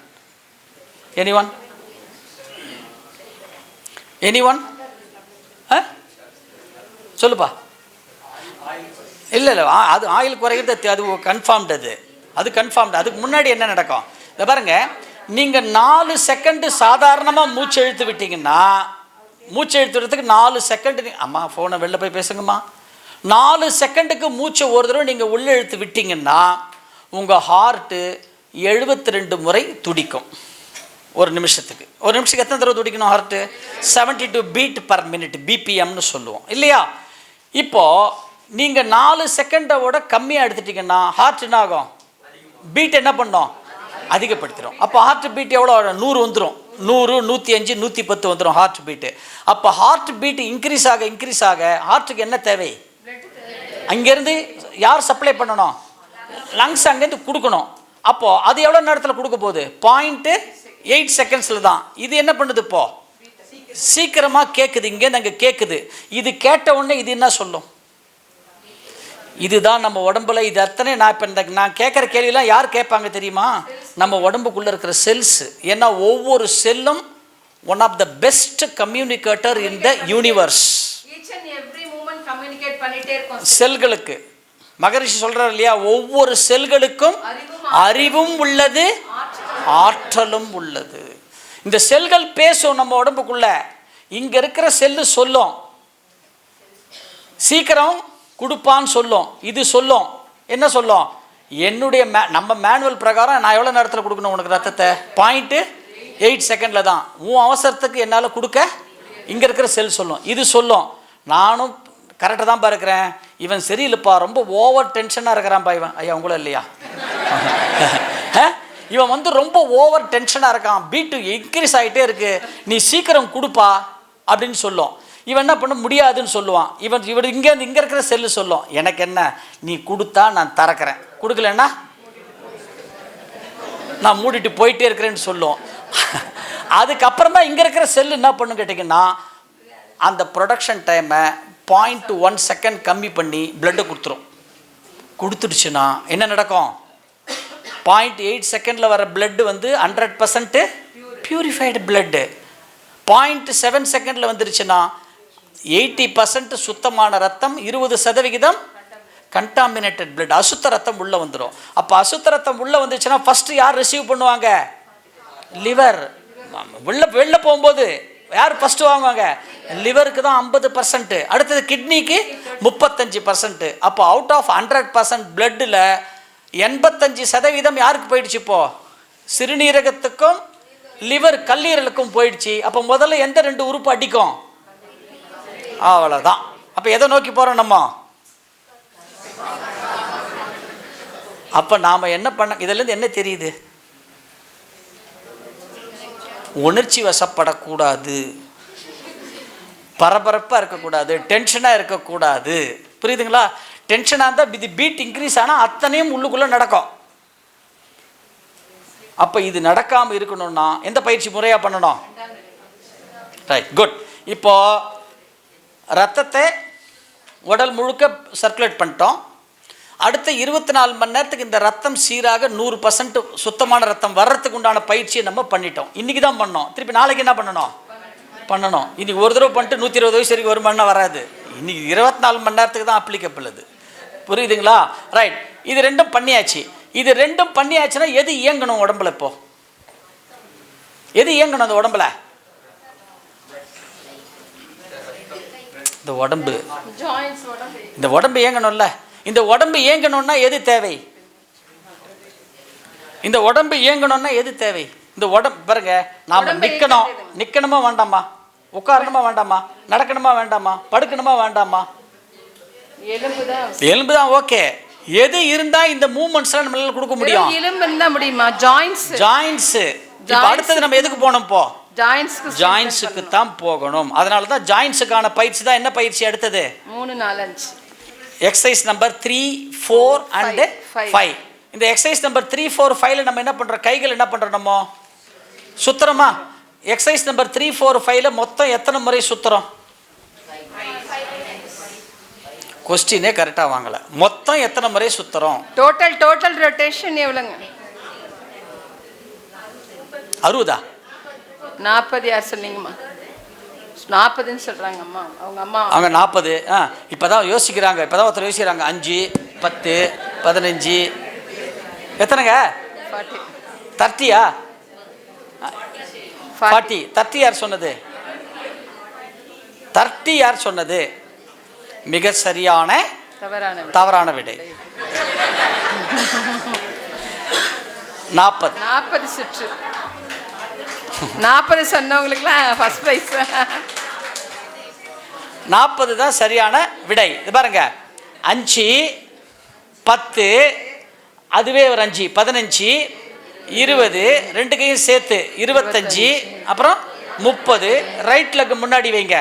எனிஒன் சொல்லுப்பா. இல்லை அது ஆயில் குறைகிறது, அது கன்ஃபார்ம்டு. அது அதுக்கு முன்னாடி என்ன நடக்கும்? இதை பாருங்க, நீங்கள் 4 செகண்டு சாதாரணமாக மூச்சு இழுத்து விட்டீங்கன்னா, மூச்சு இழுத்து விடுறதுக்கு 4 செகண்டு, அம்மா ஃபோனை வெளில போய் பேசுங்கம்மா, 4 செகண்டுக்கு மூச்சை ஒரு தடவை நீங்கள் உள்ளே இழுத்து விட்டீங்கன்னா உங்கள் ஹார்ட்டு 72 முறை துடிக்கும் ஒரு நிமிஷத்துக்கு. எத்தனை தடவை துடிக்கணும் ஹார்ட்டு? 72 பீட் பர் மினிட், பிபிஎம்னு சொல்லுவோம் இல்லையா? இப்போது நீங்கள் 4 செகண்டோட கம்மியாக எடுத்துட்டிங்கன்னா ஹார்ட் என்ன ஆகும்? பீட் என்ன பண்ணோம்? அதிகப்படுத்திடும். அப்போ ஹார்ட் பீட் எவ்வளோ? 100 வந்துடும். 100, 105, 110 வந்துடும் ஹார்ட் பீட்டு. அப்போ ஹார்ட் பீட்டு இன்க்ரீஸ் ஆக ஹார்ட்டுக்கு என்ன தேவை? அங்கேருந்து யார் சப்ளை பண்ணணும்? லங்ஸ் அங்கேருந்து கொடுக்கணும். அப்போது அது எவ்வளோ நேரத்தில் கொடுக்க போகுது? 0.8 செகண்ட்ஸில் தான். இது என்ன பண்ணுது? இப்போது சீக்கிரமாக கேட்குது, இங்கேருந்து அங்கே கேட்குது. இது கேட்ட உடனே இது என்ன சொல்லும்? இதுதான் நம்ம உடம்புல இது அத்தனை. நான் கேட்குற கேள்வியெல்லாம் யார் கேட்பாங்க தெரியுமா? நம்ம உடம்புக்குள்ளே இருக்கிற செல்ஸ். ஏன்னா ஒவ்வொரு செல்லும் one of the best communicator in the universe. செல்களுக்கு மகரிஷி சொல்றார் இல்லையா, ஒவ்வொரு செல்களுக்கும் அறிவும் உள்ளது, ஆற்றலும் உள்ளது. இந்த செல்கள் பேசும் நம்ம உடம்புக்குள்ள. இங்க இருக்கிற செல்லு சொல்லும், சீக்கிரம் கொடுப்பான்னு சொல்லும். இது சொல்லும், என்ன சொல்லும்? என்னுடைய நம்ம மேனுவல் பிரகாரம் நான் எவ்வளோ நேரத்தில் கொடுக்கணும் உனக்கு ரத்தத்தை? 0.8 செகண்டில் தான். உன் அவசரத்துக்கு என்னால் கொடுக்க இங்கே இருக்கிற செல் சொல்லும். இது சொல்லும், நானும் கரெக்டாக தான்ப்பா இருக்கிறேன், இவன் சரியில்லைப்பா, ரொம்ப ஓவர் டென்ஷனாக இருக்கிறான்ப்பா இவன். ஐயா உங்களும் இல்லையா? இவன் வந்து ரொம்ப ஓவர் டென்ஷனாக இருக்கான், பீட்டு இன்க்ரீஸ் ஆகிட்டே இருக்கு, நீ சீக்கிரம் கொடுப்பா அப்படின்னு சொல்லும். இவன் என்ன பண்ண முடியாதுன்னு சொல்லுவான். இவர் இங்கே இருக்கிற செல்லு சொல்லும், எனக்கு என்ன, நீ கொடுத்தா நான் திறக்கிறேன், கொடுக்கலன்னா நான் மூடிட்டு போயிட்டே இருக்கிறேன்னு சொல்லும். அதுக்கப்புறம் தான் இங்கே இருக்கிற செல்லு என்ன பண்ணுன்னு கேட்டிங்கன்னா, அந்த ப்ரொடக்ஷன் டைமை 0.1 செகண்ட் கம்மி பண்ணி பிளட்டை கொடுத்துடுச்சுன்னா என்ன நடக்கும்? 0.8 செகண்டில் வர பிளட்டு வந்து 100% பியூரிஃபைடு பிளட்டு. 0.7 செகண்டில் வந்துருச்சுன்னா 80% சுத்தமான ரத்தம், 20% கண்டாமினேட்டட் பிளட், அசுத்த ரத்தம் உள்ளே வந்துடும். அப்போ அசுத்த ரத்தம் உள்ளே வந்துச்சுன்னா ஃபஸ்ட்டு யார் ரிசீவ் பண்ணுவாங்க? லிவர். வெளில போகும்போது யார் ஃபஸ்ட்டு வாங்குவாங்க? லிவருக்கு தான் 50%, அடுத்தது கிட்னிக்கு 35%. அப்போ அவுட் ஆஃப் 100% பிளட்டில் 85% யாருக்கு போயிடுச்சு? இப்போது சிறுநீரகத்துக்கும் லிவர் கல்லீரலுக்கும் போயிடுச்சு. அப்போ முதல்ல எந்த 2 உறுப்பு அடிக்கும்? அவ்வளோதான். அப்போ எதை நோக்கி போகிறோம் நம்ம? அப்போ நாம் என்ன பண்ண, இதிலேருந்து என்ன தெரியுது? உணர்ச்சி வசப்படக்கூடாது, பரபரப்பாக இருக்கக்கூடாது, டென்ஷனாக இருக்கக்கூடாது. புரியுதுங்களா? டென்ஷனாக இருந்தால் இது பீட் இன்க்ரீஸ் ஆனால் அத்தனையும் உள்ளுக்குள்ளே நடக்கும். அப்போ இது நடக்காமல் இருக்கணும்னா எந்த பயிற்சி முறையாக பண்ணணும்? Right, good. இப்போது ரத்தத்தை உடல் முழுக்க சர்க்குலேட் பண்ணிட்டோம். அடுத்த 24 மணி நேரத்துக்கு இந்த ரத்தம் சீராக 100% சுத்தமான ரத்தம் வர்றதுக்கு உண்டான பயிற்சியை நம்ம பண்ணிட்டோம். இன்றைக்கி தான் பண்ணோம். திருப்பி நாளைக்கு என்ன பண்ணணும்? இன்றைக்கி ஒரு தடவை பண்ணிட்டு 120 வயசு வரைக்கும் வருமானா வராது. இன்றைக்கி 24 மணி நேரத்துக்கு தான் அப்ளிகபிள். அது புரியுதுங்களா? ரைட், இது ரெண்டும் பண்ணியாச்சு. இது ரெண்டும் பண்ணியாச்சுன்னா எது இயங்கணும் உடம்புல? இப்போ எது இயங்கணும் அந்த உடம்புல? இந்த உடம்பு இயங்கணும்ல. இந்த உடம்பு இயங்கணும்னா எது தேவை? இந்த உடம்பு இயங்கணும்னா எது தேவை? இந்த உடம்பு பாருங்க, நாம நிக்கணுமா வேண்டாமா? உட்காரணுமா வேண்டாமா? நடக்கணுமா வேண்டாமா? படுக்கணுமா வேண்டாமா? எலும்பு தான். ஓகே, எது இருந்தா இந்த மூவ்மெண்ட்ஸ்லாம் நம்மளால கொடுக்க முடியும்? எலும்பு இருந்தா முடியுமா? ஜாயிண்ட்ஸ். இப்போ அடுத்தது நம்ம எதுக்கு போகணும்? இப்போ ஜாயிண்ட்ஸ்க்கு தான் போகணும். அதனால தான் ஜாயிண்ட்ஸுக்கான பயிற்சி தான் என்ன பயிற்சி அடுத்தது? 3, 4, 5. Exercise number 3, 4 and 5. இந்த எக்ஸசைஸ் நம்பர் 3, 4, 5ல நம்ம என்ன பண்ணுறோம்? கைகள் என்ன பண்ணுறோம்? நம்ம சுத்துறோமா? எக்ஸசைஸ் நம்பர் 3, 4, 5ல மொத்தம் எத்தனை முறை சுத்துறோம்? கொஸ்டினே கரெக்டாக வாங்கல. மொத்தம் எத்தனை முறை சுத்துறோம்? டோட்டல் ரொட்டேஷன் எவ்வளோங்க? 60. 40 யார் சொன்னீங்கம்மா? 40ன்னு சொல்கிறாங்க அம்மா. அவங்க 40. இப்போ தான் யோசிக்கிறாங்க. இப்போ தான் ஒருத்தர் யோசிக்கிறாங்க. 5, 10, 15 எத்தனைங்க? 30. 40. 30 யார் சொன்னது? 30 யார் சொன்னது? மிக சரியான தவறான விடை. 40 சுற்று. 40 சொன்னவங்களுக்குலாம் ஃபர்ஸ்ட் ப்ரைஸ். 40 தான் சரியான விடை. இது பாருங்க, 5, 10, அதுவே ஒரு 5, 15, 20, ரெண்டு கையும் சேர்த்து 25, அப்புறம் 30. ரைட் லெக் முன்னாடி வைங்க.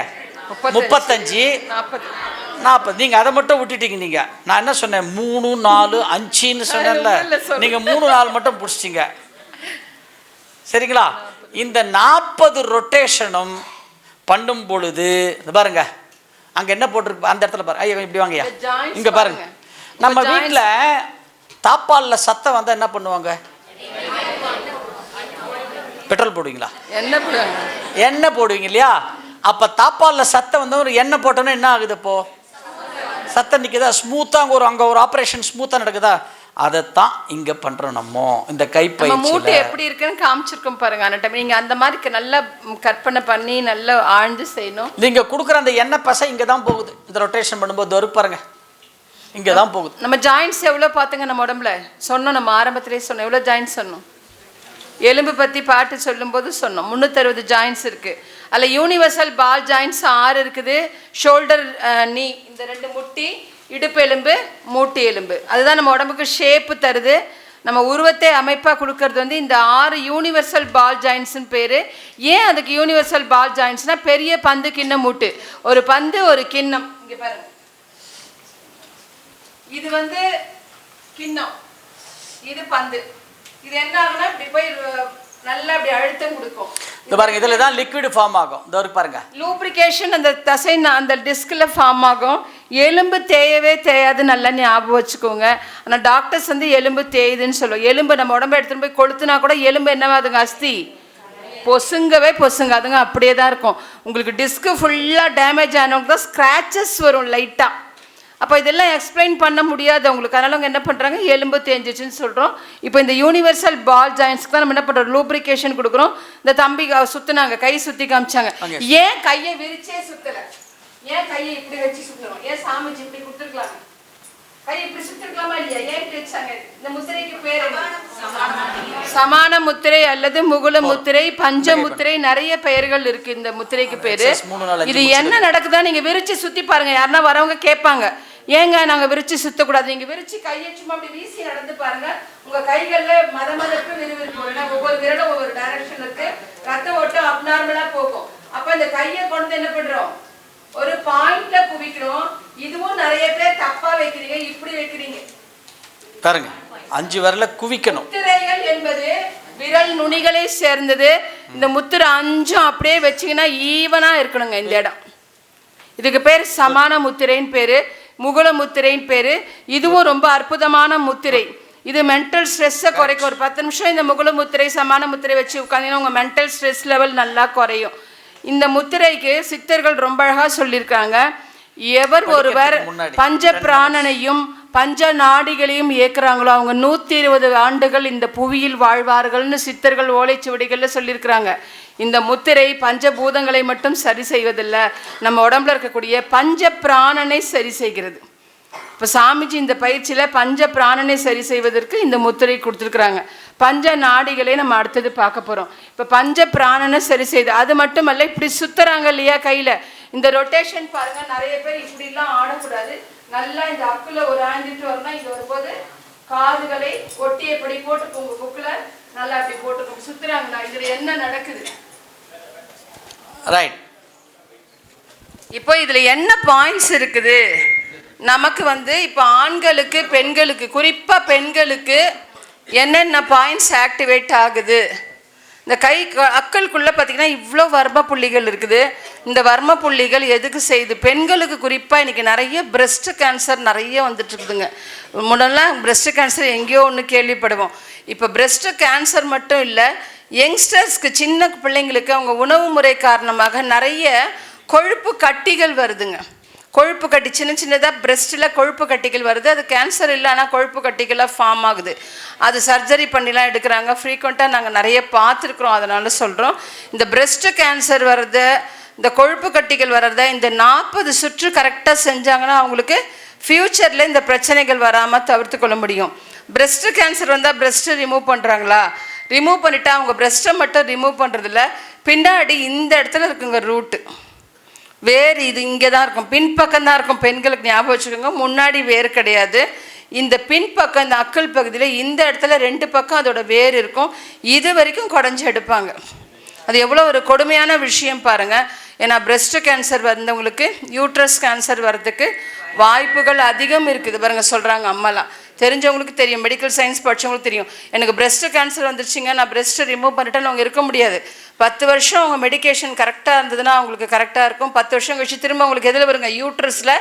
35, 40. நீங்கள் அதை மட்டும் விட்டுட்டீங்க. நீங்கள் நான் என்ன சொன்னேன்? 3, 4, 5ன்னு சொன்னேன்ல. நீங்கள் 3, 4 மட்டும் பிடிச்சிட்டிங்க. சரிங்களா? இந்த 40 ரொட்டேஷனும் பண்ணும் பொழுது பாருங்க, அங்கே என்ன போட்டிருக்கு அந்த இடத்துல பாருங்க. ஐயா இப்படி வாங்கய்யா, இங்கே பாருங்க. நம்ம வீட்டில் தாப்பாலில் சத்தம் வந்தால் என்ன பண்ணுவாங்க? பெட்ரோல் போடுவீங்களா? எண்ணெய் போடுவீங்க இல்லையா? அப்போ தாப்பாலில் சத்தம் வந்து ஒரு எண்ணெய் போட்டோன்னா என்ன ஆகுது? இப்போ சத்தம் நிற்குதா? ஸ்மூத்தாக அங்கே ஒரு ஆப்ரேஷன் ஸ்மூத்தாக நடக்குதா? அதைத்தான் இங்கே பண்ணுறோம். நம்ம இந்த கைப்பயிற்சி மூட்டை எப்படி இருக்குன்னு காமிச்சிருக்கோம் பாருங்க. அந்த நீங்கள் அந்த மாதிரி நல்லா கற்பனை பண்ணி நல்லா ஆழ்ந்து செய்யணும். நீங்கள் கொடுக்குற அந்த எண்ணெய் பசை இங்கே தான் போகுது. இந்த ரொட்டேஷன் பண்ணும்போது ஒரு பாருங்க, இங்கே தான் போகுது. நம்ம ஜாயின்ட்ஸ் எவ்வளோ பார்த்துங்க நம்ம உடம்புல சொன்னோம். நம்ம ஆரம்பத்திலே சொன்னோம். எவ்வளோ ஜாயின்ட்ஸ் சொன்னோம்? எலும்பு பற்றி பாட்டு சொல்லும்போது சொன்னோம். 360 ஜாயின்ட்ஸ் இருக்குது. அதில் யூனிவர்சல் பால் ஜாயின்ட்ஸ் 6 இருக்குது. ஷோல்டர், நீ, இந்த 2 முட்டி, இடுப்பு எலும்பு, மூட்டு எலும்பு. அதுதான் நம்ம உடம்புக்கு ஷேப்பு தருது. நம்ம உருவத்தை அமைப்பாக கொடுக்கறது வந்து இந்த 6 யூனிவர்சல் பால் ஜாயின்ட்ஸ்னு பேர். ஏன் அதுக்கு யூனிவர்சல் பால் ஜாயின்ட்ஸ்னால் பெரிய பந்து, கிண்ணம், மூட்டு. ஒரு பந்து, ஒரு கிண்ணம். இங்கே பாருங்க, இது வந்து கிண்ணம், இது பந்து. இது என்ன ஆகுனா இப்படி போய் நல்லா அப்படி அழுத்தம் கொடுக்கும். இந்த பாருங்க, இதில் தான் லிக்விட் ஃபார்ம் ஆகும். இந்த ஒரு பாருங்க, லூப்ரிகேஷன் அந்த தசை அந்த டிஸ்கில் ஃபார்ம் ஆகும். எலும்பு தேயவே தேயாது, நல்லா ஞாபகம் வச்சுக்கோங்க. ஆனால் டாக்டர்ஸ் வந்து எலும்பு தேயுதுன்னு சொல்லுவோம். எலும்பு நம்ம உடம்பு எடுத்துகிட்டு போய் கொளுத்துனா கூட எலும்பு என்னவாதுங்க? அஸ்தி பொசுங்காதுங்க, அப்படியே தான் இருக்கும். உங்களுக்கு டிஸ்க்கு ஃபுல்லாக டேமேஜ் ஆனவங்க தான் ஸ்க்ராச்சஸ் வரும் லைட்டாக. அப்போ இதெல்லாம் எக்ஸ்பிளைன் பண்ண முடியாது உங்களுக்கு. அதனால அவங்க என்ன பண்ணுறாங்க? எலும்பு தேஞ்சிச்சுன்னு சொல்கிறோம். இப்போ இந்த யூனிவர்சல் பால் ஜாயின்ஸ்க்கு தான் நம்ம என்ன பண்ணுறோம்? லூப்ரிகேஷன் கொடுக்குறோம். இந்த தம்பி சுற்றுனாங்க, கை சுற்றி காமிச்சாங்க. ஏன் கையை விரிச்சே சுற்றலை? ஏன் கையை இப்படி வச்சு சுற்றுறோம்? ஏன் சாமிஜி இப்படி கொடுத்துருக்கலாம்? கை இப்படி சுற்றிருக்கலாமா இல்லையா? ஏன் இப்படி வச்சாங்க? இந்த முத்திரைக்கு பேர் சமான முத்திரை அல்லது முகுல முத்திரை, பஞ்ச முத்திரை, நிறைய பெயர்கள் இருக்கு இந்த முத்திரைக்கு பேரு. இது என்ன நடக்குதா? நீங்க விரிச்சு சுத்தி பாருங்க. யாருன்னா வரவங்க கேட்பாங்க, ஏங்க நாங்க விரிச்சு சுத்தக்கூடாது? நீங்க விரிச்சு கையை சும்மா அப்படி வீசி நடந்து பாருங்க. உங்க கைகள்ல மதமதப்பு விறுவிறுப்பு. ஒவ்வொரு விரலும் ஒவ்வொரு டைரக்ஷன் இருக்கு. ரத்த ஓட்டம் அப்நார்மலா போகும். அப்ப இந்த கையை கொண்டு என்ன பண்றோம்? ஒரு பாயிண்ட்ல குவிக்கிறோம். இதுவும் நிறைய பேர் தப்பா வைக்கிறீங்க. பாருங்க 5 விரலை குவிக்கணும். முத்திரைகள் என்பது விரல் நுனிகளை சேர்ந்தது. இந்த முத்திரை 5 அப்படியே வச்சிங்கன்னா ஈவனாக இருக்கணுங்க இந்த இடம். இதுக்கு பேர் சமான முத்திரைன்னு பேர், முகுல முத்திரைன்னு பேர். இதுவும் ரொம்ப அற்புதமான முத்திரை. இது மென்டல் ஸ்ட்ரெஸ்ஸை குறைக்கும். ஒரு 10 நிமிஷம் இந்த முகுல முத்திரை சமான முத்திரை வச்சு உட்காந்தீங்கன்னா உங்கள் மென்டல் ஸ்ட்ரெஸ் லெவல் நல்லா குறையும். இந்த முத்திரைக்கு சித்தர்கள் ரொம்ப அழகாக சொல்லியிருக்காங்க. எவர் ஒருவர் பஞ்ச பிராணனையும் பஞ்ச நாடிகளையும் இயக்குறாங்களோ அவங்க 120 ஆண்டுகள் இந்த புவியில் வாழ்வார்கள்னு சித்தர்கள் ஓலைச்சுவடிகளில் சொல்லியிருக்கிறாங்க. இந்த முத்திரை பஞ்சபூதங்களை மட்டும் சரி செய்வதில்லை, நம்ம உடம்புல இருக்கக்கூடிய பஞ்ச பிராணனை சரி செய்கிறது. இப்போ சாமிஜி இந்த பயிற்சியில் பஞ்ச பிராணனை சரி செய்வதற்கு இந்த முத்திரை கொடுத்துருக்குறாங்க. பஞ்ச நாடிகளை நம்ம அடுத்தது பார்க்க போகிறோம். இப்போ பஞ்ச பிராணனை சரி செய்து அது மட்டுமல்ல, இப்படி சுற்றுறாங்க இல்லையா கையில், இந்த ரொட்டேஷன் பாருங்கள். நிறைய பேர் இப்படிலாம் ஆடக்கூடாது. நல்லா இந்த அக்குல ஒரு ஆண்டிட்டு வரணும். இங்கே வரும்போது காதுகளை ஒட்டி எப்படி போட்டுக்கோங்க, புக்கில் நல்லா அப்படி போட்டுக்கோங்க. சுற்றுறாங்களா, இதில் என்ன நடக்குது? ரைட். இப்போ இதில் என்ன பாயிண்ட்ஸ் இருக்குது நமக்கு இப்போ ஆண்களுக்கு பெண்களுக்கு, குறிப்பாக பெண்களுக்கு என்னென்ன பாயிண்ட்ஸ் ஆக்டிவேட் ஆகுது? இந்த கை அக்கலுக்குள்ளே பார்த்திங்கன்னா இவ்வளோ வர்ம புள்ளிகள் இருக்குது. இந்த வர்ம புள்ளிகள் எதுக்கு செய்யுது? பெண்களுக்கு குறிப்பாக இன்றைக்கி நிறைய பிரெஸ்ட் கேன்சர் நிறைய வந்துட்டுருக்குதுங்க. முன்னெல்லாம் பிரெஸ்ட் கேன்சர் எங்கேயோ ஒன்று கேள்விப்படுவோம். இப்போ பிரெஸ்ட் கேன்சர் மட்டும் இல்லை, யங்ஸ்டர்ஸ்க்கு சின்ன பிள்ளைங்களுக்கு அவங்க உணவு முறை காரணமாக நிறைய கொழுப்பு கட்டிகள் வருதுங்க. கொழுப்பு கட்டி சின்ன சின்னதாக பிரெஸ்ட்டில் கொழுப்பு கட்டிகள் வருது. அது கேன்சர் இல்லை, ஆனால் கொழுப்பு கட்டிகளாக ஃபார்ம் ஆகுது. அது சர்ஜரி பண்ணிலாம் எடுக்கிறாங்க. ஃப்ரீக்வெண்ட்டாக நாங்கள் நிறைய பார்த்துருக்குறோம். அதனால சொல்கிறோம், இந்த பிரெஸ்ட்டு கேன்சர் வர்றத, இந்த கொழுப்பு கட்டிகள் வர்றத இந்த 40 சுற்று கரெக்டாக செஞ்சாங்கன்னா அவங்களுக்கு ஃப்யூச்சரில் இந்த பிரச்சனைகள் வராமல் தவிர்த்து கொள்ள முடியும். பிரெஸ்ட்டு கேன்சர் வந்தால் பிரெஸ்ட்டு ரிமூவ் பண்ணுறாங்களா? ரிமூவ் பண்ணிவிட்டா அவங்க பிரெஸ்ட்டை மட்டும் ரிமூவ் பண்ணுறதில்ல, பின்னாடி இந்த இடத்துல இருக்குங்க ரூட்டு வேர். இது இங்கே தான் இருக்கும், பின்பக்கம் தான் இருக்கும். பெண்களுக்கு ஞாபகம் வச்சுக்கோங்க, முன்னாடி வேர் கிடையாது. இந்த பின்பக்கம் இந்த அக்கல் பகுதியில் இந்த இடத்துல 2 பக்கம் அதோட வேர் இருக்கும். இது வரைக்கும் குடஞ்சி எடுப்பாங்க. அது எவ்வளோ ஒரு கொடுமையான விஷயம் பாருங்கள். ஏன்னா பிரெஸ்ட் கேன்சர் வந்தவங்களுக்கு யூட்ரஸ் கேன்சர் வர்றதுக்கு வாய்ப்புகள் அதிகம் இருக்குது பாருங்கள். சொல்கிறாங்க அம்மாலாம், தெரிஞ்சவங்களுக்கு தெரியும், மெடிக்கல் சயின்ஸ் படித்தவங்களுக்கு தெரியும். எனக்கு பிரெஸ்ட் கேன்சர் வந்துருச்சுங்க, நான் பிரெஸ்ட்டை ரிமூவ் பண்ணிட்டேன்னு அவங்க இருக்க முடியாது. 10 வருஷம் அவங்க மெடிக்கேஷன் கரெக்டாக இருந்ததுன்னா அவங்களுக்கு கரெக்டாக இருக்கும். 10 வருஷம் கழிச்சு திரும்ப அவங்களுக்கு எதில் வருங்க, யூட்ரஸில்.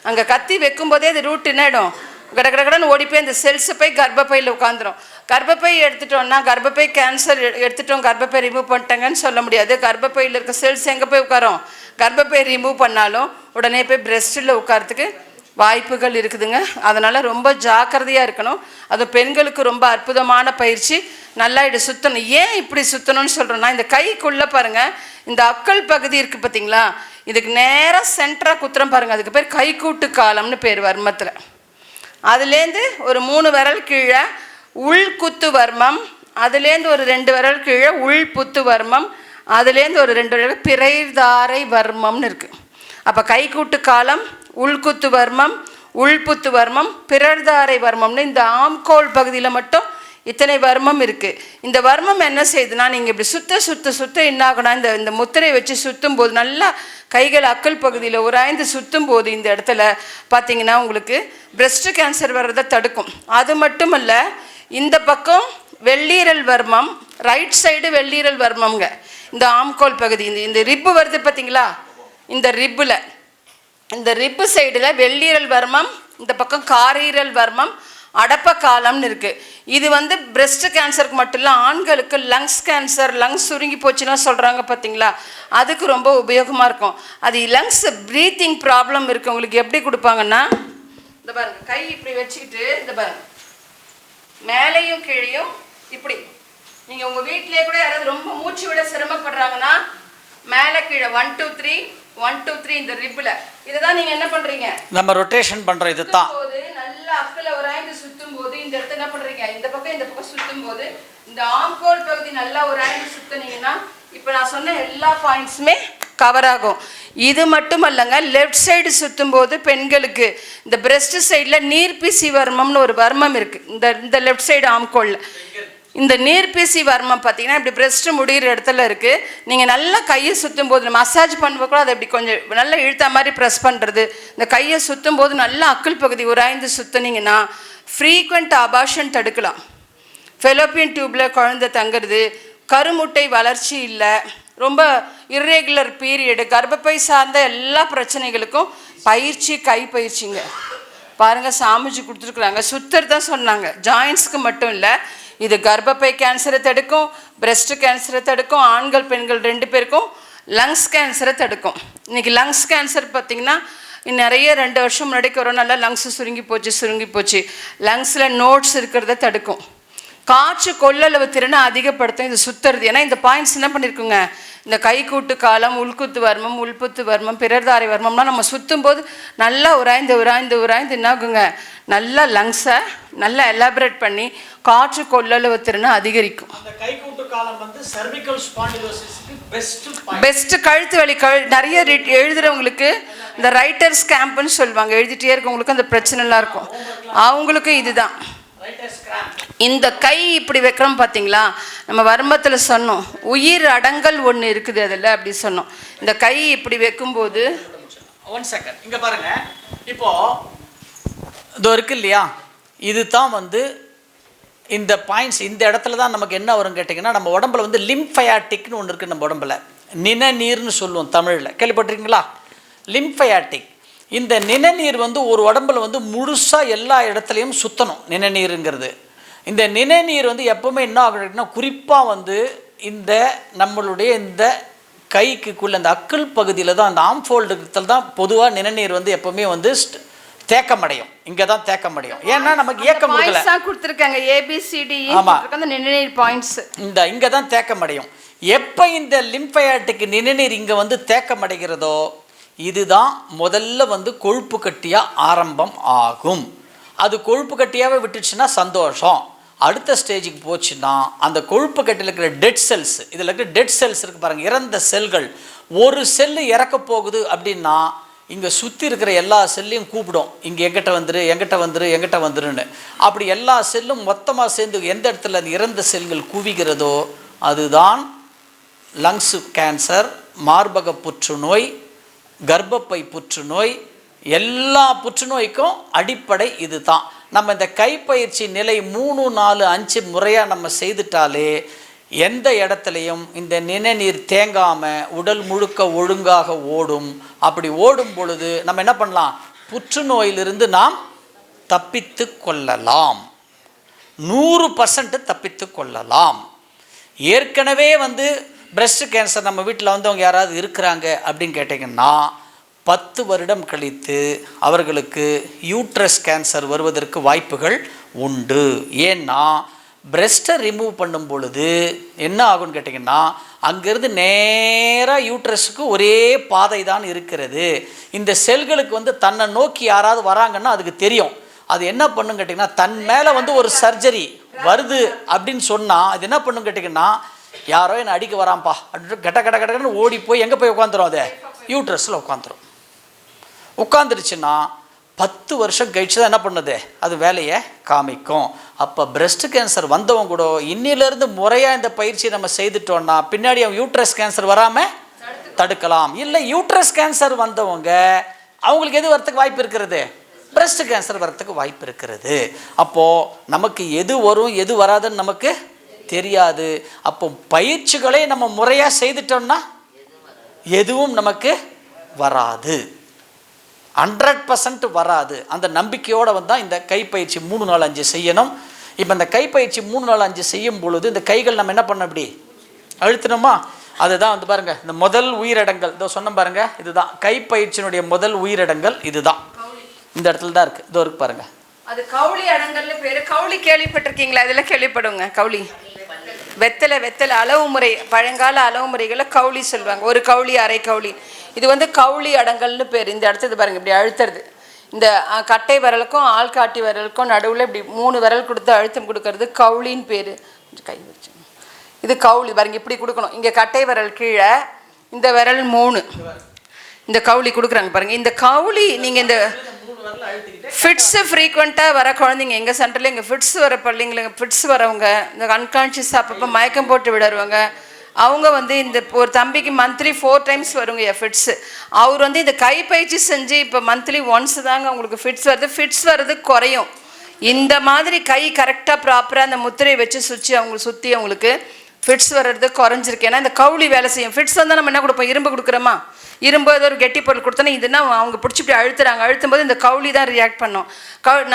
அங்கே கத்தி வைக்கும்போதே அது ரூட் என்ன ஆகிடும், கடகடன்னு ஓடி போய் அந்த செல்ஸை போய் கர்ப்பப்பையில் உட்காந்துரும். கர்ப்பப்பை எடுத்துட்டோம்னா, கர்ப்பப்பை கேன்சர் எடுத்துட்டோம், கர்ப்பப்பை ரிமூவ் பண்ணிட்டாங்கன்னு சொல்ல முடியாது. கர்ப்பப்பையில் இருக்க செல்ஸ் எங்கே போய் உட்காரும், கர்ப்பப்பை ரிமூவ் பண்ணாலும் உடனே போய் பிரெஸ்ட்டில் உட்காரத்துக்கு வாய்ப்புகள் இருக்குதுங்க. அதனால் ரொம்ப ஜாக்கிரதையாக இருக்கணும். அது பெண்களுக்கு ரொம்ப அற்புதமான பயிற்சி. நல்லா இது சுற்றணும். ஏன் இப்படி சுற்றணும்னு சொல்கிறோன்னா, இந்த கைக்குள்ளே பாருங்கள், இந்த அக்கல் பகுதி இருக்குது பார்த்தீங்களா, இதுக்கு நேராக சென்டராக குத்துறோம் பாருங்கள். அதுக்கு பேர் கைக்கூட்டு காலம்னு பேர் வர்மத்தில். அதுலேருந்து ஒரு 3 விரல் கீழே உள்குத்து வர்மம், அதுலேருந்து ஒரு 2 விரல் கீழே உள்புத்து வர்மம், அதுலேருந்து ஒரு 2 விரல் பிறைதாரை வர்மம்னு இருக்குது. அப்போ கைக்கூட்டு காலம், உள்குத்து வர்மம், உள்புத்து வர்மம், பிறர்தாரை வர்மம்னு இந்த ஆம்கோல் பகுதியில் மட்டும் இத்தனை வர்மம் இருக்குது. இந்த வர்மம் என்ன செய்யுதுன்னா, நீங்கள் இப்படி சுத்த என்ன ஆகணும், இந்த முத்திரை வச்சு சுற்றும் போது நல்லா கைகள் அக்கல் பகுதியில் உராய்ந்து சுற்றும் போது இந்த இடத்துல பார்த்தீங்கன்னா உங்களுக்கு பிரெஸ்ட் கேன்சர் வர்றதை தடுக்கும். அது மட்டும் அல்ல, இந்த பக்கம் வெள்ளீரல் வர்மம், ரைட் சைடு வெள்ளீரல் வர்மம்ங்க. இந்த ஆம்கோல் பகுதி இந்த ரிப்பு வருது பார்த்தீங்களா, இந்த ரிப்பில் இந்த ரிப்பு சைடில் வெள்ளீரல் வர்மம், இந்த பக்கம் காரீரல் வர்மம், அடப்ப காலம்னு இருக்குது. இது பிரெஸ்ட் கேன்சருக்கு மட்டும் இல்லை, ஆண்களுக்கு லங்ஸ் கேன்சர், லங்ஸ் சுருங்கி போச்சுன்னா சொல்கிறாங்க பார்த்தீங்களா, அதுக்கு ரொம்ப உபயோகமாக இருக்கும். அது லங்ஸ் ப்ரீத்திங் ப்ராப்ளம் இருக்குது உங்களுக்கு எப்படி கொடுப்பாங்கன்னா, இந்த பாருங்க கை இப்படி வச்சுக்கிட்டு, இந்த பாருங்க மேலேயும் கீழேயும் இப்படி. நீங்கள் உங்கள் வீட்டிலே கூட யாராவது ரொம்ப மூச்சு விட சிரமப்படுறாங்கன்னா மேலே கீழே 1 2 3 1 2 3 இந்த ரிப்பில் இதுதான் நீங்கள் என்ன பண்ணுறீங்க, நம்ம ரொட்டேஷன் பண்ணுறோம். இது தான் போது நல்லா அக்கில் உராய்ந்து சுற்றும் போது இந்த இடத்த என்ன பண்ணுறீங்க, இந்த பக்கம் சுற்றும் போது இந்த ஆம்கோல் பகுதி நல்லா உராய்ந்து சுற்றினீங்கன்னா இப்போ நான் சொன்ன எல்லா பாயிண்ட்ஸுமே கவர் ஆகும். இது மட்டும் இல்லைங்க, லெஃப்ட் சைடு சுற்றும் போது பெண்களுக்கு இந்த பிரெஸ்ட் சைடில் நீர்பிசி வர்மம்னு ஒரு வர்மம் இருக்குது. இந்த லெஃப்ட் சைடு ஆம்கோலில் இந்த நீர்பிசி வர்மம் பார்த்தீங்கன்னா இப்படி பிரெஸ்ட்டு முடிகிற இடத்துல இருக்குது. நீங்கள் நல்லா கையை சுற்றும் போது மசாஜ் பண்ணும்போது கூட அதை இப்படி கொஞ்சம் நல்லா இழுத்த மாதிரி ப்ரெஸ் பண்ணுறது, இந்த கையை சுற்றும் போது நல்லா அக்கல் பகுதி உராய்ந்து சுற்றினீங்கன்னா ஃப்ரீக்வெண்ட் அபார்ஷன் தடுக்கலாம். ஃபெலோப்பியன் டியூப்பில் குழந்தை தங்குறது, கருமுட்டை வளர்ச்சி இல்லை, ரொம்ப இர்ரெகுலர் பீரியடு, கர்ப்பப்பை சார்ந்த எல்லா பிரச்சனைகளுக்கும் பயிற்சி, கை பயிற்சிங்க. பாருங்கள், சாமிஜி கொடுத்துருக்குறாங்க. சுத்தர் தான் சொன்னாங்க, ஜாயின்ட்ஸ்க்கு மட்டும் இல்லை, இது கர்ப்பப்பை கேன்சரை தடுக்கும், பிரெஸ்ட் கேன்சரை தடுக்கும், ஆண்கள் பெண்கள் 2 பேருக்கும் லங்ஸ் கேன்சரை தடுக்கும். இன்றைக்கி லங்ஸ் கேன்சர் பார்த்திங்கன்னா நிறைய 2 வருஷம் முன்னாடி கொரோனாவில் லங்ஸு சுருங்கி போச்சு. லங்ஸில் நோட்ஸ் இருக்கிறத தடுக்கும். காற்று கொள்ளளவு திறனை அதிகப்படுத்தும் இது சுத்துறது. ஏன்னா இந்த பாயிண்ட்ஸ் என்ன பண்ணியிருக்குங்க, இந்த கைக்கூட்டு காலம், உள்குத்து வர்மம், உள்புத்து வர்மம், பிறர்தாரை வர்மம்லாம் நம்ம சுற்றும் போது நல்லா உராய்ந்து என்ன ஆகுங்க, நல்லா லங்ஸை நல்லா எலாபரேட் பண்ணி காற்று கொள்ளளவு திறனை அதிகரிக்கும். அந்த கைக்கூட்டு காலம் வந்து சர்விக்கல் ஸ்பாண்டிலோசிஸ்க்கு பெஸ்ட். கழுத்து வலி நிறைய எழுதுறவங்களுக்கு இந்த ரைட்டர்ஸ் கேம்ப்னு சொல்லுவாங்க, எழுதிட்டே இருக்கவங்களுக்கு அந்த பிரச்சனைலாம் இருக்கும், அவங்களுக்கும் இதுதான். இந்த கை இப்படி வைக்கிறோம் பார்த்தீங்களா, நம்ம வர்மத்தில் சொன்னோம் உயிர் அடங்கல் ஒன்று இருக்குது அதில் அப்படி சொன்னோம். இந்த கை இப்படி வைக்கும்போது 1 செகண்ட் இங்கே பாருங்க, இப்போ இதோ இருக்கு இல்லையா, இது தான் வந்து இந்த பாயிண்ட்ஸ். இந்த இடத்துல தான் நமக்கு என்ன வரும் கேட்டிங்கன்னா, நம்ம உடம்புல வந்து லிம்ஃபயாட்டிக்னு ஒன்று இருக்குது. நம்ம உடம்புல நிணநீர்னு சொல்லுவோம் தமிழில், கேள்விப்பட்டிருக்கீங்களா? லிம்ஃபயாட்டிக். இந்த நிணநீர் வந்து ஒரு உடம்புல வந்து முழுசாக எல்லா இடத்துலையும் சுற்றணும். நிணநீருங்கிறது, இந்த நிணநீர் வந்து எப்போவுமே என்ன ஆகுதுன்னா, குறிப்பாக வந்து இந்த நம்மளுடைய இந்த கைக்குள்ளே அந்த அக்கிள் பகுதியில் தான், அந்த ஆம்ஃபோல்டுத்தில் தான் பொதுவாக நிணநீர் வந்து எப்போவுமே வந்து தேக்கமடையும். இங்கே தான் தேக்கமடையும். ஏன்னா நமக்கு இயக்கம் கொடுத்துருக்காங்க ABCD. அந்த நிணநீர் பாயிண்ட்ஸ் இங்கே தான் தேக்கமடையும். எப்போ இந்த லிம்ஃபயாட்டிக் நிணநீர் இங்கே வந்து தேக்கமடைகிறதோ, இதுதான் முதல்ல வந்து கொழுப்பு கட்டியாக ஆரம்பம் ஆகும். அது கொழுப்பு கட்டியாகவே விட்டுச்சுன்னா சந்தோஷம். அடுத்த ஸ்டேஜுக்கு போச்சுன்னா அந்த கொழுப்பு கட்டியில் இருக்கிற டெட் செல்ஸ், இதில் இருக்கிற டெட் செல்ஸ் இருக்குது பாருங்கள், இறந்த செல்கள். ஒரு செல்லு இறக்க போகுது அப்படின்னா இங்கே சுற்றி இருக்கிற எல்லா செல்லையும் கூப்பிடும், இங்கே எங்கிட்ட வந்துருன்னு. அப்படி எல்லா செல்லும் மொத்தமாக சேர்ந்து எந்த இடத்துல அந்த இறந்த செல்கள் குவிகிறதோ அதுதான் லங்ஸு கேன்சர், மார்பக புற்றுநோய், கர்ப்பப்பை புற்றுநோய், எல்லா புற்றுநோய்க்கும் அடிப்படை இது தான். நம்ம இந்த கைப்பயிற்சி நிலை 3, 4, 5 முறையாக நம்ம செய்துட்டாலே எந்த இடத்துலையும் இந்த நிணநீர் தேங்காமல் உடல் முழுக்க ஒழுங்காக ஓடும். அப்படி ஓடும் பொழுது நம்ம என்ன பண்ணலாம், புற்றுநோயிலிருந்து நாம் தப்பித்து கொள்ளலாம். 100% தப்பித்து கொள்ளலாம். ஏற்கனவே வந்து பிரெஸ்ட் கேன்சர் நம்ம வீட்டில் வந்தவங்க யாராவது இருக்கிறாங்க அப்படின்னு கேட்டிங்கன்னா 10 வருடம் கழித்து அவர்களுக்கு யூட்ரஸ் கேன்சர் வருவதற்கு வாய்ப்புகள் உண்டு. ஏன்னா பிரெஸ்ட்டை ரிமூவ் பண்ணும் பொழுது என்ன ஆகும்னு கேட்டிங்கன்னா, அங்கேருந்து நேராக யூட்ரஸுக்கு ஒரே பாதை தான் இருக்கிறது. இந்த செல்களுக்கு வந்து தன்னை நோக்கி யாராவது வராங்கன்னா அதுக்கு தெரியும். அது என்ன பண்ணுன்னு கேட்டிங்கன்னா, தன் மேலே வந்து ஒரு சர்ஜரி வருது அப்படின்னு சொன்னால் அது என்ன பண்ணுன்னு கேட்டிங்கன்னா, யாரோ என்னை அடிக்க வரான்ப்பா அப்படின்னு கட்டன்னு ஓடி போய் எங்கே போய் உட்காந்துரும், அது யூட்ரஸில் உட்காந்துரும். உட்காந்துருச்சுன்னா 10 வருஷம் கழிச்சு தான் என்ன பண்ணுது, அது வேலையை காமிக்கும். அப்போ பிரெஸ்ட் கேன்சர் வந்தவங்க கூட இன்னிலேருந்து முறையாக இந்த பயிற்சியை நம்ம செய்துட்டோம்னா பின்னாடி அவன் யூட்ரஸ் கேன்சர் வராமல் தடுக்கலாம். இல்லை யூட்ரஸ் கேன்சர் வந்தவங்க அவங்களுக்கு எது வரத்துக்கு வாய்ப்பு இருக்கிறது, பிரெஸ்ட் கேன்சர் வரத்துக்கு வாய்ப்பு இருக்கிறது. அப்போது நமக்கு எது வரும் எது வராதுன்னு நமக்கு தெரியாது. அப்போ பயிற்சிகளை நம்ம முறையாக செய்துட்டோம்னா எதுவும் நமக்கு வராது, 100% வராது. அந்த நம்பிக்கையோடு வந்தால் இந்த கைப்பயிற்சி 3, 4, 5 செய்யணும். இப்போ இந்த கைப்பயிற்சி 3, 4, 5 செய்யும் பொழுது இந்த கைகள் நம்ம என்ன பண்ண இப்படி அழுத்தணுமா, அதுதான் வந்து பாருங்கள் இந்த முதல் உயிரிடங்கள். இதோ சொன்ன பாருங்கள், இதுதான் கைப்பயிற்சியினுடைய முதல் உயிரிடங்கள். இதுதான் இந்த இடத்துல தான் இருக்குது, இதோ இருக்கு பாருங்கள். அது கவுளி அடங்கல்னு பேர். கவுளி கேள்விப்பட்டிருக்கீங்களா? இதெல்லாம் கேள்விப்படுங்க. கவுளி வெத்தலை அளவு முறை, பழங்கால அளவு முறைகளில் கவுளி சொல்லுவாங்க. ஒரு கவுளி, அரை கவுளி. இது வந்து கவுளி அடங்கல்னு பேர். இந்த இடத்துல பாருங்கள் இப்படி அழுத்துறது, இந்த கட்டை விரலுக்கும் ஆள்காட்டி விரலுக்கும் நடுவில் இப்படி 3 விரல் கொடுத்து அழுத்தம் கொடுக்கறது கவுளின்னு பேர். கை வச்சு இது கவுளி பாருங்க, இப்படி கொடுக்கணும். இங்கே கட்டை விரல் கீழே, இந்த விரல் 3, இந்த கவுளி கொடுக்குறாங்க பாருங்கள். இந்த கவுளி நீங்கள் இந்த ஃபிட்ஸு ஃப்ரீக்வெண்ட்டாக வர குழந்தைங்க எங்கள் சென்டரில், இங்கே ஃபிட்ஸ் வர பள்ளிங்களுக்கு ஃபிட்ஸ் வரவங்க, இந்த அன்கான்ஷியஸ் அப்பப்போ மயக்கம் போட்டு விடுறவங்க, அவங்க வந்து இந்த ஒரு தம்பிக்கு மந்த்லி 4 டைம்ஸ் வருங்க ஃபிட்ஸு. அவர் வந்து இந்த கைப்பயிற்சி செஞ்சு இப்போ மந்த்லி ஒன்ஸ் தாங்க அவங்களுக்கு ஃபிட்ஸ் வருது. ஃபிட்ஸ் வர்றது குறையும். இந்த மாதிரி கை கரெக்டாக ப்ராப்பராக அந்த முத்திரையை வச்சு சுற்றி அவங்களுக்கு ஃபிட்ஸ் வர்றது குறைஞ்சிருக்கு. ஏன்னா இந்த கவுளி வேலை செய்யும். ஃபிட்ஸ் வந்தால் நம்ம என்ன கொடுப்போம்? இரும்பு கொடுக்குறோமா? இரும்பு ஏதோ ஒரு கெட்டி பொருள் கொடுத்தோன்னா இதுனா அவங்க பிடிச்சி இப்படி அழுத்தும் போது இந்த கவுளி தான் ரியாக்ட் பண்ணும்.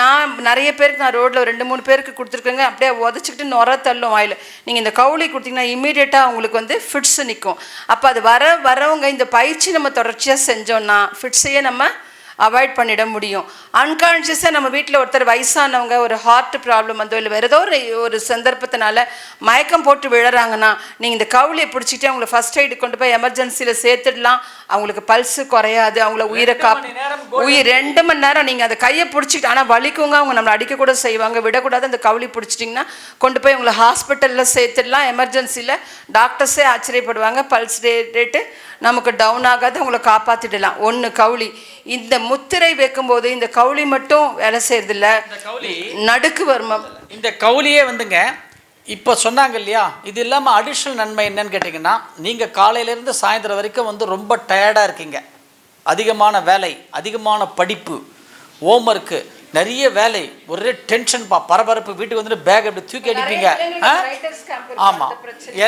நான் நிறைய பேருக்கு நான் ரோட்டில் 2-3 பேருக்கு கொடுத்துருக்கேங்க, அப்படியே உதச்சிக்கிட்டு நுர தள்ளும் வாயில். நீங்கள் இந்த கவுளி கொடுத்தீங்கன்னா இமீடியட்டாக அவங்களுக்கு வந்து ஃபிட்ஸ் நிற்கும். அப்போ அது வரவங்க இந்த பயிற்சி நம்ம தொடர்ச்சியாக செஞ்சோன்னா ஃபிட்ஸையே நம்ம அவாய்ட் பண்ணிட முடியும். அன்கான்ஷியஸாக நம்ம வீட்டில் ஒருத்தர் வயசானவங்க ஒரு ஹார்ட் ப்ராப்ளம் வந்தோ இல்லை வேறு ஏதோ ஒரு சந்தர்ப்பத்தினால மயக்கம் போட்டு விழுறாங்கன்னா நீங்கள் இந்த கவுளியை பிடிச்சிட்டு அவங்கள ஃபர்ஸ்ட் எய்டு கொண்டு போய் எமர்ஜென்சியில் சேர்த்துடலாம். அவங்களுக்கு பல்ஸு குறையாது, அவங்கள உயிரை 2 மணி நேரம் நீங்கள் அந்த கையை பிடிச்சிக்கிட்டு, ஆனால் வலிக்குங்க, அவங்க நம்மளை அடிக்கக்கூட செய்வாங்க, விடக்கூடாது. அந்த கவுளி பிடிச்சிட்டிங்கன்னா கொண்டு போய் உங்களை ஹாஸ்பிட்டலில் சேர்த்துடலாம். எமர்ஜென்சியில் டாக்டர்ஸே ஆச்சரியப்படுவாங்க. பல்ஸ் ரேட்டு நமக்கு டவுன் ஆகாது, அவங்கள காப்பாற்றிடலாம். 1 கவுளி. இந்த முத்திரை வைக்கும்போது இந்த கவுளி மட்டும் வேலை செய்யறதில்ல, நடுக்கு வர்மம். இந்த கவுளியே வந்துங்க இப்போ சொன்னாங்க இல்லையா, இது இல்லாமல் அடிஷ்னல் நன்மை என்னன்னு கேட்டிங்கன்னா, நீங்கள் காலையிலேருந்து சாயந்தரம் வரைக்கும் வந்து ரொம்ப டயர்டாக இருக்கீங்க, அதிகமான வேலை, அதிகமான படிப்பு, ஹோம்ஒர்க்கு, நிறைய வேலை, ஒரே டென்ஷன் பரபரப்பு, வீட்டுக்கு வந்துட்டு பேக் அப்படி தூக்கி அடிப்பீங்க. ஆமாம்,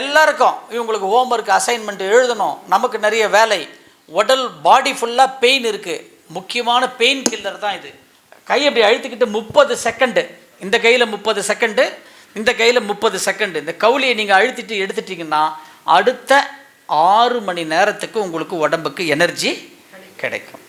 எல்லாருக்கும் இவங்களுக்கு ஹோம்ஒர்க் அசைன்மெண்ட் எழுதணும், நமக்கு நிறைய வேலை, உடல் பாடி ஃபுல்லாக பெயின் இருக்குது. முக்கியமான பெயின் கில்லர் தான் இது. கை அப்படி அழுத்திக்கிட்டு 30 செகண்டு, இந்த கையில் 30 செகண்டு, இந்த கையில் 30 செகண்டு, இந்த கவுளியை நீங்கள் அழுத்திட்டு எடுத்துட்டிங்கன்னா அடுத்த 6 மணி நேரத்துக்கு உங்களுக்கு உடம்புக்கு எனர்ஜி கிடைக்கும்.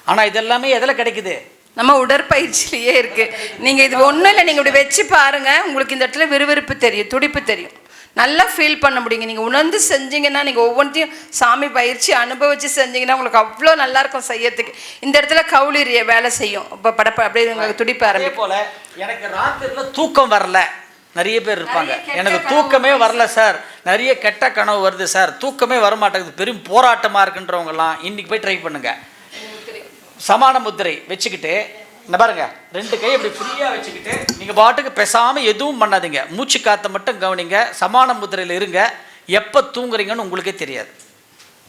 ஆனால் இதெல்லாமே எதில் கிடைக்குது? நம்ம உடற்பயிற்சியிலேயே இருக்குது. நீங்கள் இது ஒன்றும் இல்லை, நீங்கள் இப்படி வச்சு பாருங்கள், உங்களுக்கு இந்த இடத்துல விறுவிறுப்பு தெரியும், துடிப்பு தெரியும், நல்லா ஃபீல் பண்ண முடியுங்க. நீங்கள் உணர்ந்து செஞ்சீங்கன்னா, நீங்கள் ஒவ்வொன்றையும் சாமி பயிற்சி அனுபவித்து செஞ்சீங்கன்னா உங்களுக்கு அவ்வளோ நல்லாயிருக்கும் செய்யறதுக்கு. இந்த இடத்துல கவுளி வேலை செய்யும். இப்போ அப்படியே உங்களுக்கு துடிப்பு ஆரம்பிக்கும். போல் எனக்கு ராத்திரியில் தூக்கம் வரல, நிறைய பேர் இருப்பாங்க, எனக்கு தூக்கமே வரல சார், நிறைய கெட்ட கனவு வருது சார், தூக்கமே வரமாட்டேங்குது, பெரும் போராட்டமாக இருக்குன்றவங்கலாம் இன்றைக்கி போய் ட்ரை பண்ணுங்கள். சமான முத்திரை வச்சுக்கிட்டு இந்த பாருங்க, 2 கை அப்படி ஃப்ரீயாக வச்சுக்கிட்டு நீங்கள் பாட்டுக்கு பேசாமல் எதுவும் பண்ணாதீங்க, மூச்சு காற்றை மட்டும் கவனிங்க, சமான முத்திரையில் இருங்க. எப்போ தூங்குறீங்கன்னு உங்களுக்கே தெரியாது,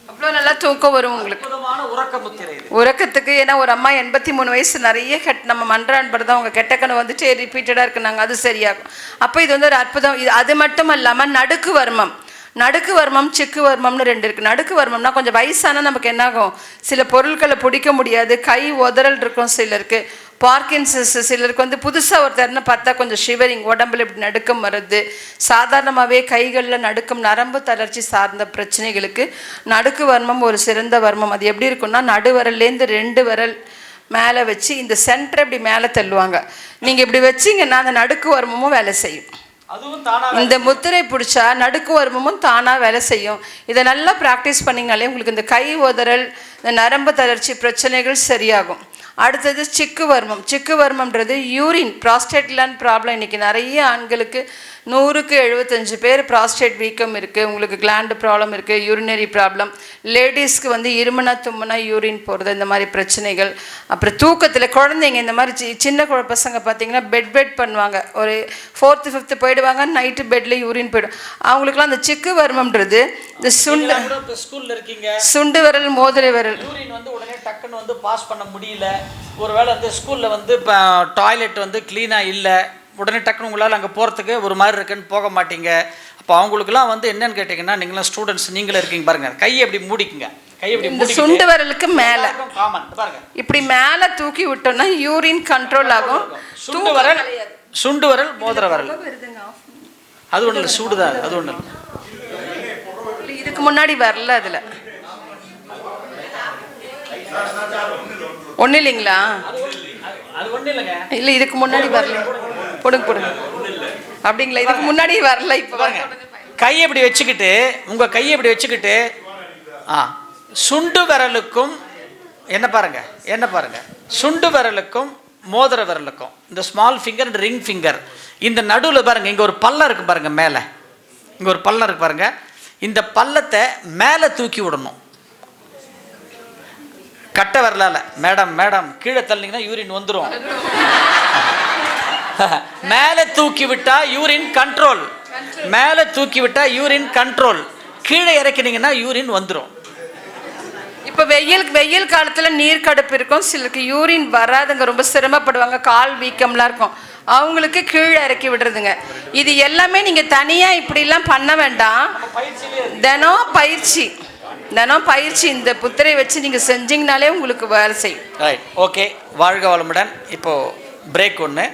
அவ்வளோ நல்லா தூக்கம் வரும் உங்களுக்கு. உறக்க முத்திரை உறக்கத்துக்கு. ஏன்னா ஒரு அம்மா 83 வயசு, நிறைய நம்ம மன்றான்படு தான் அவங்க கெட்ட கனவு வந்துட்டு ரிப்பீட்டடாக இருக்குனாங்க, அது சரியாகும். அப்போ இது வந்து ஒரு அற்புதம். இது அது மட்டும் இல்லாமல் நடுக்கு வர்மம், நடுக்கு வர்மம், சிக்கு வர்மம்னு 2 இருக்குது. நடுக்கு வர்மம்னா கொஞ்சம் வயசானால் நமக்கு என்னாகும், சில பொருட்களை பிடிக்க முடியாது, கை உதறல் இருக்கும், சிலருக்கு பார்க்கின்சஸ், சிலருக்கு வந்து புதுசாக ஒருத்தர்னு பார்த்தா கொஞ்சம் ஷிவரிங், உடம்புல இப்படி நடுக்கம் வருது. சாதாரணமாகவே கைகளில் நடுக்கம், நரம்பு தளர்ச்சி சார்ந்த பிரச்சனைகளுக்கு நடுக்கு வர்மம் ஒரு சிறந்த வர்மம். அது எப்படி இருக்குன்னா, நடுவரல்லேருந்து 2 விரல் மேலே வச்சு இந்த சென்டரை இப்படி மேலே தள்ளுவாங்க. நீங்கள் இப்படி வச்சிங்கன்னா அந்த நடுக்கு வர்மமும் வேலை செய்யும். இந்த முத்திரை பிடிச்சா நடுக்கு வர்மமும் தானாக வேலை செய்யும். இதை நல்லா ப்ராக்டிஸ் பண்ணிங்கனாலே உங்களுக்கு இந்த கை உதறல், இந்த நரம்பு தளர்ச்சி பிரச்சனைகள் சரியாகும். அடுத்தது சிக்கு வர்மம். சிக்கு வர்மம்ன்றது யூரின், ப்ராஸ்டேட் கிளாண்ட் ப்ராப்ளம். இன்றைக்கி நிறைய ஆண்களுக்கு 100க்கு 75 பேர் ப்ராஸ்டேட் வீக்கம் இருக்குது, உங்களுக்கு கிளாண்டு ப்ராப்ளம் இருக்குது, யூரினரி ப்ராப்ளம். லேடிஸ்க்கு வந்து இருமுனா தும்முனா யூரின் போகிறது, இந்த மாதிரி பிரச்சனைகள். அப்புறம் தூக்கத்தில் குழந்தைங்க, இந்த மாதிரி சின்ன பசங்க பார்த்திங்கன்னா பெட் பண்ணுவாங்க, ஒரு 4th 5th போயிடுவாங்க, நைட்டு பெட்டில் யூரின் போயிடும். அவங்களுக்குலாம் அந்த சிக்கு வர்மம்ன்றது இந்த சுண்டு விரல், மோதிரை விரல் வந்து உடனே டக்குன்னு வந்து பாஸ் பண்ண முடியல, ஒருவேளை வந்து ஸ்கூலில் வந்து இப்போ டாய்லெட் வந்து க்ளீனாக இல்லை, உடனே டக்குன்னு உங்களால் அங்கே போகிறதுக்கு ஒரு மாதிரி இருக்குன்னு போக மாட்டீங்க. அப்போ அவங்களுக்குலாம் வந்து என்னன்னு கேட்டிங்கன்னா, நீங்களாம் ஸ்டூடெண்ட்ஸ், நீங்களே இருக்கீங்க பாருங்கள், கையை எப்படி மூடிக்குங்க, கையை எப்படி மூடி, சுண்டு விரலுக்கு மேலே காமன் பாருங்க, இப்படி மேலே தூக்கி விட்டோம்னா யூரின் கண்ட்ரோல் ஆகும். சுண்டு விரல், மோதிர விரல், அது ஒன்றும் இல்லை, சூடுதான், அது ஒன்றும் இல்லை. இதுக்கு முன்னாடி வரல, அதில் ஒன்றும் இல்லைங்களா? இல்லை, இதுக்கு முன்னாடி வரல. போடுங்க அப்படிங்களா? இதுக்கு முன்னாடி வரல. இப்போ கையை இப்படி வச்சுக்கிட்டு, உங்கள் கையை இப்படி வச்சுக்கிட்டு சுண்டு விரலுக்கும் என்ன பாருங்க, சுண்டு விரலுக்கும் மோதிர விரலுக்கும், இந்த ஸ்மால் ஃபிங்கர், ரிங் ஃபிங்கர், இந்த நடுவில் பாருங்கள், இங்கே ஒரு பள்ளம் இருக்குது பாருங்கள், மேலே இங்கே ஒரு பள்ளம் இருக்குது பாருங்கள், இந்த பள்ளத்தை மேலே தூக்கி விடணும். கட்டை வரலால மேடம் கீழே தள்ளிங்கன்னா யூரின் வந்துடும். மேலே தூக்கி விட்டா யூரின் கண்ட்ரோல், மேலே தூக்கி விட்டா யூரின் கண்ட்ரோல், கீழே இறக்கினீங்கன்னா யூரின் வந்துடும். இப்போ வெயில் காலத்தில் நீர் கடுப்பு இருக்கும், சிலருக்கு யூரின் வராதுங்க, ரொம்ப சிரமப்படுவாங்க, கால் வீக்கம்லாம் இருக்கும். அவங்களுக்கு கீழே இறக்கி விடுறதுங்க. இது எல்லாமே நீங்கள் தனியாக இப்படிலாம் பண்ண வேண்டாம். தினம் பயிற்சி இந்த புத்திரை வச்சு நீங்கள் செஞ்சீங்கனாலே உங்களுக்கு வேலை செய்யும். Right, okay. வாழ்க வளமுடன். இப்போது பிரேக் ஒன்று.